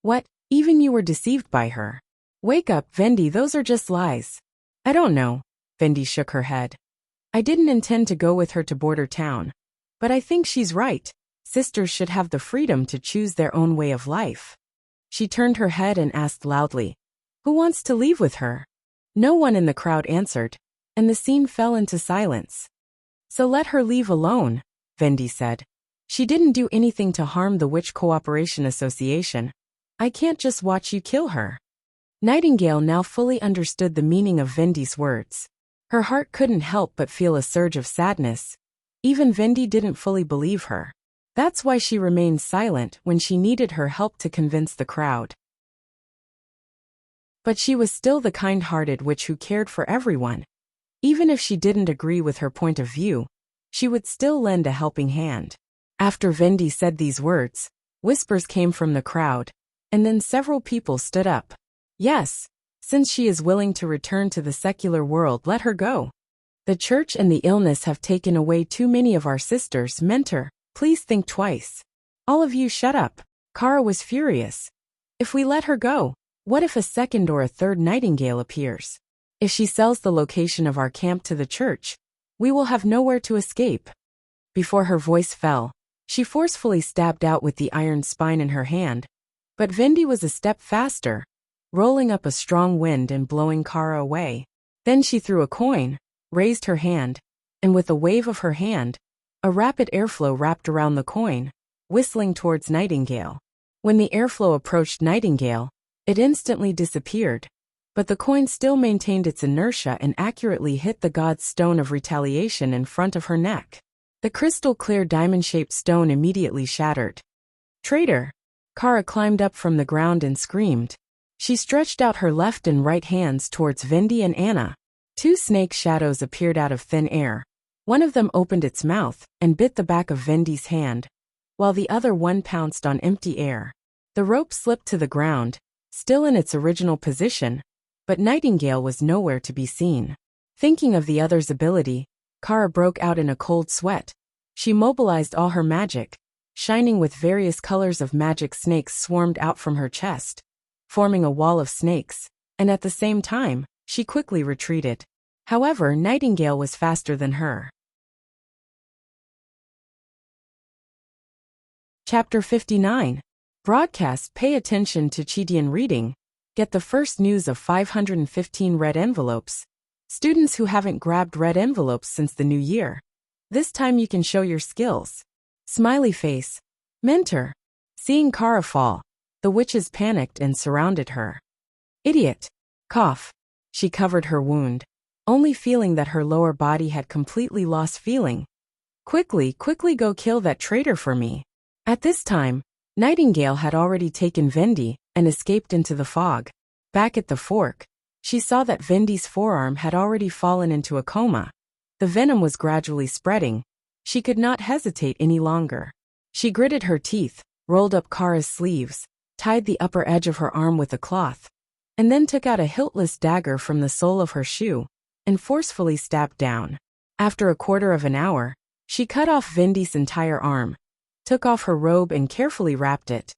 What, even you were deceived by her? Wake up, Vendi, those are just lies. I don't know. Vendi shook her head. I didn't intend to go with her to Border Town, but I think she's right. Sisters should have the freedom to choose their own way of life. She turned her head and asked loudly, Who wants to leave with her? No one in the crowd answered, and the scene fell into silence. So let her leave alone, Vendi said. She didn't do anything to harm the Witch Cooperation Association. I can't just watch you kill her. Nightingale now fully understood the meaning of Vendi's words. Her heart couldn't help but feel a surge of sadness. Even Vendi didn't fully believe her. That's why she remained silent when she needed her help to convince the crowd. But she was still the kind-hearted witch who cared for everyone. Even if she didn't agree with her point of view, she would still lend a helping hand. After Vendi said these words, whispers came from the crowd, and then several people stood up. Yes, since she is willing to return to the secular world, let her go. The church and the illness have taken away too many of our sisters. Mentor, please think twice. All of you shut up. Kara was furious. If we let her go, what if a second or a third Nightingale appears? If she sells the location of our camp to the church, we will have nowhere to escape. Before her voice fell, she forcefully stabbed out with the iron spine in her hand. But Vendi was a step faster, rolling up a strong wind and blowing Kara away. Then she threw a coin, raised her hand, and with a wave of her hand, a rapid airflow wrapped around the coin, whistling towards Nightingale. When the airflow approached Nightingale, it instantly disappeared, but the coin still maintained its inertia and accurately hit the god's stone of retaliation in front of her neck. The crystal-clear diamond-shaped stone immediately shattered. "Traitor!" Kara climbed up from the ground and screamed. She stretched out her left and right hands towards Vindy and Anna. Two snake shadows appeared out of thin air. One of them opened its mouth and bit the back of Vindy's hand, while the other one pounced on empty air. The rope slipped to the ground, still in its original position, but Nightingale was nowhere to be seen. Thinking of the other's ability, Kara broke out in a cold sweat. She mobilized all her magic. Shining with various colors of magic snakes swarmed out from her chest, forming a wall of snakes, and at the same time, she quickly retreated. However, Nightingale was faster than her. Chapter 59. Broadcast. Pay attention to Chidian reading. Get the first news of 515 red envelopes. Students who haven't grabbed red envelopes since the new year. This time you can show your skills. Smiley face. Mentor. Seeing Kara fall, the witches panicked and surrounded her. Idiot. Cough. She covered her wound, only feeling that her lower body had completely lost feeling. Quickly go kill that traitor for me. At this time, Nightingale had already taken Vindy and escaped into the fog. Back at the fork, she saw that Vindy's forearm had already fallen into a coma. The venom was gradually spreading. She could not hesitate any longer. She gritted her teeth, rolled up Kara's sleeves, tied the upper edge of her arm with a cloth, and then took out a hiltless dagger from the sole of her shoe and forcefully stabbed down. After a quarter of an hour, she cut off Vindy's entire arm, took off her robe and carefully wrapped it,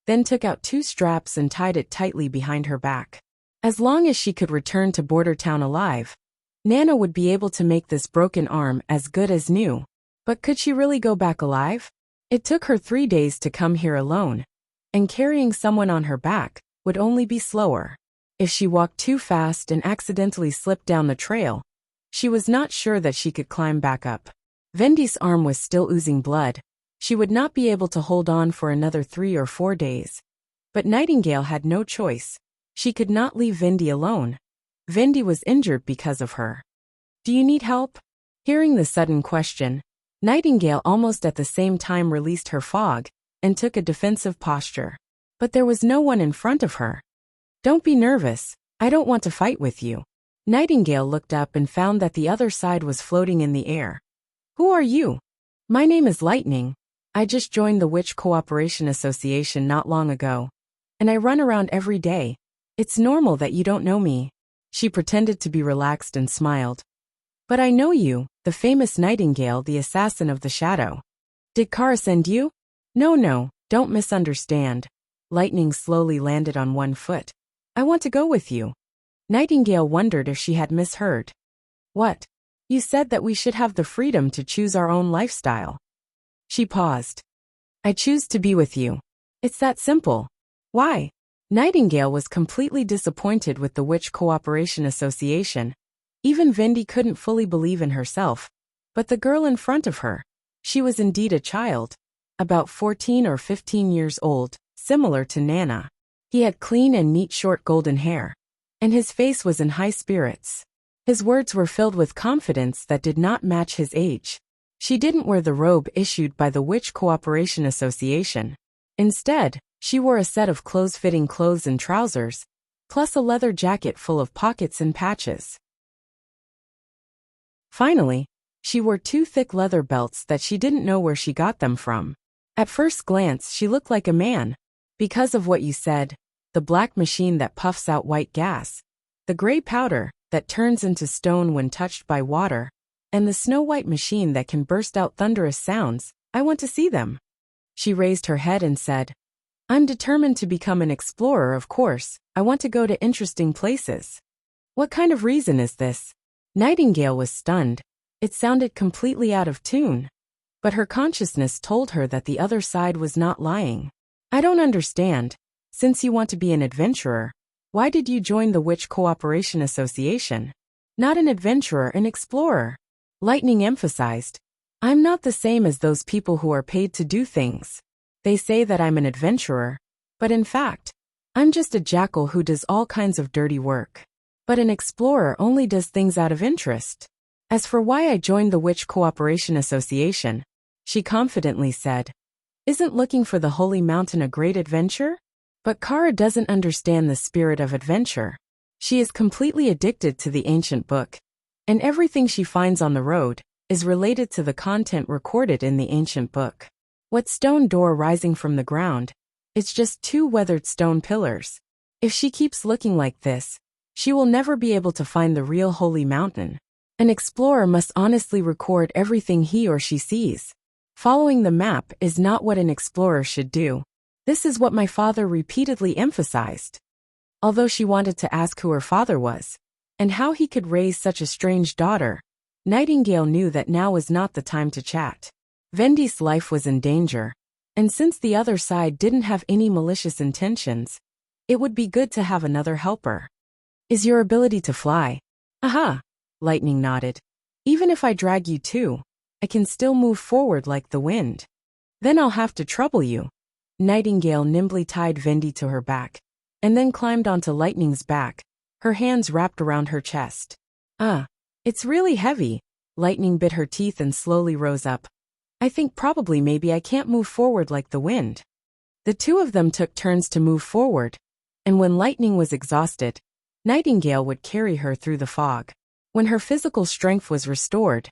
then took out two straps and tied it tightly behind her back. As long as she could return to Border Town alive, Nana would be able to make this broken arm as good as new. But could she really go back alive? It took her 3 days to come here alone, and carrying someone on her back would only be slower. If she walked too fast and accidentally slipped down the trail, she was not sure that she could climb back up. Vindy's arm was still oozing blood. She would not be able to hold on for another 3 or 4 days. But Nightingale had no choice. She could not leave Vindy alone. Vindy was injured because of her. "Do you need help?" Hearing the sudden question, Nightingale almost at the same time released her fog and took a defensive posture. But there was no one in front of her. "Don't be nervous. I don't want to fight with you." Nightingale looked up and found that the other side was floating in the air. "Who are you?" "My name is Lightning. I just joined the Witch Cooperation Association not long ago, and I run around every day. It's normal that you don't know me." She pretended to be relaxed and smiled. "But I know you, the famous Nightingale, the assassin of the shadow. Did Kara send you?" No, don't misunderstand." Lightning slowly landed on one foot. "I want to go with you." Nightingale wondered if she had misheard. "What? You said that we should have the freedom to choose our own lifestyle." She paused. "I choose to be with you. It's that simple." "Why?" Nightingale was completely disappointed with the Witch Cooperation Association. Even Vindy couldn't fully believe in herself. But the girl in front of her, she was indeed a child, about 14 or 15 years old, similar to Nana. He had clean and neat short golden hair, and his face was in high spirits. His words were filled with confidence that did not match his age. She didn't wear the robe issued by the Witch Cooperation Association. Instead, she wore a set of close-fitting clothes and trousers, plus a leather jacket full of pockets and patches. Finally, she wore 2 thick leather belts that she didn't know where she got them from. At first glance, she looked like a man. Because of what you said, the black machine that puffs out white gas, the gray powder that turns into stone when touched by water, and the snow-white machine that can burst out thunderous sounds, I want to see them. She raised her head and said, I'm determined to become an explorer, of course. I want to go to interesting places. What kind of reason is this? Nightingale was stunned. It sounded completely out of tune. But her consciousness told her that the other side was not lying. I don't understand. Since you want to be an adventurer, why did you join the Witch Cooperation Association? Not an adventurer, an explorer. Lightning emphasized, I'm not the same as those people who are paid to do things. They say that I'm an adventurer, but in fact, I'm just a jackal who does all kinds of dirty work. But an explorer only does things out of interest. As for why I joined the Witch Cooperation Association, she confidently said, isn't looking for the Holy Mountain a great adventure? But Kara doesn't understand the spirit of adventure. She is completely addicted to the ancient book, and everything she finds on the road is related to the content recorded in the ancient book. What stone door rising from the ground? It's just two weathered stone pillars. If she keeps looking like this, she will never be able to find the real Holy Mountain. An explorer must honestly record everything he or she sees. Following the map is not what an explorer should do. This is what my father repeatedly emphasized. Although she wanted to ask who her father was, and how he could raise such a strange daughter, Nightingale knew that now was not the time to chat. Vendi's life was in danger, and since the other side didn't have any malicious intentions, it would be good to have another helper. Is your ability to fly? Aha! Lightning nodded. Even if I drag you too, I can still move forward like the wind. Then I'll have to trouble you. Nightingale nimbly tied Vendi to her back, and then climbed onto Lightning's back, her hands wrapped around her chest. It's really heavy. Lightning bit her teeth and slowly rose up. I think probably maybe I can't move forward like the wind. The two of them took turns to move forward, and when Lightning was exhausted, Nightingale would carry her through the fog. When her physical strength was restored,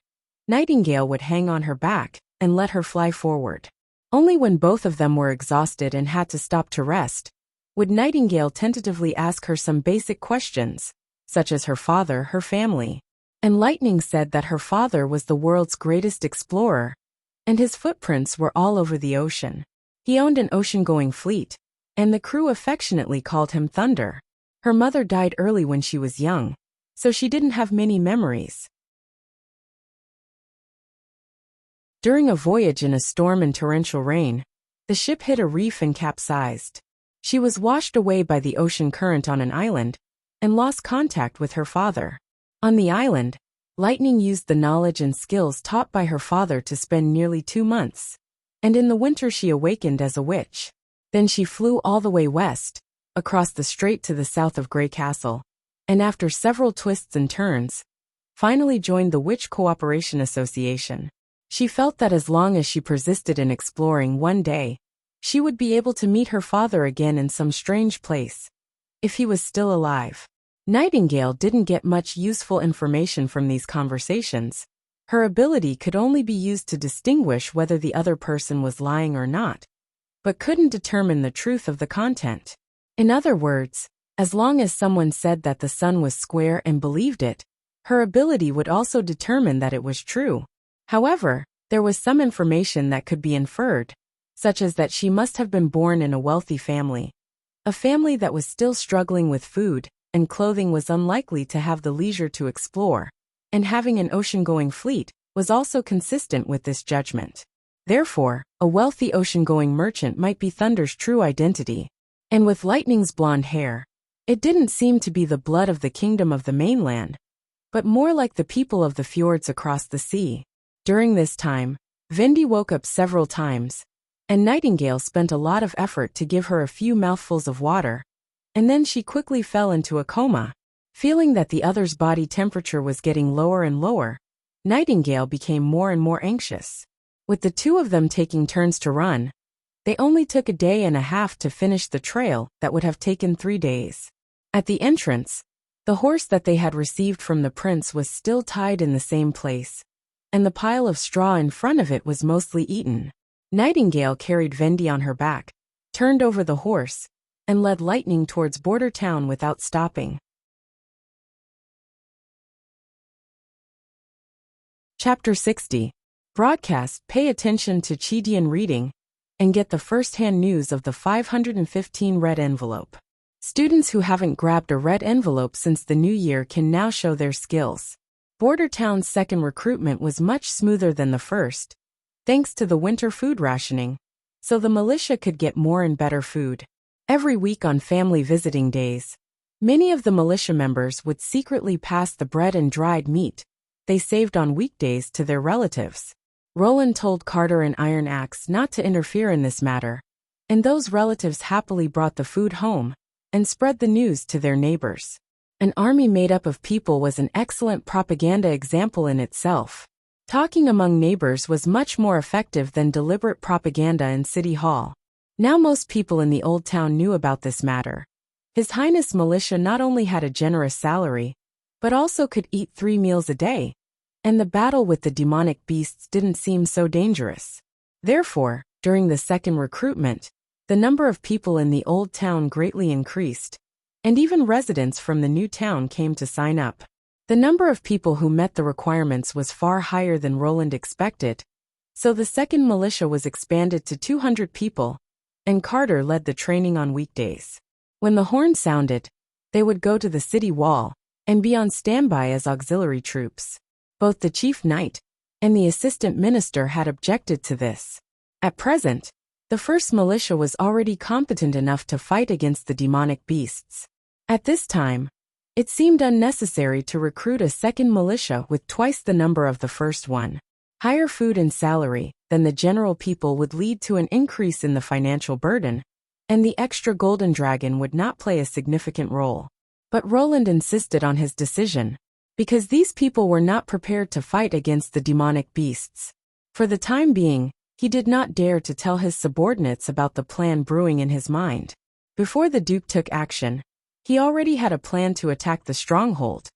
Nightingale would hang on her back and let her fly forward. Only when both of them were exhausted and had to stop to rest, would Nightingale tentatively ask her some basic questions, such as her father, her family. And Lightning said that her father was the world's greatest explorer, and his footprints were all over the ocean. He owned an ocean-going fleet, and the crew affectionately called him Thunder. Her mother died early when she was young, so she didn't have many memories. During a voyage in a storm and torrential rain, the ship hit a reef and capsized. She was washed away by the ocean current on an island, and lost contact with her father. On the island, Lightning used the knowledge and skills taught by her father to spend nearly 2 months, and in the winter she awakened as a witch. Then she flew all the way west, across the strait to the south of Grey Castle, and after several twists and turns, finally joined the Witch Cooperation Association. She felt that as long as she persisted in exploring one day, she would be able to meet her father again in some strange place, if he was still alive. Nightingale didn't get much useful information from these conversations. Her ability could only be used to distinguish whether the other person was lying or not, but couldn't determine the truth of the content. In other words, as long as someone said that the sun was square and believed it, her ability would also determine that it was true. However, there was some information that could be inferred, such as that she must have been born in a wealthy family. A family that was still struggling with food and clothing was unlikely to have the leisure to explore, and having an ocean-going fleet was also consistent with this judgment. Therefore, a wealthy ocean-going merchant might be Thunder's true identity. And with Lightning's blonde hair, it didn't seem to be the blood of the kingdom of the mainland, but more like the people of the fjords across the sea. During this time, Vendi woke up several times, and Nightingale spent a lot of effort to give her a few mouthfuls of water, and then she quickly fell into a coma. Feeling that the other's body temperature was getting lower and lower, Nightingale became more and more anxious. With the two of them taking turns to run, they only took a day and a half to finish the trail that would have taken 3 days. At the entrance, the horse that they had received from the prince was still tied in the same place, and the pile of straw in front of it was mostly eaten. Nightingale carried Vendi on her back, turned over the horse, and led Lightning towards Border Town without stopping. Chapter 60. Broadcast. Pay attention to Chidian reading, and get the first-hand news of the 515 red envelope. Students who haven't grabbed a red envelope since the new year can now show their skills. Border Town's second recruitment was much smoother than the first, thanks to the winter food rationing, so the militia could get more and better food. Every week on family visiting days, many of the militia members would secretly pass the bread and dried meat they saved on weekdays to their relatives. Roland told Carter and Iron Axe not to interfere in this matter, and those relatives happily brought the food home and spread the news to their neighbors. An army made up of people was an excellent propaganda example in itself. Talking among neighbors was much more effective than deliberate propaganda in City Hall. Now most people in the old town knew about this matter. His Highness Militia not only had a generous salary, but also could eat 3 meals a day, and the battle with the demonic beasts didn't seem so dangerous. Therefore, during the second recruitment, the number of people in the old town greatly increased, and even residents from the new town came to sign up. The number of people who met the requirements was far higher than Roland expected, so the second militia was expanded to 200 people, and Carter led the training on weekdays. When the horn sounded, they would go to the city wall and be on standby as auxiliary troops. Both the chief knight and the assistant minister had objected to this. At present, the first militia was already competent enough to fight against the demonic beasts. At this time, it seemed unnecessary to recruit a second militia with twice the number of the first one. Higher food and salary than the general people would lead to an increase in the financial burden, and the extra golden dragon would not play a significant role. But Roland insisted on his decision, because these people were not prepared to fight against the demonic beasts. For the time being, he did not dare to tell his subordinates about the plan brewing in his mind. Before the Duke took action, he already had a plan to attack the stronghold.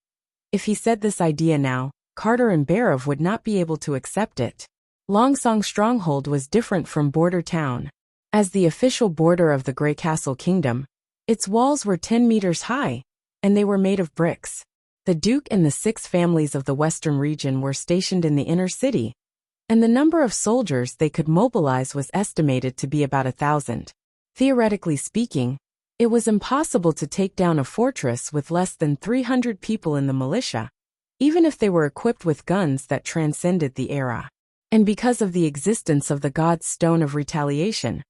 If he said this idea now, Carter and Barov would not be able to accept it. Longsong Stronghold was different from Border Town. As the official border of the Grey Castle Kingdom, its walls were 10 meters high, and they were made of bricks. The Duke and the 6 families of the western region were stationed in the inner city, and the number of soldiers they could mobilize was estimated to be about 1,000. Theoretically speaking, it was impossible to take down a fortress with less than 300 people in the militia, even if they were equipped with guns that transcended the era. And because of the existence of the god's stone of retaliation,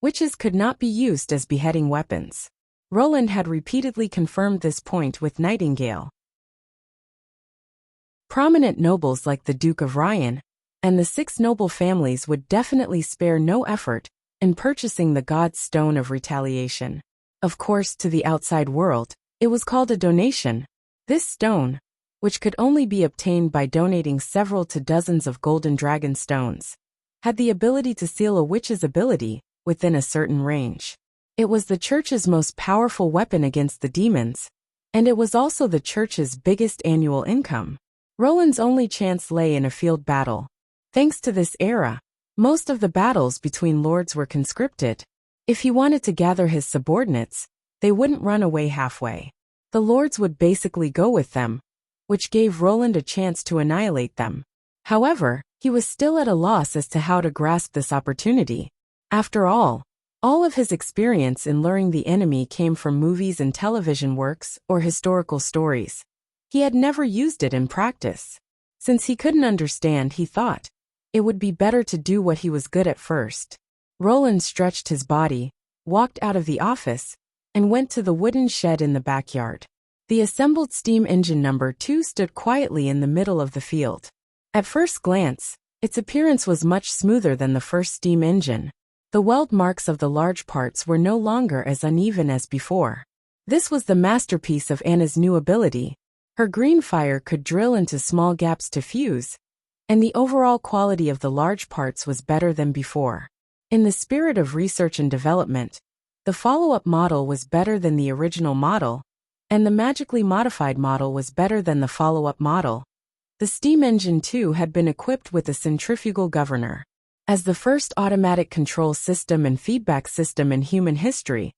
witches could not be used as beheading weapons. Roland had repeatedly confirmed this point with Nightingale. Prominent nobles like the Duke of Ryan and the 6 noble families would definitely spare no effort in purchasing the god's stone of retaliation. Of course, to the outside world, it was called a donation. This stone, which could only be obtained by donating several to dozens of golden dragon stones, had the ability to seal a witch's ability within a certain range. It was the church's most powerful weapon against the demons, and it was also the church's biggest annual income. Roland's only chance lay in a field battle. Thanks to this era, most of the battles between lords were conscripted. If he wanted to gather his subordinates, they wouldn't run away halfway. The lords would basically go with them, which gave Roland a chance to annihilate them. However, he was still at a loss as to how to grasp this opportunity. After all of his experience in luring the enemy came from movies and television works or historical stories. He had never used it in practice. Since he couldn't understand, he thought it would be better to do what he was good at first. Roland stretched his body, walked out of the office, and went to the wooden shed in the backyard. The assembled steam engine number 2 stood quietly in the middle of the field. At first glance, its appearance was much smoother than the first steam engine. The weld marks of the large parts were no longer as uneven as before. This was the masterpiece of Anna's new ability. Her green fire could drill into small gaps to fuse, and the overall quality of the large parts was better than before. In the spirit of research and development, the follow-up model was better than the original model, and the magically modified model was better than the follow-up model. The steam engine 2 had been equipped with a centrifugal governor. As the first automatic control system and feedback system in human history,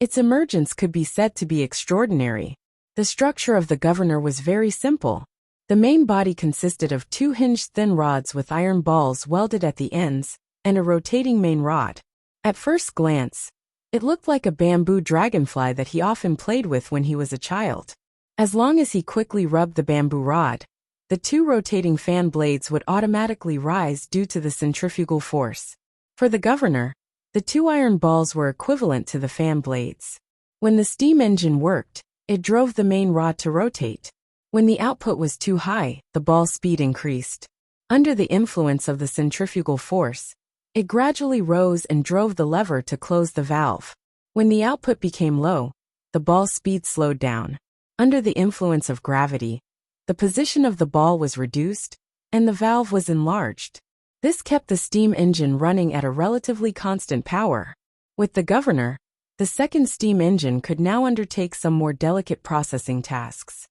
its emergence could be said to be extraordinary. The structure of the governor was very simple. The main body consisted of 2 hinged thin rods with iron balls welded at the ends, and a rotating main rod. At first glance, it looked like a bamboo dragonfly that he often played with when he was a child. As long as he quickly rubbed the bamboo rod, the 2 rotating fan blades would automatically rise due to the centrifugal force. For the governor, the 2 iron balls were equivalent to the fan blades. When the steam engine worked, it drove the main rod to rotate. When the output was too high, the ball's speed increased. Under the influence of the centrifugal force, it gradually rose and drove the lever to close the valve. When the output became low, the ball's speed slowed down. Under the influence of gravity, the position of the ball was reduced, and the valve was enlarged. This kept the steam engine running at a relatively constant power. With the governor, the second steam engine could now undertake some more delicate processing tasks.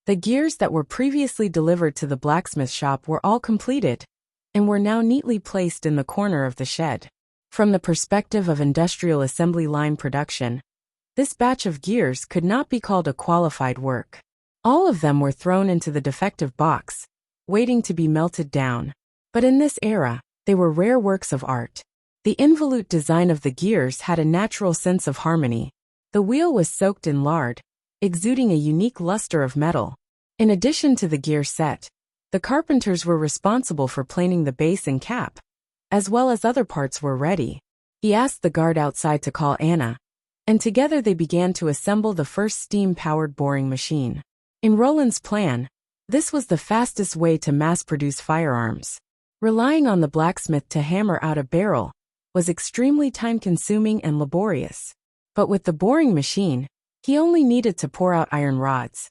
The gears that were previously delivered to the blacksmith shop were all completed, and were now neatly placed in the corner of the shed. From the perspective of industrial assembly line production, this batch of gears could not be called a qualified work. All of them were thrown into the defective box, waiting to be melted down. But in this era, they were rare works of art. The involute design of the gears had a natural sense of harmony. The wheel was soaked in lard, exuding a unique luster of metal. In addition to the gear set, the carpenters were responsible for planing the base and cap, as well as other parts were ready. He asked the guard outside to call Anna, and together they began to assemble the first steam-powered boring machine. In Roland's plan, this was the fastest way to mass-produce firearms. Relying on the blacksmith to hammer out a barrel was extremely time-consuming and laborious. But with the boring machine, he only needed to pour out iron rods,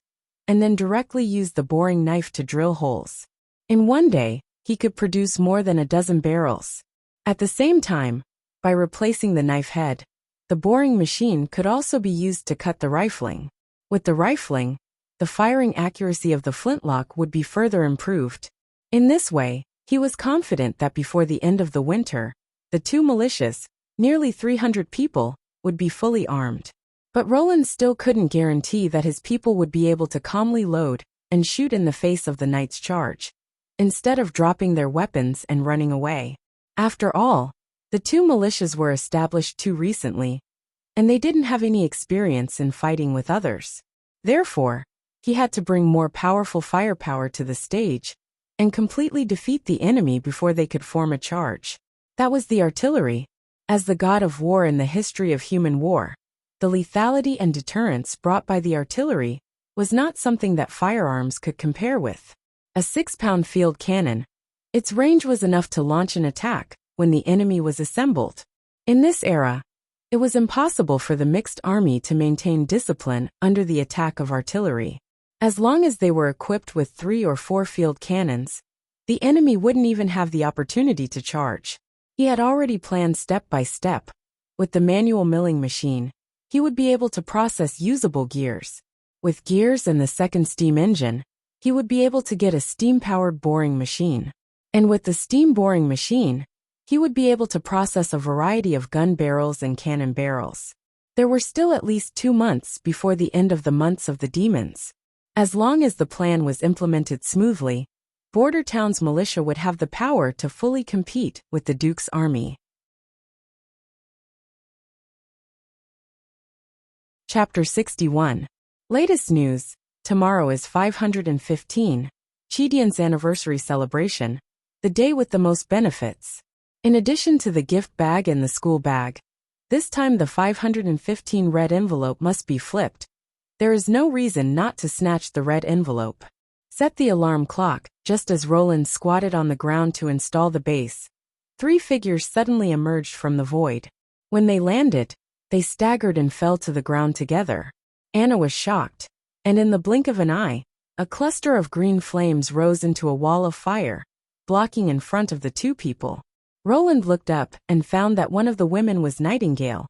and then directly use the boring knife to drill holes. In one day, he could produce more than a dozen barrels. At the same time, by replacing the knife head, the boring machine could also be used to cut the rifling. With the rifling, the firing accuracy of the flintlock would be further improved. In this way, he was confident that before the end of the winter, the two militias, nearly 300 people, would be fully armed. But Roland still couldn't guarantee that his people would be able to calmly load and shoot in the face of the knight's charge, instead of dropping their weapons and running away. After all, the two militias were established too recently, and they didn't have any experience in fighting with others. Therefore, he had to bring more powerful firepower to the stage and completely defeat the enemy before they could form a charge. That was the artillery. As the god of war in the history of human war, the lethality and deterrence brought by the artillery was not something that firearms could compare with. A 6-pound field cannon, its range was enough to launch an attack when the enemy was assembled. In this era, it was impossible for the mixed army to maintain discipline under the attack of artillery. As long as they were equipped with 3 or 4 field cannons, the enemy wouldn't even have the opportunity to charge. He had already planned step by step. With the manual milling machine, he would be able to process usable gears. With gears and the second steam engine, he would be able to get a steam-powered boring machine. And with the steam boring machine, he would be able to process a variety of gun barrels and cannon barrels. There were still at least 2 months before the end of the months of the demons. As long as the plan was implemented smoothly, Border Town's militia would have the power to fully compete with the Duke's army. Chapter 61. Latest news. Tomorrow is 515, Chidian's anniversary celebration, the day with the most benefits. In addition to the gift bag and the school bag, this time the 515 red envelope must be flipped. There is no reason not to snatch the red envelope. Set the alarm clock. Just as Roland squatted on the ground to install the base, 3 figures suddenly emerged from the void. When they landed, they staggered and fell to the ground together. Anna was shocked, and in the blink of an eye, a cluster of green flames rose into a wall of fire, blocking in front of the 2 people. Roland looked up and found that one of the women was Nightingale,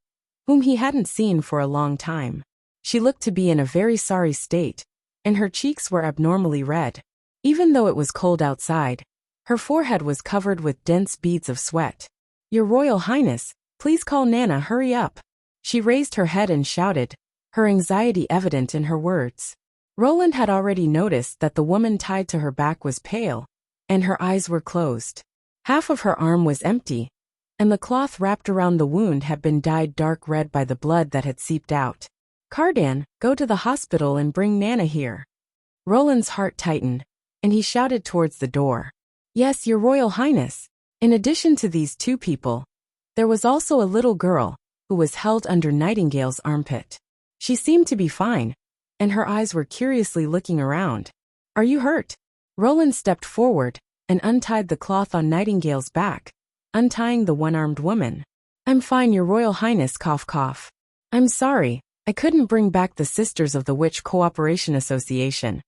whom he hadn't seen for a long time. She looked to be in a very sorry state, and her cheeks were abnormally red. Even though it was cold outside, her forehead was covered with dense beads of sweat. "Your Royal Highness, please call Nana, hurry up." She raised her head and shouted, her anxiety evident in her words. Roland had already noticed that the woman tied to her back was pale, and her eyes were closed. Half of her arm was empty, and the cloth wrapped around the wound had been dyed dark red by the blood that had seeped out. "Cardan, go to the hospital and bring Nana here." Roland's heart tightened, and he shouted towards the door. "Yes, Your Royal Highness." In addition to these 2 people, there was also a little girl, who was held under Nightingale's armpit. She seemed to be fine, and her eyes were curiously looking around. "Are you hurt?" Roland stepped forward and untied the cloth on Nightingale's back, untying the one-armed woman. "I'm fine, Your Royal Highness, cough cough. I'm sorry, I couldn't bring back the Sisters of the Witch Cooperation Association."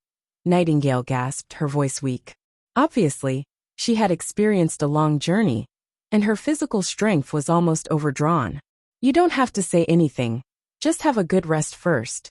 Nightingale gasped, her voice weak. Obviously, she had experienced a long journey, and her physical strength was almost overdrawn. "You don't have to say anything, just have a good rest first."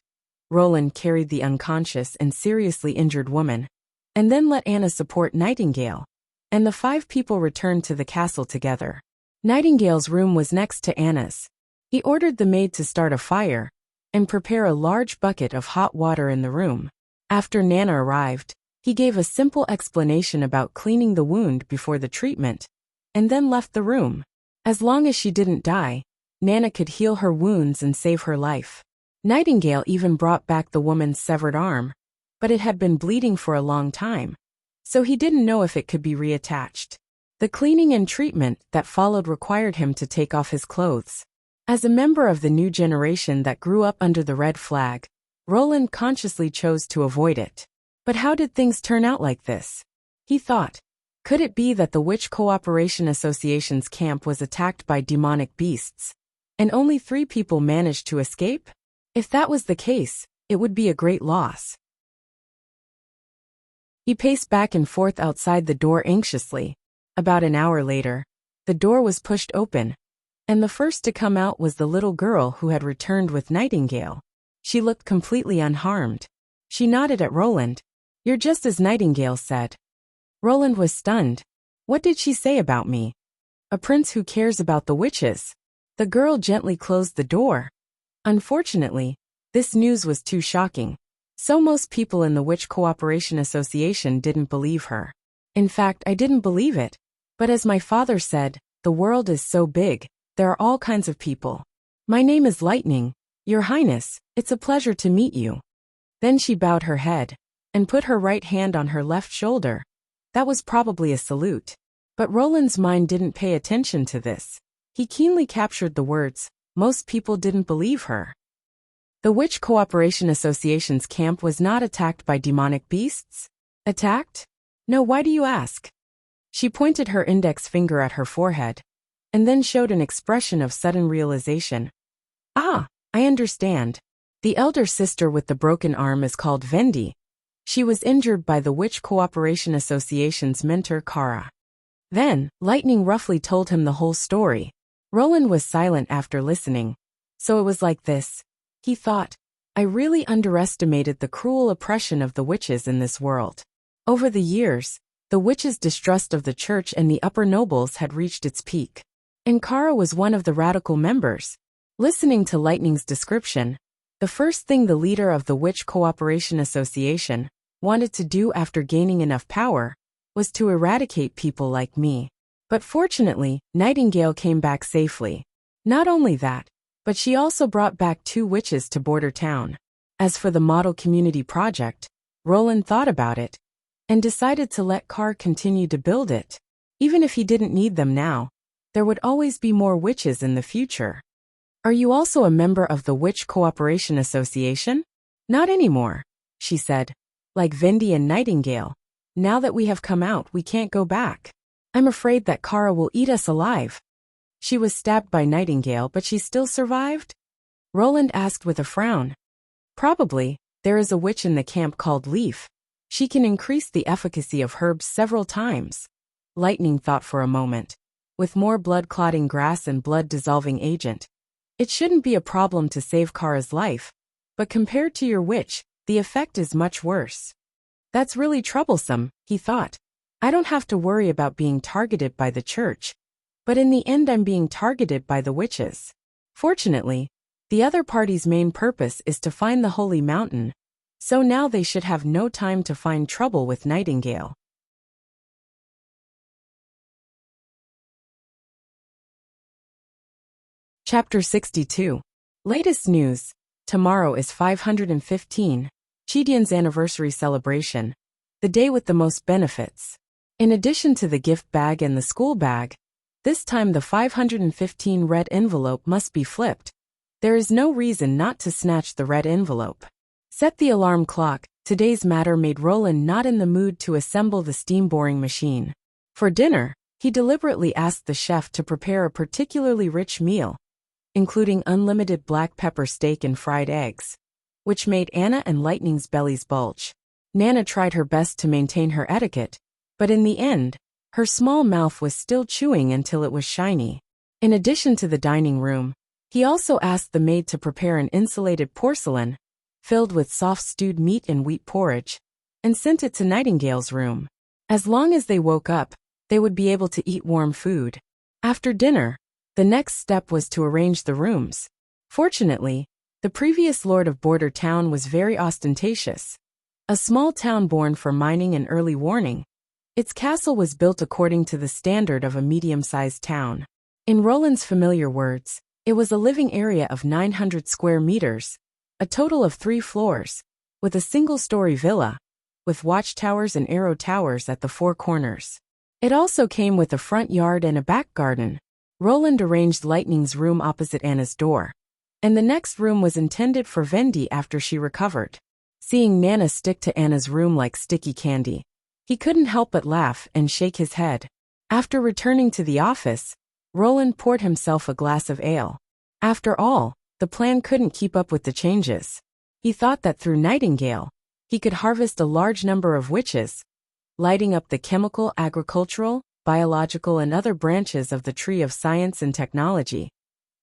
Roland carried the unconscious and seriously injured woman, and then let Anna support Nightingale, and the 5 people returned to the castle together. Nightingale's room was next to Anna's. He ordered the maid to start a fire and prepare a large bucket of hot water in the room. After Nana arrived, he gave a simple explanation about cleaning the wound before the treatment, and then left the room. As long as she didn't die, Nana could heal her wounds and save her life. Nightingale even brought back the woman's severed arm, but it had been bleeding for a long time, so he didn't know if it could be reattached. The cleaning and treatment that followed required him to take off his clothes. As a member of the new generation that grew up under the red flag, Roland consciously chose to avoid it. But how did things turn out like this? He thought. Could it be that the Witch Cooperation Association's camp was attacked by demonic beasts, and only 3 people managed to escape? If that was the case, it would be a great loss. He paced back and forth outside the door anxiously. About an hour later, the door was pushed open, and the first to come out was the little girl who had returned with Nightingale. She looked completely unharmed. She nodded at Roland. "You're just as Nightingale said." Roland was stunned. "What did she say about me?" "A prince who cares about the witches." The girl gently closed the door. Unfortunately, this news was too shocking, so most people in the Witch Cooperation Association didn't believe her. "In fact, I didn't believe it. But as my father said, the world is so big, there are all kinds of people. My name is Lightning, Your Highness, it's a pleasure to meet you." Then she bowed her head and put her right hand on her left shoulder. That was probably a salute. But Roland's mind didn't pay attention to this. He keenly captured the words, "Most people didn't believe her." The Witch Cooperation Association's camp was not attacked by demonic beasts? Attacked? No, why do you ask? She pointed her index finger at her forehead, and then showed an expression of sudden realization. "Ah, I understand. The elder sister with the broken arm is called Vendi. She was injured by the Witch Cooperation Association's mentor Kara." Then, Lightning roughly told him the whole story. Roland was silent after listening. So it was like this. He thought, I really underestimated the cruel oppression of the witches in this world. Over the years, the witches' distrust of the church and the upper nobles had reached its peak. And Kara was one of the radical members. Listening to Lightning's description, the first thing the leader of the Witch Cooperation Association wanted to do after gaining enough power was to eradicate people like me. But fortunately, Nightingale came back safely. Not only that, but she also brought back 2 witches to Border Town. As for the Model Community Project, Roland thought about it and decided to let Carr continue to build it. Even if he didn't need them now, there would always be more witches in the future. "Are you also a member of the Witch Cooperation Association?" "Not anymore," she said. "Like Vendi and Nightingale, now that we have come out, we can't go back. I'm afraid that Kara will eat us alive." "She was stabbed by Nightingale, but she still survived?" Roland asked with a frown. "Probably. There is a witch in the camp called Leaf. She can increase the efficacy of herbs several times." Lightning thought for a moment. With more blood-clotting grass and blood-dissolving agent, it shouldn't be a problem to save Kara's life, but compared to your witch, the effect is much worse. That's really troublesome, he thought. I don't have to worry about being targeted by the church, but in the end I'm being targeted by the witches. Fortunately, the other party's main purpose is to find the Holy Mountain, so now they should have no time to find trouble with Nightingale. Chapter 62. Latest news. Tomorrow is 515, Chidian's anniversary celebration, the day with the most benefits. In addition to the gift bag and the school bag, this time the 515 red envelope must be flipped. There is no reason not to snatch the red envelope. Set the alarm clock. Today's matter made Roland not in the mood to assemble the steam-boring machine. For dinner, he deliberately asked the chef to prepare a particularly rich meal, including unlimited black pepper steak and fried eggs, which made Anna and Lightning's bellies bulge. Nana tried her best to maintain her etiquette, but in the end, her small mouth was still chewing until it was shiny. In addition to the dining room, he also asked the maid to prepare an insulated porcelain, filled with soft stewed meat and wheat porridge, and sent it to Nightingale's room. As long as they woke up, they would be able to eat warm food. After dinner, the next step was to arrange the rooms. Fortunately, the previous lord of Border Town was very ostentatious. A small town born for mining and early warning, its castle was built according to the standard of a medium-sized town. In Roland's familiar words, it was a living area of 900 square meters, a total of 3 floors, with a single-story villa, with watchtowers and arrow towers at the 4 corners. It also came with a front yard and a back garden. Roland arranged Lightning's room opposite Anna's door, and the next room was intended for Vendi after she recovered. Seeing Nana stick to Anna's room like sticky candy, he couldn't help but laugh and shake his head. After returning to the office, Roland poured himself a glass of ale. After all, the plan couldn't keep up with the changes. He thought that through Nightingale, he could harvest a large number of witches, lighting up the chemical, agricultural, biological and other branches of the tree of science and technology.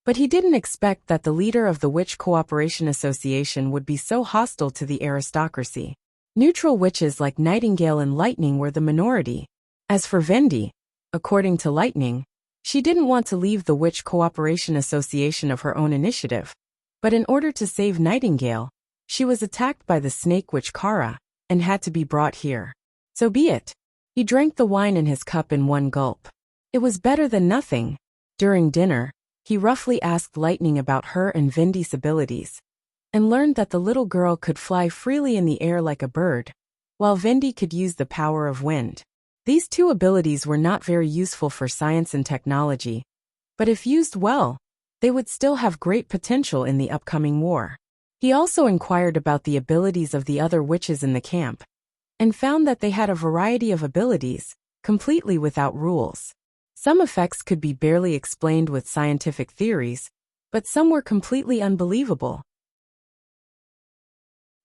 But he didn't expect that the leader of the Witch Cooperation Association would be so hostile to the aristocracy. Neutral witches like Nightingale and Lightning were the minority. As for Vendi, according to Lightning, she didn't want to leave the Witch Cooperation Association of her own initiative. But in order to save Nightingale, she was attacked by the snake witch Kara, and had to be brought here. So be it. He drank the wine in his cup in one gulp. It was better than nothing. During dinner, he roughly asked Lightning about her and Vendi's abilities, and learned that the little girl could fly freely in the air like a bird, while Vendi could use the power of wind. These 2 abilities were not very useful for science and technology, but if used well, they would still have great potential in the upcoming war. He also inquired about the abilities of the other witches in the camp, and found that they had a variety of abilities, completely without rules. Some effects could be barely explained with scientific theories, but some were completely unbelievable.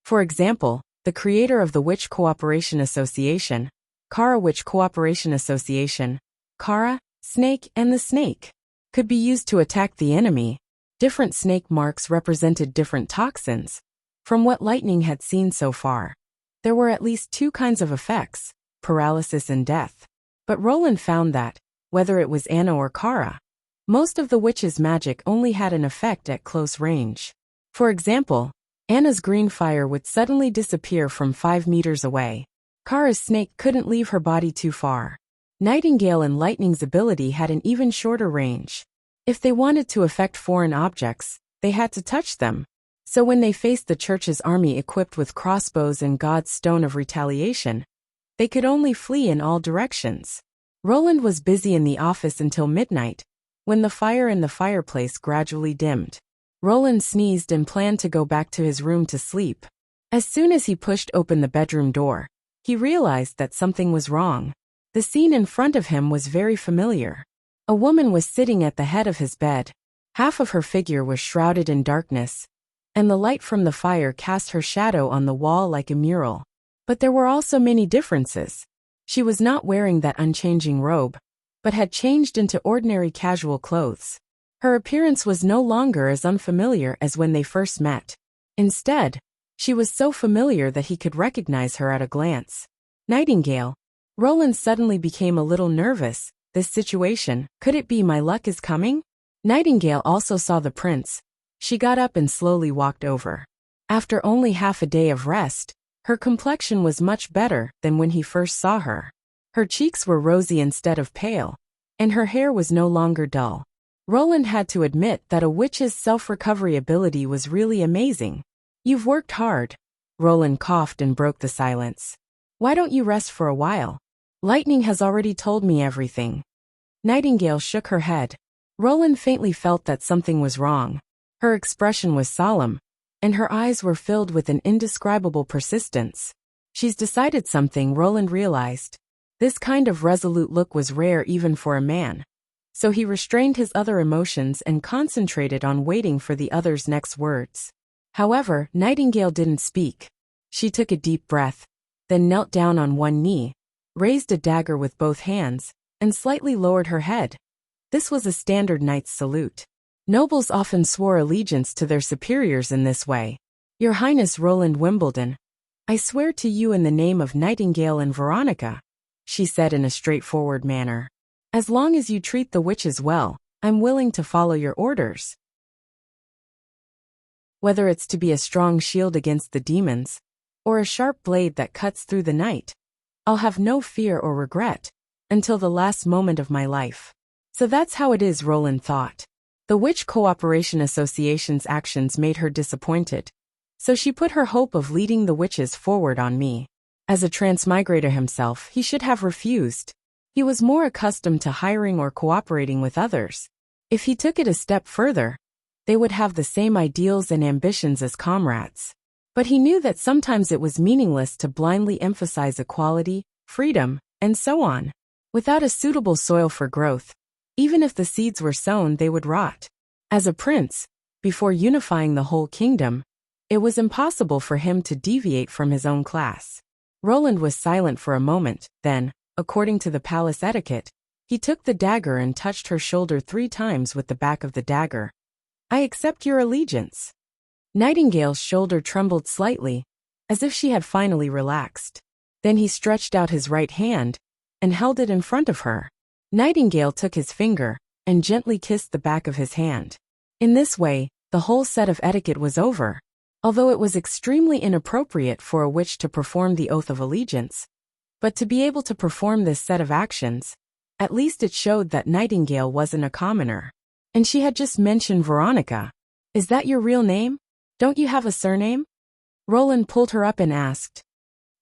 For example, the creator of the Witch Cooperation Association, Kara Witch Cooperation Association, Kara, Snake and the Snake, could be used to attack the enemy. Different snake marks represented different toxins. From what Lightning had seen so far, there were at least 2 kinds of effects, paralysis and death. But Roland found that, whether it was Anna or Kara, most of the witch's magic only had an effect at close range. For example, Anna's green fire would suddenly disappear from 5 meters away. Kara's snake couldn't leave her body too far. Nightingale and Lightning's ability had an even shorter range. If they wanted to affect foreign objects, they had to touch them. So when they faced the church's army equipped with crossbows and God's stone of retaliation, they could only flee in all directions. Roland was busy in the office until midnight, when the fire in the fireplace gradually dimmed. Roland sneezed and planned to go back to his room to sleep. As soon as he pushed open the bedroom door, he realized that something was wrong. The scene in front of him was very familiar. A woman was sitting at the head of his bed. Half of her figure was shrouded in darkness, and the light from the fire cast her shadow on the wall like a mural. But there were also many differences. She was not wearing that unchanging robe, but had changed into ordinary casual clothes. Her appearance was no longer as unfamiliar as when they first met. Instead, she was so familiar that he could recognize her at a glance. Nightingale. Roland suddenly became a little nervous. This situation, could it be my luck is coming? Nightingale also saw the prince. She got up and slowly walked over. After only half a day of rest, her complexion was much better than when he first saw her. Her cheeks were rosy instead of pale, and her hair was no longer dull. Roland had to admit that a witch's self-recovery ability was really amazing. You've worked hard. Roland coughed and broke the silence. Why don't you rest for a while? Lightning has already told me everything. Nightingale shook her head. Roland faintly felt that something was wrong. Her expression was solemn, and her eyes were filled with an indescribable persistence. She's decided something, Roland realized. This kind of resolute look was rare even for a man. So he restrained his other emotions and concentrated on waiting for the other's next words. However, Nightingale didn't speak. She took a deep breath, then knelt down on one knee, raised a dagger with both hands, and slightly lowered her head. This was a standard knight's salute. Nobles often swore allegiance to their superiors in this way. Your Highness Roland Wimbledon, I swear to you in the name of Nightingale and Veronica, she said in a straightforward manner. As long as you treat the witches well, I'm willing to follow your orders. Whether it's to be a strong shield against the demons, or a sharp blade that cuts through the night, I'll have no fear or regret, until the last moment of my life. So that's how it is, Roland thought. The Witch Cooperation Association's actions made her disappointed, so she put her hope of leading the witches forward on me. As a transmigrator himself, he should have refused. He was more accustomed to hiring or cooperating with others. If he took it a step further, they would have the same ideals and ambitions as comrades. But he knew that sometimes it was meaningless to blindly emphasize equality, freedom, and so on. Without a suitable soil for growth, even if the seeds were sown, they would rot. As a prince, before unifying the whole kingdom, it was impossible for him to deviate from his own class. Roland was silent for a moment, then, according to the palace etiquette, he took the dagger and touched her shoulder 3 times with the back of the dagger. I accept your allegiance. Nightingale's shoulder trembled slightly, as if she had finally relaxed. Then he stretched out his right hand and held it in front of her. Nightingale took his finger and gently kissed the back of his hand. In this way, the whole set of etiquette was over. Although it was extremely inappropriate for a witch to perform the oath of allegiance, but to be able to perform this set of actions, at least it showed that Nightingale wasn't a commoner. And she had just mentioned Veronica. Is that your real name? Don't you have a surname? Roland pulled her up and asked.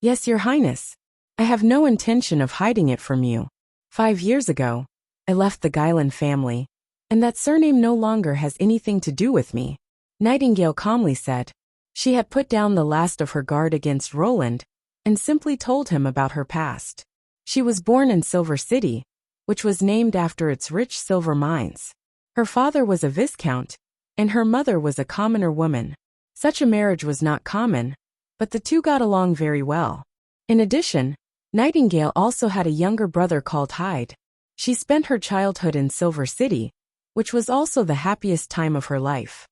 Yes, Your Highness. I have no intention of hiding it from you. 5 years ago, I left the Guylan family, and that surname no longer has anything to do with me, Nightingale calmly said. She had put down the last of her guard against Roland, and simply told him about her past. She was born in Silver City, which was named after its rich silver mines. Her father was a viscount, and her mother was a commoner woman. Such a marriage was not common, but the two got along very well. In addition, Nightingale also had a younger brother called Hyde. She spent her childhood in Silver City, which was also the happiest time of her life.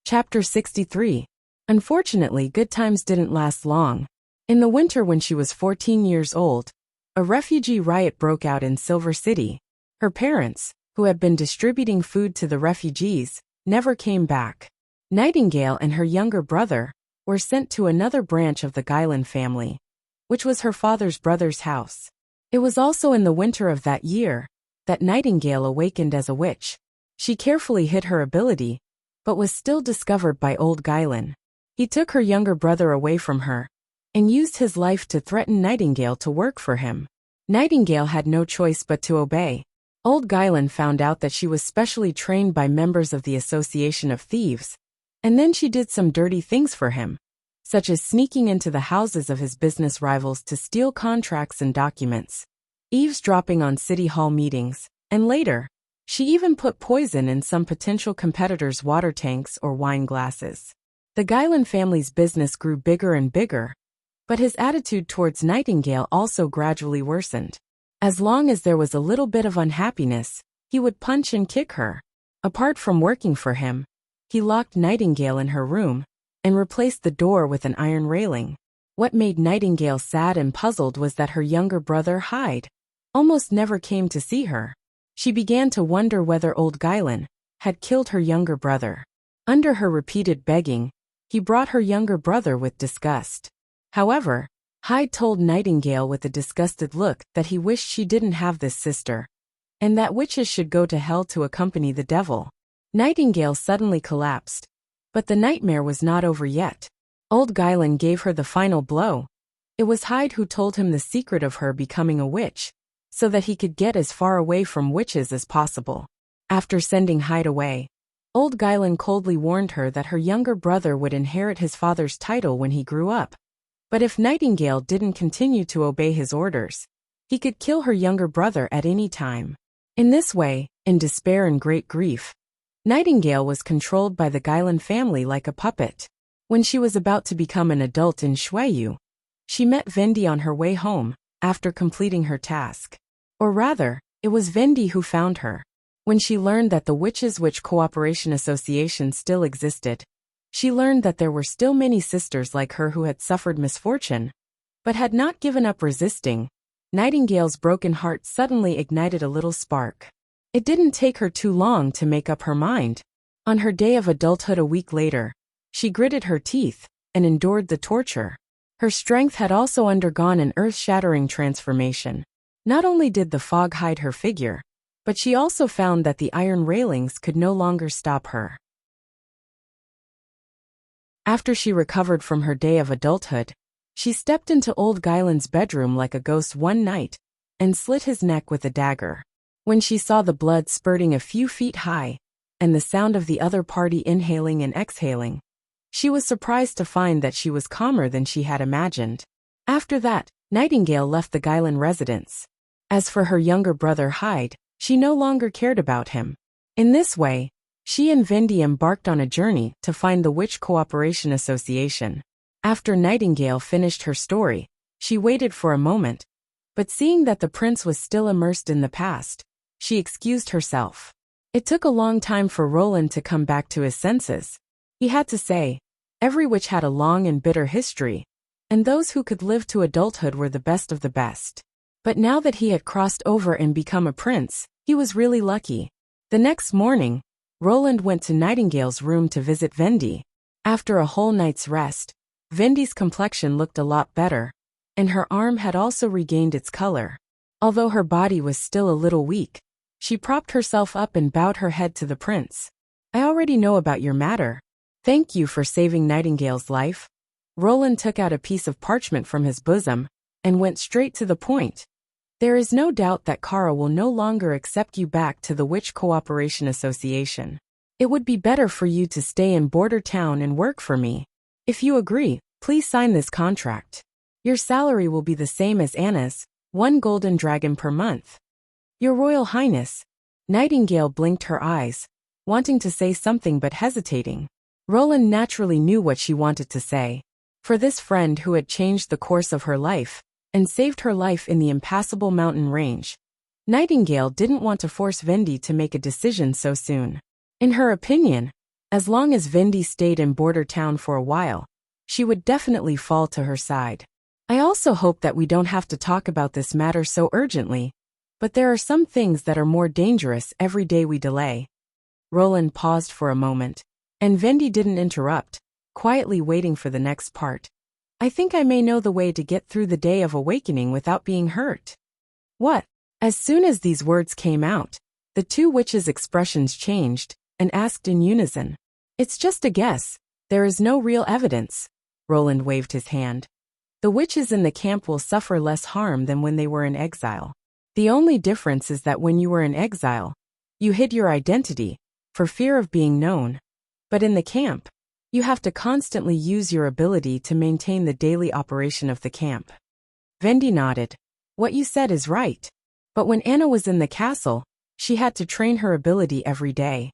Chapter 63. Unfortunately, good times didn't last long. In the winter when she was 14 years old, a refugee riot broke out in Silver City. Her parents, who had been distributing food to the refugees, never came back. Nightingale and her younger brother were sent to another branch of the Guylan family, which was her father's brother's house. It was also in the winter of that year that Nightingale awakened as a witch. She carefully hid her ability, but was still discovered by old Guylan. He took her younger brother away from her, and used his life to threaten Nightingale to work for him. Nightingale had no choice but to obey. Old Guylan found out that she was specially trained by members of the Association of Thieves, and then she did some dirty things for him, such as sneaking into the houses of his business rivals to steal contracts and documents, eavesdropping on city hall meetings, and later, she even put poison in some potential competitors' water tanks or wine glasses. The Guylan family's business grew bigger and bigger, but his attitude towards Nightingale also gradually worsened. As long as there was a little bit of unhappiness, he would punch and kick her. Apart from working for him, he locked Nightingale in her room and replaced the door with an iron railing. What made Nightingale sad and puzzled was that her younger brother, Hyde, almost never came to see her. She began to wonder whether old Guylan had killed her younger brother. Under her repeated begging, he brought her younger brother with disgust. However, Hyde told Nightingale with a disgusted look that he wished she didn't have this sister, and that witches should go to hell to accompany the devil. Nightingale suddenly collapsed, but the nightmare was not over yet. Old Guylan gave her the final blow. It was Hyde who told him the secret of her becoming a witch, so that he could get as far away from witches as possible. After sending Hyde away, old Guylan coldly warned her that her younger brother would inherit his father's title when he grew up. But if Nightingale didn't continue to obey his orders, he could kill her younger brother at any time. In this way, in despair and great grief, Nightingale was controlled by the Guylan family like a puppet. When she was about to become an adult in Shuiyu, she met Vendi on her way home, after completing her task. Or rather, it was Vendi who found her. When she learned that the Witches' Witch Cooperation Association still existed, she learned that there were still many sisters like her who had suffered misfortune, but had not given up resisting. Nightingale's broken heart suddenly ignited a little spark. It didn't take her too long to make up her mind. On her day of adulthood a week later, she gritted her teeth and endured the torture. Her strength had also undergone an earth-shattering transformation. Not only did the fog hide her figure, but she also found that the iron railings could no longer stop her. After she recovered from her day of adulthood, she stepped into old Guylan's bedroom like a ghost one night and slit his neck with a dagger. When she saw the blood spurting a few feet high and the sound of the other party inhaling and exhaling, she was surprised to find that she was calmer than she had imagined. After that, Nightingale left the Guylan residence. As for her younger brother Hyde, she no longer cared about him. In this way, she and Vendi embarked on a journey to find the Witch Cooperation Association. After Nightingale finished her story, she waited for a moment, but seeing that the prince was still immersed in the past, she excused herself. It took a long time for Roland to come back to his senses. He had to say, every witch had a long and bitter history, and those who could live to adulthood were the best of the best. But now that he had crossed over and become a prince, he was really lucky. The next morning, Roland went to Nightingale's room to visit Vendi. After a whole night's rest, Vendi's complexion looked a lot better, and her arm had also regained its color. Although her body was still a little weak, she propped herself up and bowed her head to the prince. I already know about your matter. Thank you for saving Nightingale's life. Roland took out a piece of parchment from his bosom and went straight to the point. There is no doubt that Kara will no longer accept you back to the Witch Cooperation Association. It would be better for you to stay in Border Town and work for me. If you agree, please sign this contract. Your salary will be the same as Anna's, 1 golden dragon per month. Your Royal Highness. Nightingale blinked her eyes, wanting to say something but hesitating. Roland naturally knew what she wanted to say. For this friend who had changed the course of her life and saved her life in the impassable mountain range, Nightingale didn't want to force Vendi to make a decision so soon. In her opinion, as long as Vendi stayed in Border Town for a while, she would definitely fall to her side. I also hope that we don't have to talk about this matter so urgently, but there are some things that are more dangerous every day we delay. Roland paused for a moment, and Vendi didn't interrupt, quietly waiting for the next part. I think I may know the way to get through the day of awakening without being hurt. What? As soon as these words came out, the two witches' expressions changed and asked in unison. It's just a guess. There is no real evidence. Roland waved his hand. The witches in the camp will suffer less harm than when they were in exile. The only difference is that when you were in exile, you hid your identity, for fear of being known. But in the camp, you have to constantly use your ability to maintain the daily operation of the camp. Vendi nodded. What you said is right. But when Anna was in the castle, she had to train her ability every day.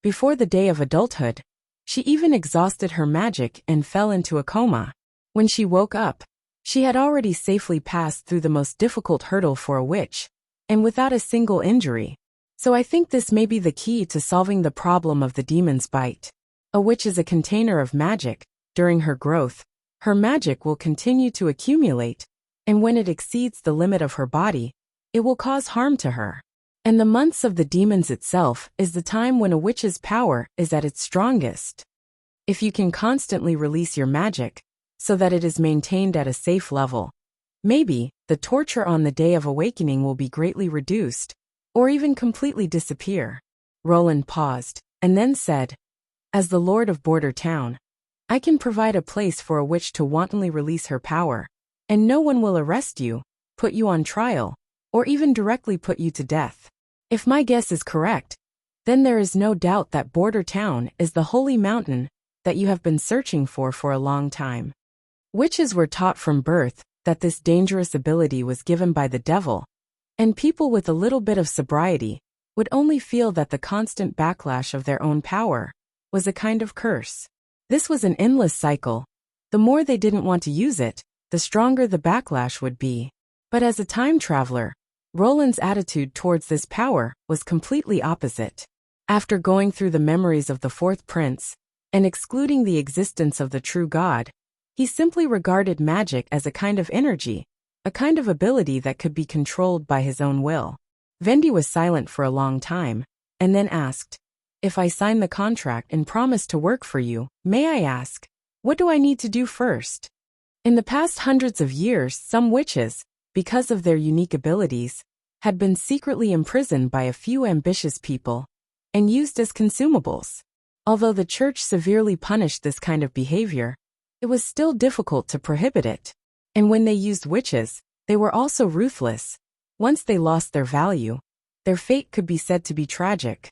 Before the day of adulthood, she even exhausted her magic and fell into a coma. When she woke up, she had already safely passed through the most difficult hurdle for a witch, and without a single injury. So I think this may be the key to solving the problem of the demon's bite. A witch is a container of magic. During her growth, her magic will continue to accumulate, and when it exceeds the limit of her body, it will cause harm to her. And the months of the demons itself is the time when a witch's power is at its strongest. If you can constantly release your magic, so that it is maintained at a safe level, maybe the torture on the day of awakening will be greatly reduced, or even completely disappear. Roland paused, and then said, as the Lord of Border Town, I can provide a place for a witch to wantonly release her power, and no one will arrest you, put you on trial, or even directly put you to death. If my guess is correct, then there is no doubt that Border Town is the holy mountain that you have been searching for a long time. Witches were taught from birth that this dangerous ability was given by the devil, and people with a little bit of sobriety would only feel that the constant backlash of their own power was a kind of curse. This was an endless cycle. The more they didn't want to use it, the stronger the backlash would be. But as a time traveler, Roland's attitude towards this power was completely opposite. After going through the memories of the fourth prince, and excluding the existence of the true god, he simply regarded magic as a kind of energy, a kind of ability that could be controlled by his own will. Vendi was silent for a long time, and then asked, "If I sign the contract and promise to work for you, may I ask, what do I need to do first?" In the past hundreds of years, some witches, because of their unique abilities, had been secretly imprisoned by a few ambitious people and used as consumables. Although the church severely punished this kind of behavior, it was still difficult to prohibit it. And when they used witches, they were also ruthless. Once they lost their value, their fate could be said to be tragic.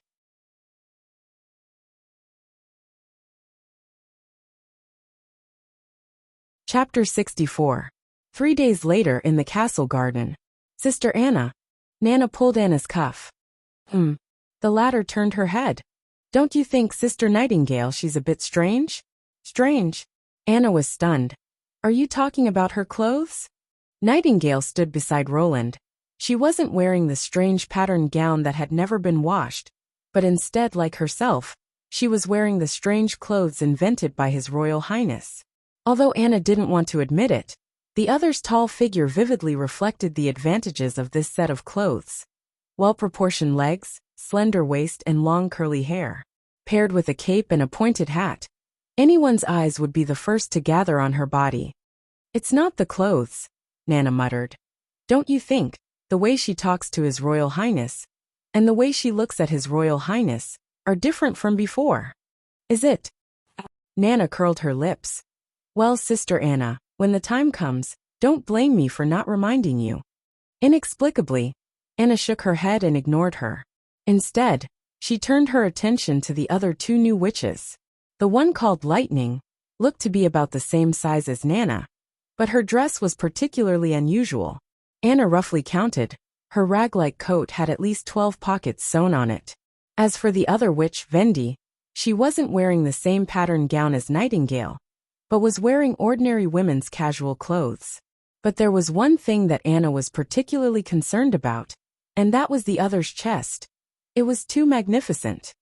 Chapter 64. 3 days later in the castle garden. "Sister Anna." Nana pulled Anna's cuff. The latter turned her head. "Don't you think, Sister Nightingale, she's a bit strange?" "Strange?" Anna was stunned. "Are you talking about her clothes?" Nightingale stood beside Roland. She wasn't wearing the strange patterned gown that had never been washed, but instead, like herself, she was wearing the strange clothes invented by His Royal Highness. Although Anna didn't want to admit it, the other's tall figure vividly reflected the advantages of this set of clothes. Well-proportioned legs, slender waist and long curly hair, paired with a cape and a pointed hat. Anyone's eyes would be the first to gather on her body. "It's not the clothes," Nana muttered. "Don't you think, the way she talks to His Royal Highness, and the way she looks at His Royal Highness, are different from before?" "Is it?" Nana curled her lips. "Well, Sister Anna, when the time comes, don't blame me for not reminding you." Inexplicably, Anna shook her head and ignored her. Instead, she turned her attention to the other two new witches. The one called Lightning looked to be about the same size as Nana, but her dress was particularly unusual. Anna roughly counted. Her rag-like coat had at least 12 pockets sewn on it. As for the other witch, Vendi, she wasn't wearing the same patterned gown as Nightingale, but was wearing ordinary women's casual clothes. But there was one thing that Anna was particularly concerned about, and that was the other's chest. It was too magnificent.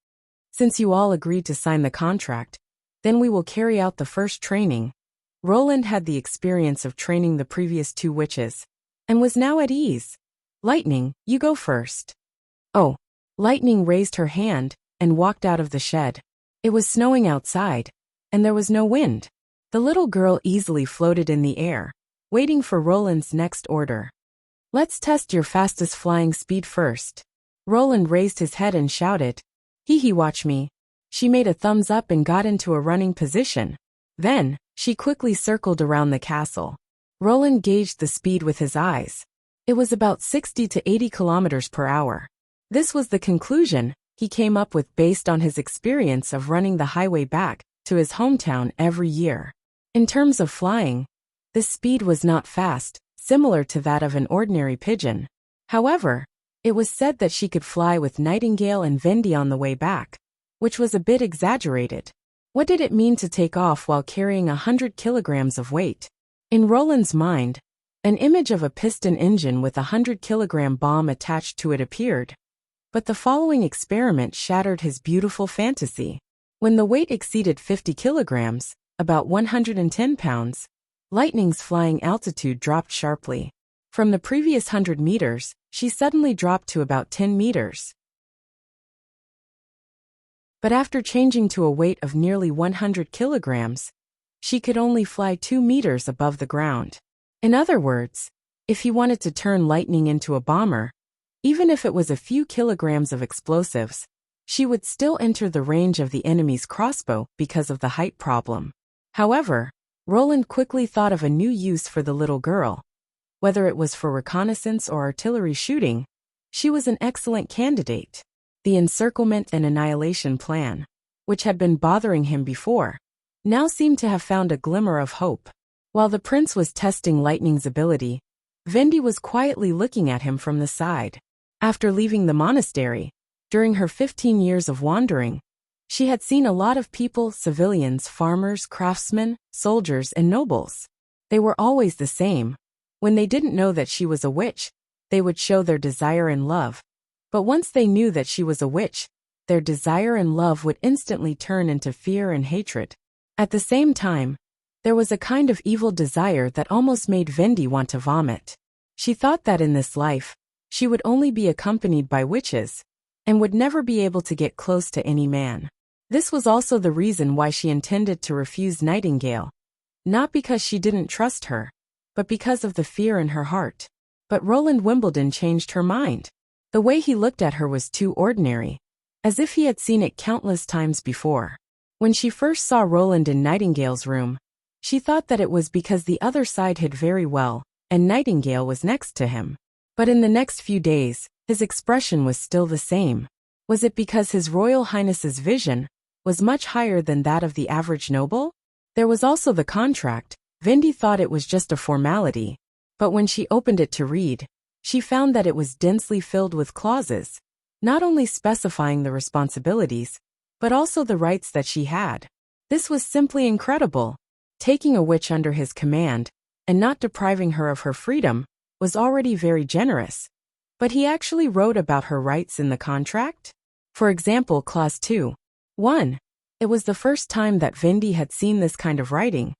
"Since you all agreed to sign the contract, then we will carry out the first training." Roland had the experience of training the previous two witches, and was now at ease. "Lightning, you go first." "Oh." Lightning raised her hand and walked out of the shed. It was snowing outside, and there was no wind. The little girl easily floated in the air, waiting for Roland's next order. "Let's test your fastest flying speed first." Roland raised his head and shouted, "Hee, watch me." She made a thumbs up and got into a running position. Then, she quickly circled around the castle. Roland gauged the speed with his eyes. It was about 60 to 80 kilometers per hour. This was the conclusion he came up with based on his experience of running the highway back to his hometown every year. In terms of flying, this speed was not fast, similar to that of an ordinary pigeon. However, it was said that she could fly with Nightingale and Vendi on the way back, which was a bit exaggerated. What did it mean to take off while carrying 100 kilograms of weight? In Roland's mind, an image of a piston engine with a 100-kilogram bomb attached to it appeared. But the following experiment shattered his beautiful fantasy. When the weight exceeded 50 kilograms, about 110 pounds, Lightning's flying altitude dropped sharply. From the previous 100 meters, she suddenly dropped to about 10 meters. But after changing to a weight of nearly 100 kilograms, she could only fly 2 meters above the ground. In other words, if he wanted to turn Lightning into a bomber, even if it was a few kilograms of explosives, she would still enter the range of the enemy's crossbow because of the height problem. However, Roland quickly thought of a new use for the little girl. Whether it was for reconnaissance or artillery shooting, She was an excellent candidate. The encirclement and annihilation plan, which had been bothering him before, now seemed to have found a glimmer of hope. While the prince was testing Lightning's ability, Vendi was quietly looking at him from the side. After leaving the monastery, during her 15 years of wandering, she had seen a lot of people, civilians, farmers, craftsmen, soldiers, and nobles. They were always the same. When they didn't know that she was a witch, they would show their desire and love. But once they knew that she was a witch, their desire and love would instantly turn into fear and hatred. At the same time, there was a kind of evil desire that almost made Vendi want to vomit. She thought that in this life, she would only be accompanied by witches, and would never be able to get close to any man. This was also the reason why she intended to refuse Nightingale, not because she didn't trust her, but because of the fear in her heart. But Roland Wimbledon changed her mind. The way he looked at her was too ordinary, as if he had seen it countless times before. When she first saw Roland in Nightingale's room, she thought that it was because the other side hid very well, and Nightingale was next to him. But in the next few days, his expression was still the same. Was it because His Royal Highness's vision was much higher than that of the average noble? There was also the contract. Vendi thought it was just a formality, but when she opened it to read, she found that it was densely filled with clauses, not only specifying the responsibilities, but also the rights that she had. This was simply incredible. Taking a witch under his command, and not depriving her of her freedom, was already very generous. But he actually wrote about her rights in the contract? For example, Clause 2.1. It was the first time that Vendi had seen this kind of writing.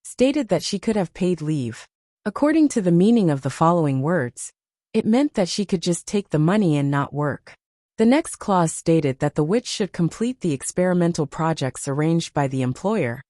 Stated that she could have paid leave. According to the meaning of the following words, it meant that she could just take the money and not work. The next clause stated that the witch should complete the experimental projects arranged by the employer.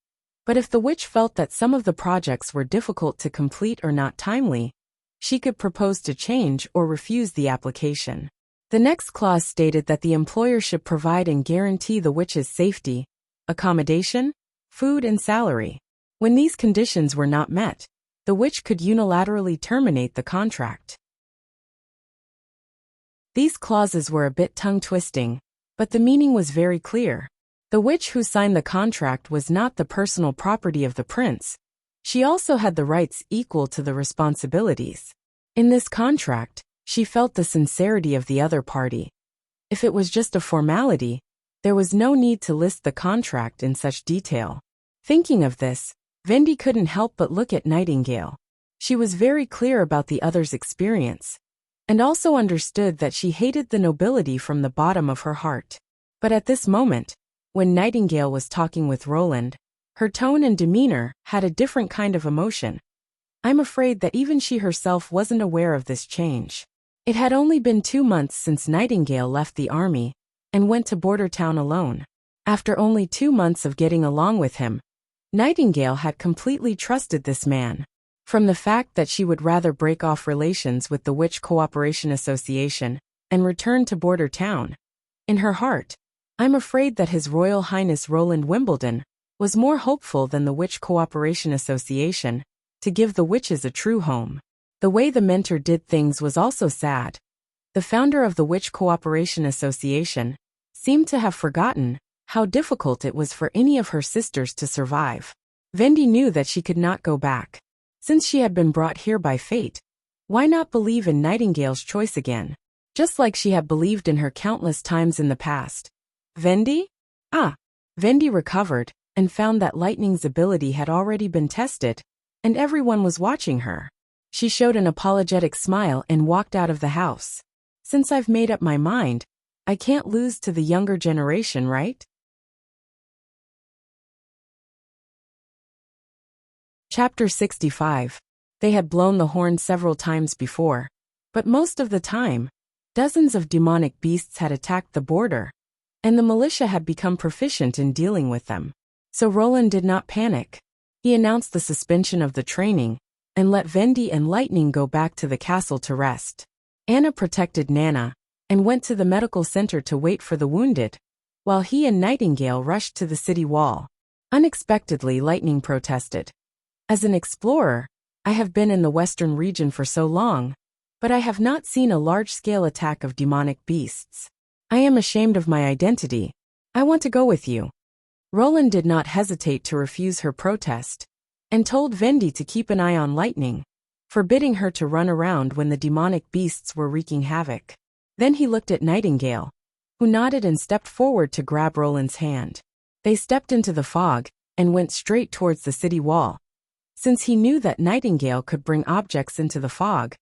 But if the witch felt that some of the projects were difficult to complete or not timely, she could propose to change or refuse the application. The next clause stated that the employer should provide and guarantee the witch's safety, accommodation, food, and salary. When these conditions were not met, the witch could unilaterally terminate the contract. These clauses were a bit tongue-twisting, but the meaning was very clear. The witch who signed the contract was not the personal property of the prince. She also had the rights equal to the responsibilities. In this contract, she felt the sincerity of the other party. If it was just a formality, there was no need to list the contract in such detail. Thinking of this, Vendi couldn't help but look at Nightingale. She was very clear about the other's experience, and also understood that she hated the nobility from the bottom of her heart. But at this moment, when Nightingale was talking with Roland, her tone and demeanor had a different kind of emotion. I'm afraid that even she herself wasn't aware of this change. It had only been 2 months since Nightingale left the army and went to Border Town alone. After only 2 months of getting along with him, Nightingale had completely trusted this man. From the fact that she would rather break off relations with the Witch Cooperation Association and return to Border Town, in her heart, I'm afraid that His Royal Highness Roland Wimbledon was more hopeful than the Witch Cooperation Association to give the witches a true home. The way the mentor did things was also sad. The founder of the Witch Cooperation Association seemed to have forgotten how difficult it was for any of her sisters to survive. Vendi knew that she could not go back. Since she had been brought here by fate, why not believe in Nightingale's choice again, just like she had believed in her countless times in the past? Vendi? Vendi recovered and found that Lightning's ability had already been tested, and everyone was watching her. She showed an apologetic smile and walked out of the house. Since I've made up my mind, I can't lose to the younger generation, right? Chapter 65. They had blown the horn several times before, but most of the time, dozens of demonic beasts had attacked the border, and the militia had become proficient in dealing with them. So Roland did not panic. He announced the suspension of the training, and let Vendi and Lightning go back to the castle to rest. Anna protected Nana, and went to the medical center to wait for the wounded, while he and Nightingale rushed to the city wall. Unexpectedly, Lightning protested. As an explorer, I have been in the western region for so long, but I have not seen a large-scale attack of demonic beasts. I am ashamed of my identity. I want to go with you." Roland did not hesitate to refuse her protest, and told Vendi to keep an eye on Lightning, forbidding her to run around when the demonic beasts were wreaking havoc. Then he looked at Nightingale, who nodded and stepped forward to grab Roland's hand. They stepped into the fog and went straight towards the city wall. Since he knew that Nightingale could bring objects into the fog,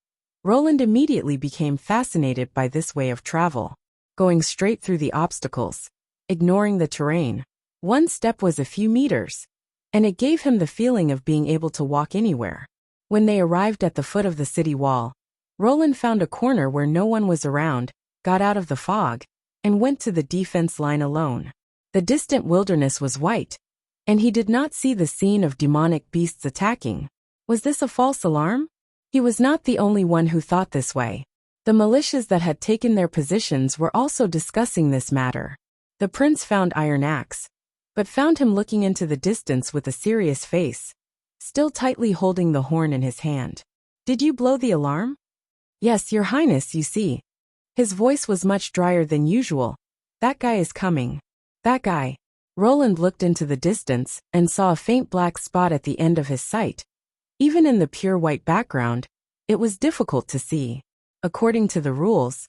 Roland immediately became fascinated by this way of travel, going straight through the obstacles, ignoring the terrain. One step was a few meters, and it gave him the feeling of being able to walk anywhere. When they arrived at the foot of the city wall, Roland found a corner where no one was around, got out of the fog, and went to the defense line alone. The distant wilderness was white, and he did not see the scene of demonic beasts attacking. Was this a false alarm? He was not the only one who thought this way. The militias that had taken their positions were also discussing this matter. The prince found Iron Axe, but found him looking into the distance with a serious face, still tightly holding the horn in his hand. "Did you blow the alarm?" "Yes, Your Highness, you see." His voice was much drier than usual. "That guy is coming." "That guy." Roland looked into the distance and saw a faint black spot at the end of his sight. Even in the pure white background, it was difficult to see. According to the rules,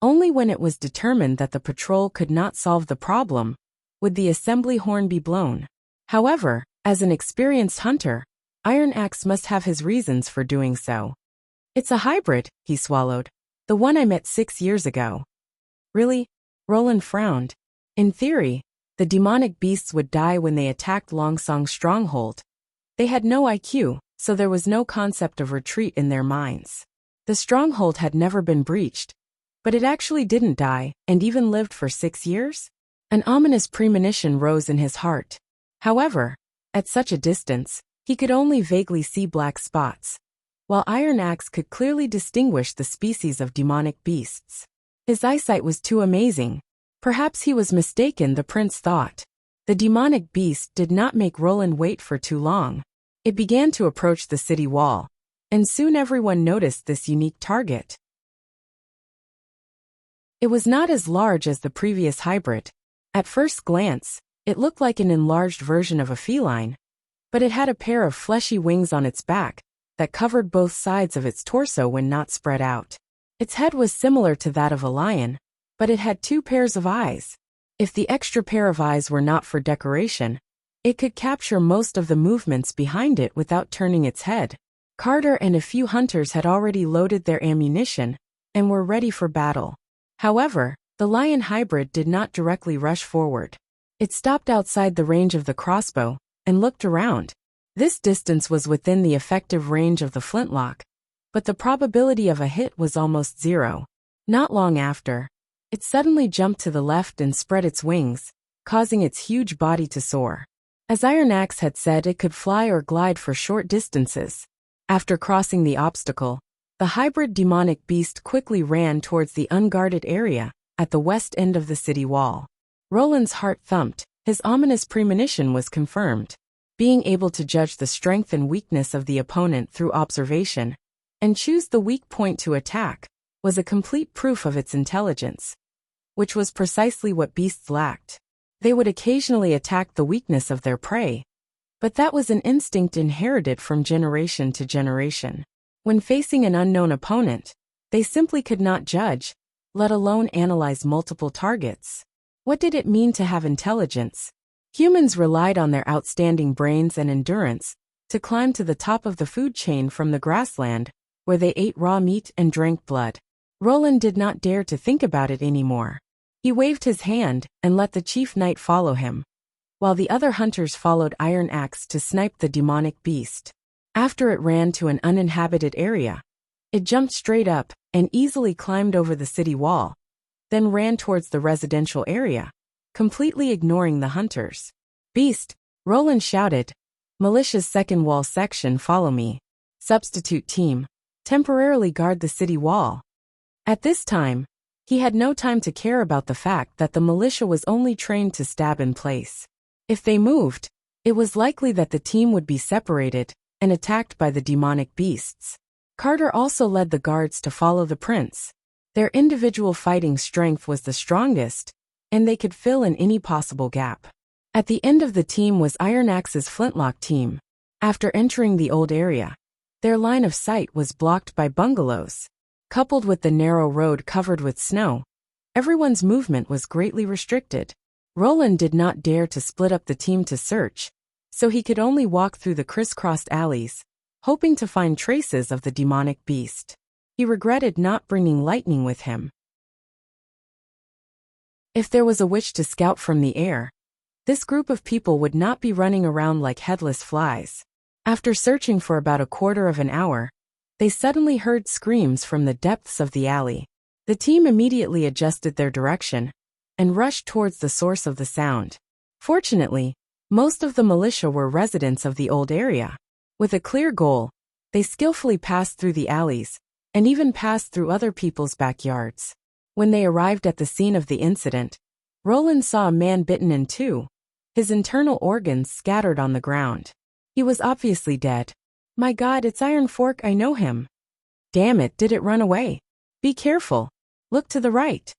only when it was determined that the patrol could not solve the problem would the assembly horn be blown. However, as an experienced hunter, Iron Axe must have his reasons for doing so. "It's a hybrid," he swallowed. "The one I met 6 years ago." "Really?" Roland frowned. In theory, the demonic beasts would die when they attacked Longsong's stronghold. They had no IQ, so there was no concept of retreat in their minds. The stronghold had never been breached, but it actually didn't die, and even lived for 6 years? An ominous premonition rose in his heart. However, at such a distance, he could only vaguely see black spots, while Iron Axe could clearly distinguish the species of demonic beasts. His eyesight was too amazing. Perhaps he was mistaken, the prince thought. The demonic beast did not make Roland wait for too long. It began to approach the city wall, and soon everyone noticed this unique target. It was not as large as the previous hybrid. At first glance, it looked like an enlarged version of a feline, but it had a pair of fleshy wings on its back that covered both sides of its torso when not spread out. Its head was similar to that of a lion, but it had 2 pairs of eyes. If the extra pair of eyes were not for decoration, it could capture most of the movements behind it without turning its head. Carter and a few hunters had already loaded their ammunition and were ready for battle. However, the lion hybrid did not directly rush forward. It stopped outside the range of the crossbow and looked around. This distance was within the effective range of the flintlock, but the probability of a hit was almost 0. Not long after, it suddenly jumped to the left and spread its wings, causing its huge body to soar. As Iron Axe had said, it could fly or glide for short distances. After crossing the obstacle, the hybrid demonic beast quickly ran towards the unguarded area at the west end of the city wall. Roland's heart thumped. His ominous premonition was confirmed. Being able to judge the strength and weakness of the opponent through observation and choose the weak point to attack was a complete proof of its intelligence, which was precisely what beasts lacked. They would occasionally attack the weakness of their prey, but that was an instinct inherited from generation to generation. When facing an unknown opponent, they simply could not judge, let alone analyze multiple targets. What did it mean to have intelligence? Humans relied on their outstanding brains and endurance to climb to the top of the food chain from the grassland, where they ate raw meat and drank blood. Roland did not dare to think about it anymore. He waved his hand and let the chief knight follow him, while the other hunters followed Iron Axe to snipe the demonic beast. After it ran to an uninhabited area, it jumped straight up and easily climbed over the city wall, then ran towards the residential area, completely ignoring the hunters. "Beast!" Roland shouted. "Militia's second wall section, follow me. Substitute team, temporarily guard the city wall." At this time, he had no time to care about the fact that the militia was only trained to stab in place. If they moved, it was likely that the team would be separated and attacked by the demonic beasts. Carter also led the guards to follow the prince. Their individual fighting strength was the strongest, and they could fill in any possible gap. At the end of the team was Iron Axe's flintlock team. After entering the old area, their line of sight was blocked by bungalows. Coupled with the narrow road covered with snow, everyone's movement was greatly restricted. Roland did not dare to split up the team to search, so he could only walk through the crisscrossed alleys, hoping to find traces of the demonic beast. He regretted not bringing lightning with him. If there was a wish to scout from the air, this group of people would not be running around like headless flies. After searching for about a quarter of an hour, they suddenly heard screams from the depths of the alley. The team immediately adjusted their direction and rushed towards the source of the sound. Fortunately, most of the militia were residents of the old area. With a clear goal, they skillfully passed through the alleys and even passed through other people's backyards. When they arrived at the scene of the incident, Roland saw a man bitten in two, his internal organs scattered on the ground. He was obviously dead. My God, it's Iron Fork, I know him. Damn it, did it run away? Be careful. Look to the right.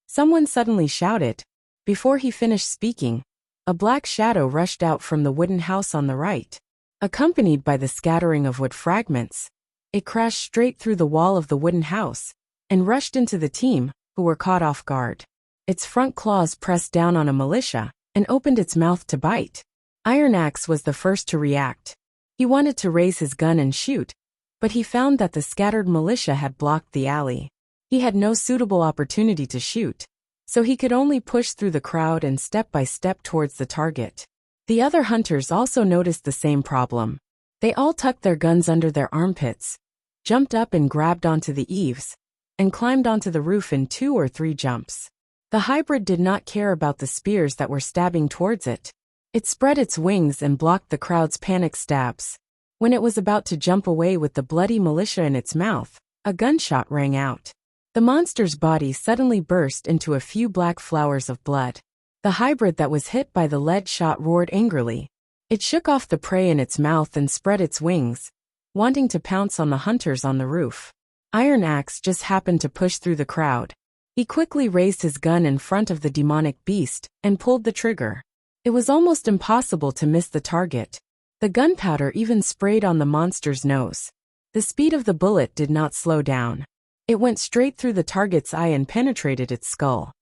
Someone suddenly shouted. Before he finished speaking, a black shadow rushed out from the wooden house on the right. Accompanied by the scattering of wood fragments, it crashed straight through the wall of the wooden house and rushed into the team, who were caught off guard. Its front claws pressed down on a militia and opened its mouth to bite. Iron Axe was the first to react. He wanted to raise his gun and shoot, but he found that the scattered militia had blocked the alley. He had no suitable opportunity to shoot, so he could only push through the crowd and step by step towards the target. The other hunters also noticed the same problem. They all tucked their guns under their armpits, jumped up and grabbed onto the eaves, and climbed onto the roof in 2 or 3 jumps. The hybrid did not care about the spears that were stabbing towards it. It spread its wings and blocked the crowd's panic stabs. When it was about to jump away with the bloody militia in its mouth, a gunshot rang out. The monster's body suddenly burst into a few black flowers of blood. The hybrid that was hit by the lead shot roared angrily. It shook off the prey in its mouth and spread its wings, wanting to pounce on the hunters on the roof. Iron Axe just happened to push through the crowd. He quickly raised his gun in front of the demonic beast and pulled the trigger. It was almost impossible to miss the target. The gunpowder even sprayed on the monster's nose. The speed of the bullet did not slow down. It went straight through the target's eye and penetrated its skull.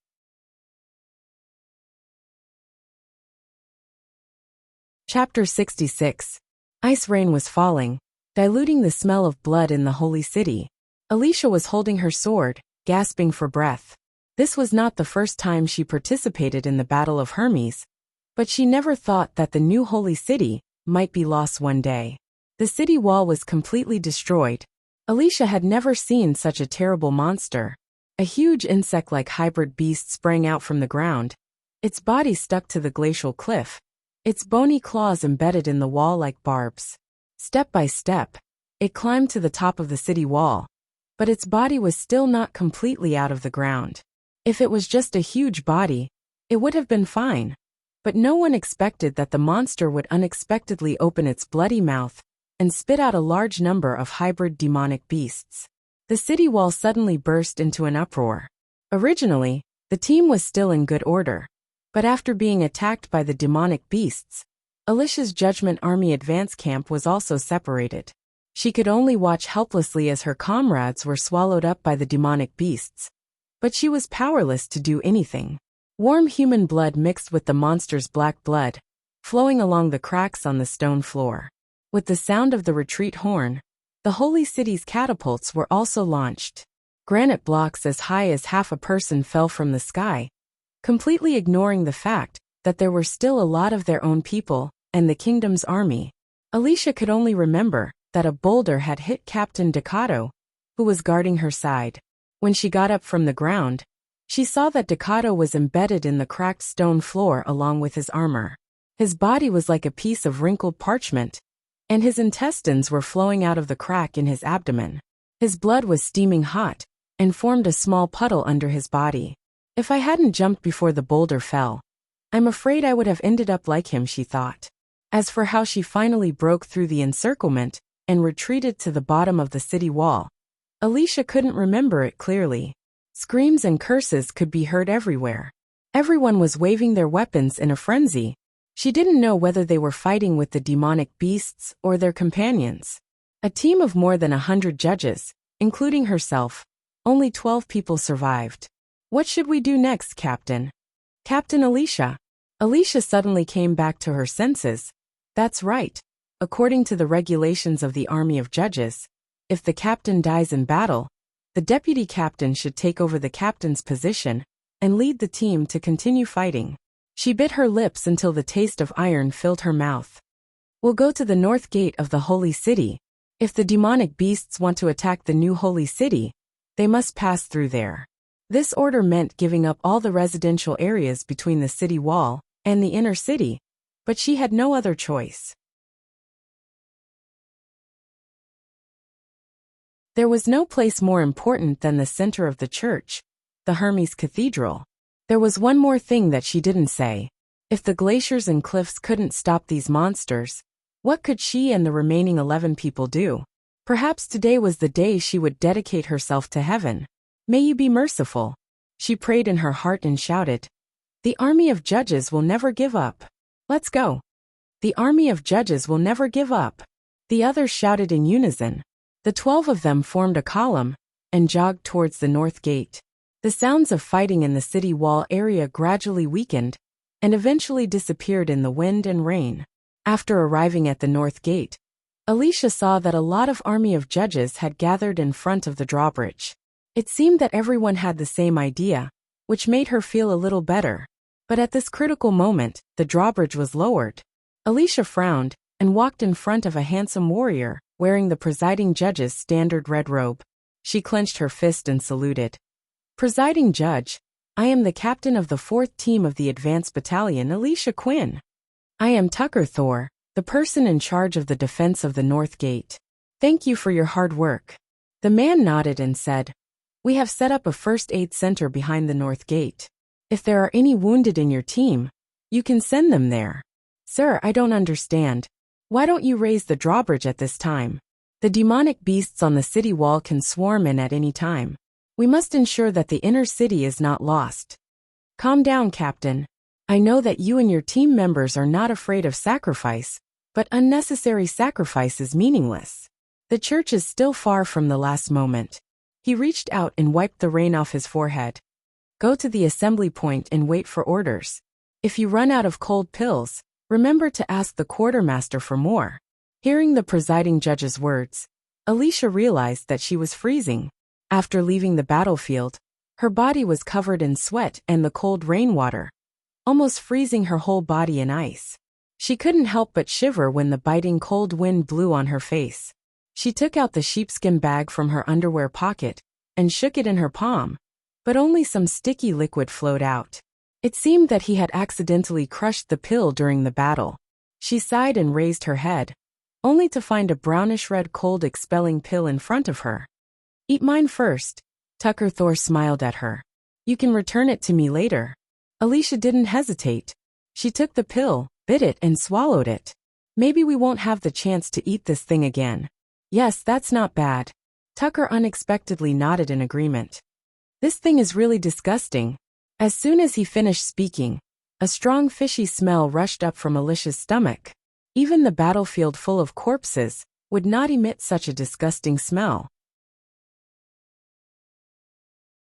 Chapter 66. Ice rain was falling, diluting the smell of blood in the holy city. Alicia was holding her sword, gasping for breath. This was not the first time she participated in the Battle of Hermes, but she never thought that the new holy city might be lost one day. The city wall was completely destroyed. Alicia had never seen such a terrible monster. A huge insect-like hybrid beast sprang out from the ground. Its body stuck to the glacial cliff, its bony claws embedded in the wall like barbs. Step by step, it climbed to the top of the city wall, but its body was still not completely out of the ground. If it was just a huge body, it would have been fine. But no one expected that the monster would unexpectedly open its bloody mouth and spit out a large number of hybrid demonic beasts. The city wall suddenly burst into an uproar. Originally, the team was still in good order, but after being attacked by the demonic beasts, Alicia's Judgment Army advance camp was also separated. She could only watch helplessly as her comrades were swallowed up by the demonic beasts, but she was powerless to do anything. Warm human blood mixed with the monster's black blood, flowing along the cracks on the stone floor. With the sound of the retreat horn, the holy city's catapults were also launched. Granite blocks as high as half a person fell from the sky, completely ignoring the fact that there were still a lot of their own people and the kingdom's army. Alicia could only remember that a boulder had hit Captain Ducato, who was guarding her side. When she got up from the ground, she saw that Ducato was embedded in the cracked stone floor along with his armor. His body was like a piece of wrinkled parchment, and his intestines were flowing out of the crack in his abdomen. His blood was steaming hot and formed a small puddle under his body. If I hadn't jumped before the boulder fell, I'm afraid I would have ended up like him, she thought. As for how she finally broke through the encirclement, and retreated to the bottom of the city wall. Alicia couldn't remember it clearly. Screams and curses could be heard everywhere. Everyone was waving their weapons in a frenzy. She didn't know whether they were fighting with the demonic beasts or their companions. A team of more than 100 judges, including herself. Only 12 people survived. What should we do next, Captain? Captain Alicia. Alicia suddenly came back to her senses. That's right. According to the regulations of the Army of Judges, if the captain dies in battle, the deputy captain should take over the captain's position and lead the team to continue fighting. She bit her lips until the taste of iron filled her mouth. We'll go to the north gate of the holy city. If the demonic beasts want to attack the new holy city, they must pass through there. This order meant giving up all the residential areas between the city wall and the inner city, but she had no other choice. There was no place more important than the center of the church, the Hermes Cathedral. There was one more thing that she didn't say. If the glaciers and cliffs couldn't stop these monsters, what could she and the remaining 11 people do? Perhaps today was the day she would dedicate herself to heaven. May you be merciful. She prayed in her heart and shouted, "The army of judges will never give up. Let's go." The army of judges will never give up. The others shouted in unison. The 12 of them formed a column and jogged towards the north gate. The sounds of fighting in the city wall area gradually weakened and eventually disappeared in the wind and rain. After arriving at the north gate, Alicia saw that a lot of army of judges had gathered in front of the drawbridge. It seemed that everyone had the same idea, which made her feel a little better. But at this critical moment, the drawbridge was lowered. Alicia frowned and walked in front of a handsome warrior, wearing the presiding judge's standard red robe. She clenched her fist and saluted. "Presiding judge, I am the captain of the 4th team of the advanced battalion, Alicia Quinn. I am Tucker Thor, the person in charge of the defense of the North Gate. Thank you for your hard work." The man nodded and said, "We have set up a first aid center behind the North Gate. If there are any wounded in your team, you can send them there." "Sir, I don't understand. Why don't you raise the drawbridge at this time? The demonic beasts on the city wall can swarm in at any time. We must ensure that the inner city is not lost." "Calm down, Captain. I know that you and your team members are not afraid of sacrifice, but unnecessary sacrifice is meaningless. The church is still far from the last moment." He reached out and wiped the rain off his forehead. "Go to the assembly point and wait for orders. If you run out of cold pills, remember to ask the quartermaster for more." Hearing the presiding judge's words, Alicia realized that she was freezing. After leaving the battlefield, her body was covered in sweat and the cold rainwater, almost freezing her whole body in ice. She couldn't help but shiver when the biting cold wind blew on her face. She took out the sheepskin bag from her underwear pocket and shook it in her palm, but only some sticky liquid flowed out. It seemed that he had accidentally crushed the pill during the battle. She sighed and raised her head, only to find a brownish-red cold-expelling pill in front of her. "Eat mine first." Tucker Thor smiled at her. "You can return it to me later." Alicia didn't hesitate. She took the pill, bit it and swallowed it. "Maybe we won't have the chance to eat this thing again." "Yes, that's not bad." Tucker unexpectedly nodded in agreement. "This thing is really disgusting." As soon as he finished speaking, a strong fishy smell rushed up from Alicia's stomach. Even the battlefield full of corpses would not emit such a disgusting smell.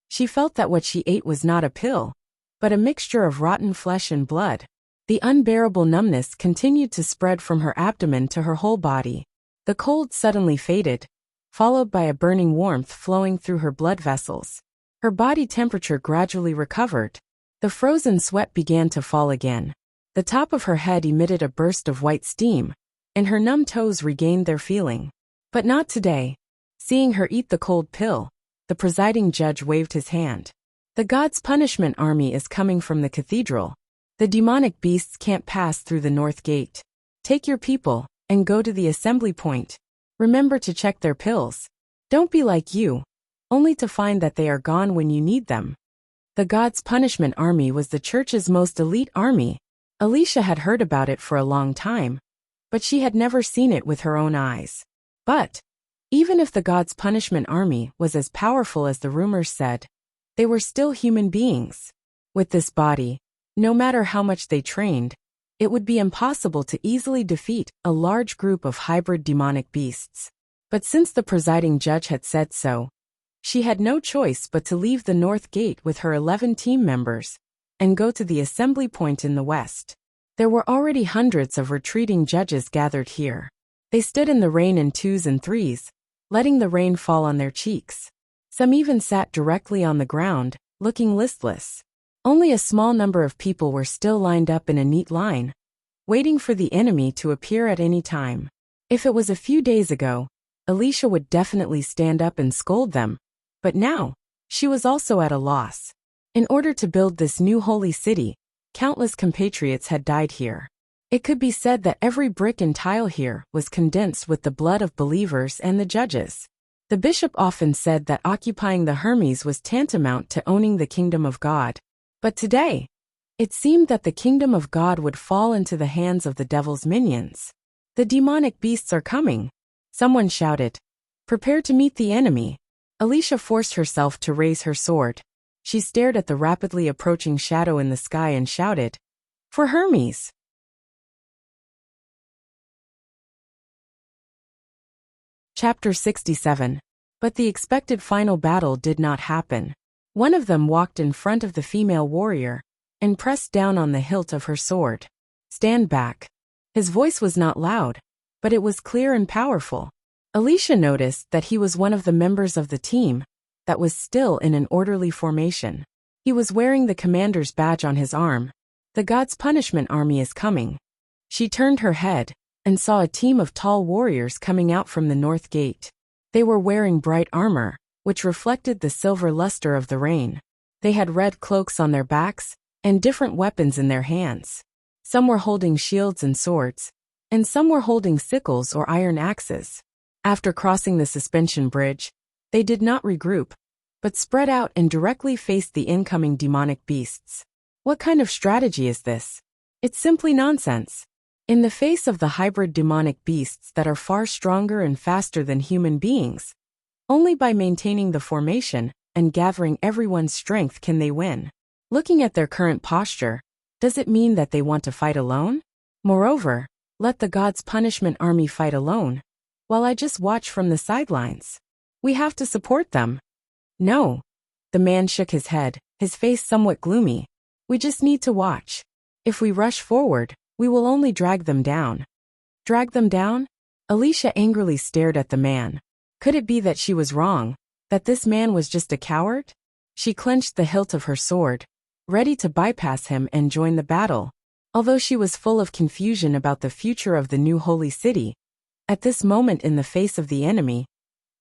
She felt that what she ate was not a pill, but a mixture of rotten flesh and blood. The unbearable numbness continued to spread from her abdomen to her whole body. The cold suddenly faded, followed by a burning warmth flowing through her blood vessels. Her body temperature gradually recovered. The frozen sweat began to fall again. The top of her head emitted a burst of white steam, and her numb toes regained their feeling. But not today. Seeing her eat the cold pill, the presiding judge waved his hand. "The God's punishment army is coming from the cathedral. The demonic beasts can't pass through the north gate. Take your people and go to the assembly point. Remember to check their pills. Don't be like you, only to find that they are gone when you need them." The God's Punishment Army was the church's most elite army. Alicia had heard about it for a long time, but she had never seen it with her own eyes. But, even if the gods' punishment army was as powerful as the rumors said, they were still human beings. With this body, no matter how much they trained, it would be impossible to easily defeat a large group of hybrid demonic beasts. But since the presiding judge had said so, she had no choice but to leave the north gate with her 11 team members and go to the assembly point in the west. There were already hundreds of retreating judges gathered here. They stood in the rain in 2s and 3s, letting the rain fall on their cheeks. Some even sat directly on the ground, looking listless. Only a small number of people were still lined up in a neat line, waiting for the enemy to appear at any time. If it was a few days ago, Alicia would definitely stand up and scold them, but now, she was also at a loss. In order to build this new holy city, countless compatriots had died here. It could be said that every brick and tile here was condensed with the blood of believers and the judges. The bishop often said that occupying the Hermes was tantamount to owning the kingdom of God. But today, it seemed that the kingdom of God would fall into the hands of the devil's minions. The demonic beasts are coming, someone shouted. Prepare to meet the enemy. Alicia forced herself to raise her sword. She stared at the rapidly approaching shadow in the sky and shouted, "For Hermes!" Chapter 67. But the expected final battle did not happen. One of them walked in front of the female warrior and pressed down on the hilt of her sword. "Stand back." His voice was not loud, but it was clear and powerful. Alicia noticed that he was one of the members of the team that was still in an orderly formation. He was wearing the commander's badge on his arm. The god's punishment army is coming. She turned her head and saw a team of tall warriors coming out from the north gate. They were wearing bright armor, which reflected the silver luster of the rain. They had red cloaks on their backs and different weapons in their hands. Some were holding shields and swords, and some were holding sickles or iron axes. After crossing the suspension bridge, they did not regroup, but spread out and directly faced the incoming demonic beasts. What kind of strategy is this? It's simply nonsense. In the face of the hybrid demonic beasts that are far stronger and faster than human beings, only by maintaining the formation and gathering everyone's strength can they win. Looking at their current posture, does it mean that they want to fight alone? Moreover, let the god's punishment army fight alone, while I just watch from the sidelines. We have to support them. No. The man shook his head, his face somewhat gloomy. We just need to watch. If we rush forward, we will only drag them down. Drag them down? Alicia angrily stared at the man. Could it be that she was wrong, that this man was just a coward? She clenched the hilt of her sword, ready to bypass him and join the battle. Although she was full of confusion about the future of the new holy city, at this moment in the face of the enemy,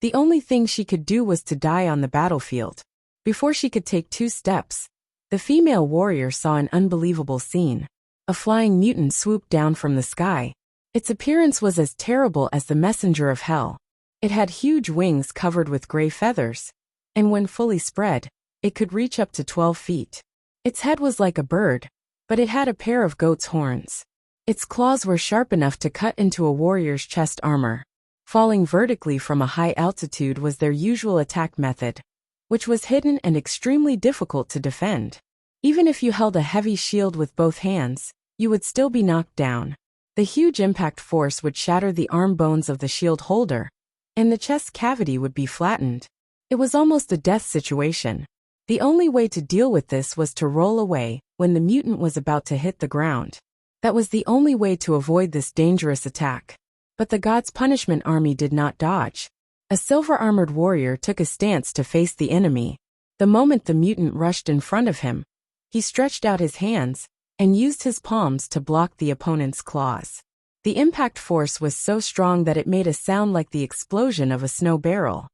the only thing she could do was to die on the battlefield. Before she could take 2 steps, the female warrior saw an unbelievable scene. A flying mutant swooped down from the sky. Its appearance was as terrible as the messenger of hell. It had huge wings covered with gray feathers, and when fully spread, it could reach up to 12 feet. Its head was like a bird, but it had a pair of goat's horns. Its claws were sharp enough to cut into a warrior's chest armor. Falling vertically from a high altitude was their usual attack method, which was hidden and extremely difficult to defend. Even if you held a heavy shield with both hands, you would still be knocked down. The huge impact force would shatter the arm bones of the shield holder, and the chest cavity would be flattened. It was almost a death situation. The only way to deal with this was to roll away when the mutant was about to hit the ground. That was the only way to avoid this dangerous attack. But the god's punishment army did not dodge. A silver-armored warrior took a stance to face the enemy. The moment the mutant rushed in front of him, he stretched out his hands and used his palms to block the opponent's claws. The impact force was so strong that it made a sound like the explosion of a snow barrel.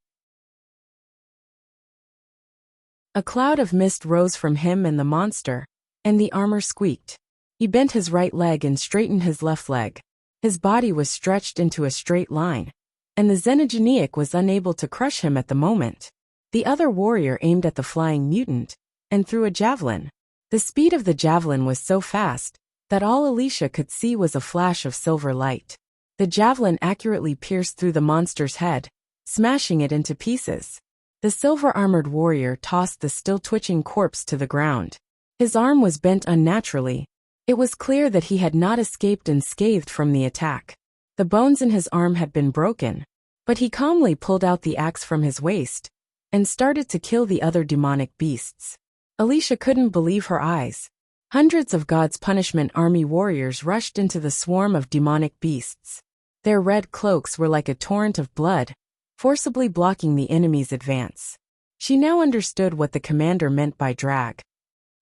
A cloud of mist rose from him and the monster, and the armor squeaked. He bent his right leg and straightened his left leg. His body was stretched into a straight line, and the Xenogeniac was unable to crush him at the moment. The other warrior aimed at the flying mutant and threw a javelin. The speed of the javelin was so fast that all Alicia could see was a flash of silver light. The javelin accurately pierced through the monster's head, smashing it into pieces. The silver-armored warrior tossed the still-twitching corpse to the ground. His arm was bent unnaturally. It was clear that he had not escaped unscathed from the attack. The bones in his arm had been broken, but he calmly pulled out the axe from his waist and started to kill the other demonic beasts. Alicia couldn't believe her eyes. Hundreds of God's Punishment Army warriors rushed into the swarm of demonic beasts. Their red cloaks were like a torrent of blood, forcibly blocking the enemy's advance. She now understood what the commander meant by drag.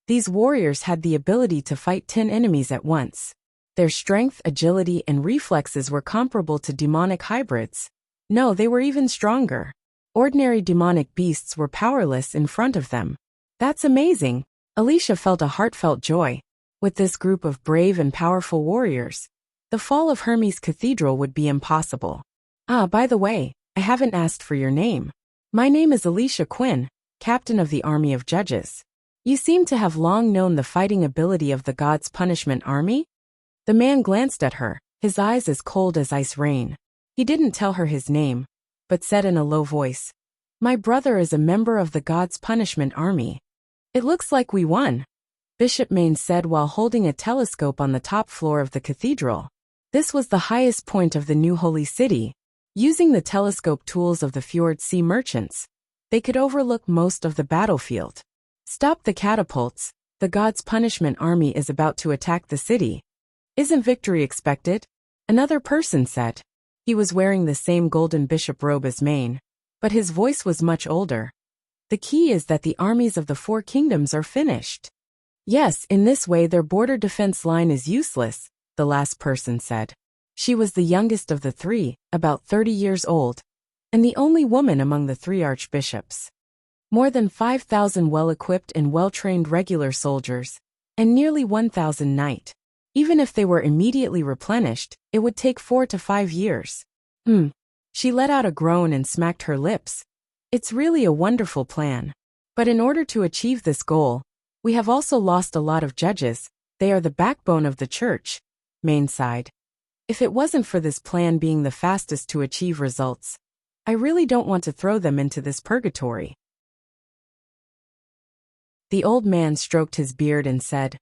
These warriors had the ability to fight 10 enemies at once. Their strength, agility, and reflexes were comparable to demonic hybrids. No, they were even stronger. Ordinary demonic beasts were powerless in front of them. That's amazing. Alicia felt a heartfelt joy. With this group of brave and powerful warriors, the fall of Hermes Cathedral would be impossible. Ah, by the way, I haven't asked for your name. My name is Alicia Quinn, captain of the Army of Judges. You seem to have long known the fighting ability of the God's Punishment Army? The man glanced at her, his eyes as cold as ice rain. He didn't tell her his name, but said in a low voice, "My brother is a member of the God's Punishment Army." "It looks like we won," Bishop Maine said while holding a telescope on the top floor of the cathedral. This was the highest point of the new holy city. Using the telescope tools of the Fjord Sea merchants, they could overlook most of the battlefield. "Stop the catapults, the God's Punishment Army is about to attack the city." "Isn't victory expected?" another person said. He was wearing the same golden bishop robe as Maine, but his voice was much older. "The key is that the armies of the 4 kingdoms are finished." "Yes, in this way their border defense line is useless," the last person said. She was the youngest of the 3, about 30 years old, and the only woman among the 3 archbishops. More than 5,000 well-equipped and well-trained regular soldiers, and nearly 1,000 knight. Even if they were immediately replenished, it would take 4 to 5 years. She let out a groan and smacked her lips. It's really a wonderful plan. But in order to achieve this goal, we have also lost a lot of judges. They are the backbone of the church, Maine sighed. If it wasn't for this plan being the fastest to achieve results, I really don't want to throw them into this purgatory. The old man stroked his beard and said,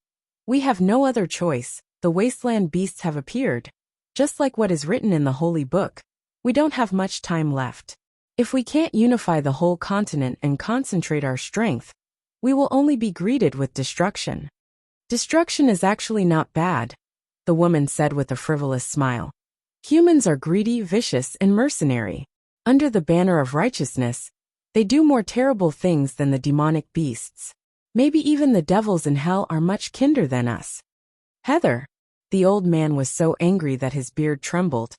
"We have no other choice. The wasteland beasts have appeared. Just like what is written in the Holy Book, we don't have much time left. If we can't unify the whole continent and concentrate our strength, we will only be greeted with destruction." "Destruction is actually not bad," the woman said with a frivolous smile. "Humans are greedy, vicious, and mercenary. Under the banner of righteousness, they do more terrible things than the demonic beasts. Maybe even the devils in hell are much kinder than us." "Heather," the old man was so angry that his beard trembled.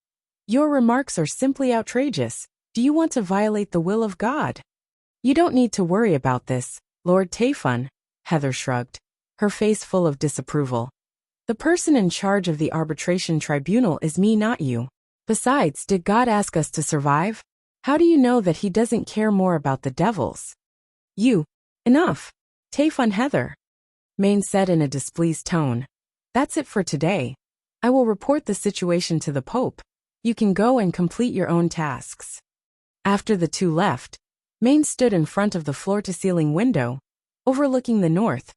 "Your remarks are simply outrageous. Do you want to violate the will of God?" "You don't need to worry about this, Lord Tayfun," Heather shrugged, her face full of disapproval. "The person in charge of the arbitration tribunal is me, not you. Besides, did God ask us to survive? How do you know that he doesn't care more about the devils?" Enough. Tayfun Heather," Maine said in a displeased tone. "That's it for today. I will report the situation to the Pope. You can go and complete your own tasks." After the 2 left, Maine stood in front of the floor-to-ceiling window, overlooking the north.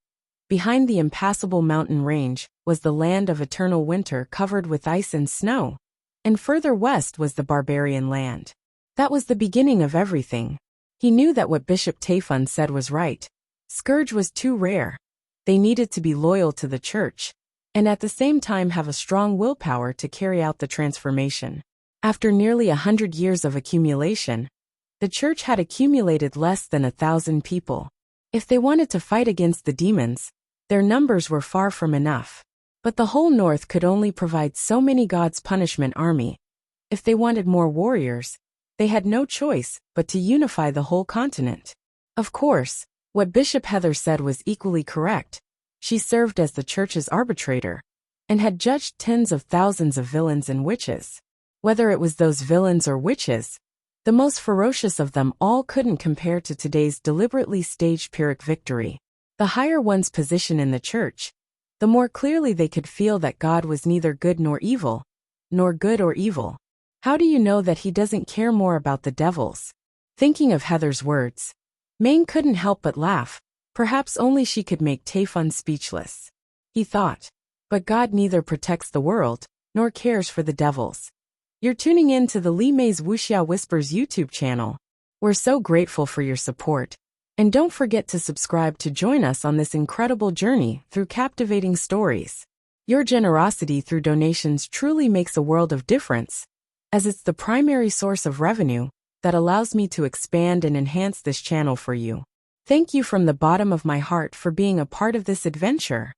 Behind the impassable mountain range was the land of eternal winter covered with ice and snow, and further west was the barbarian land. That was the beginning of everything. He knew that what Bishop Tayfun said was right. Scourge was too rare. They needed to be loyal to the church, and at the same time have a strong willpower to carry out the transformation. After nearly 100 years of accumulation, the church had accumulated less than 1,000 people. If they wanted to fight against the demons, their numbers were far from enough. But the whole north could only provide so many God's Punishment Army. If they wanted more warriors, they had no choice but to unify the whole continent. Of course, what Bishop Heather said was equally correct. She served as the church's arbitrator, and had judged tens of thousands of villains and witches. Whether it was those villains or witches, the most ferocious of them all couldn't compare to today's deliberately staged Pyrrhic victory. The higher one's position in the church, the more clearly they could feel that God was neither good nor evil, nor good or evil. How do you know that he doesn't care more about the devils? Thinking of Heather's words, Maine couldn't help but laugh. Perhaps only she could make Taefun speechless. He thought, but God neither protects the world, nor cares for the devils. You're tuning in to the Lee May's Wuxia Whispers YouTube channel. We're so grateful for your support. And don't forget to subscribe to join us on this incredible journey through captivating stories. Your generosity through donations truly makes a world of difference, as it's the primary source of revenue that allows me to expand and enhance this channel for you. Thank you from the bottom of my heart for being a part of this adventure.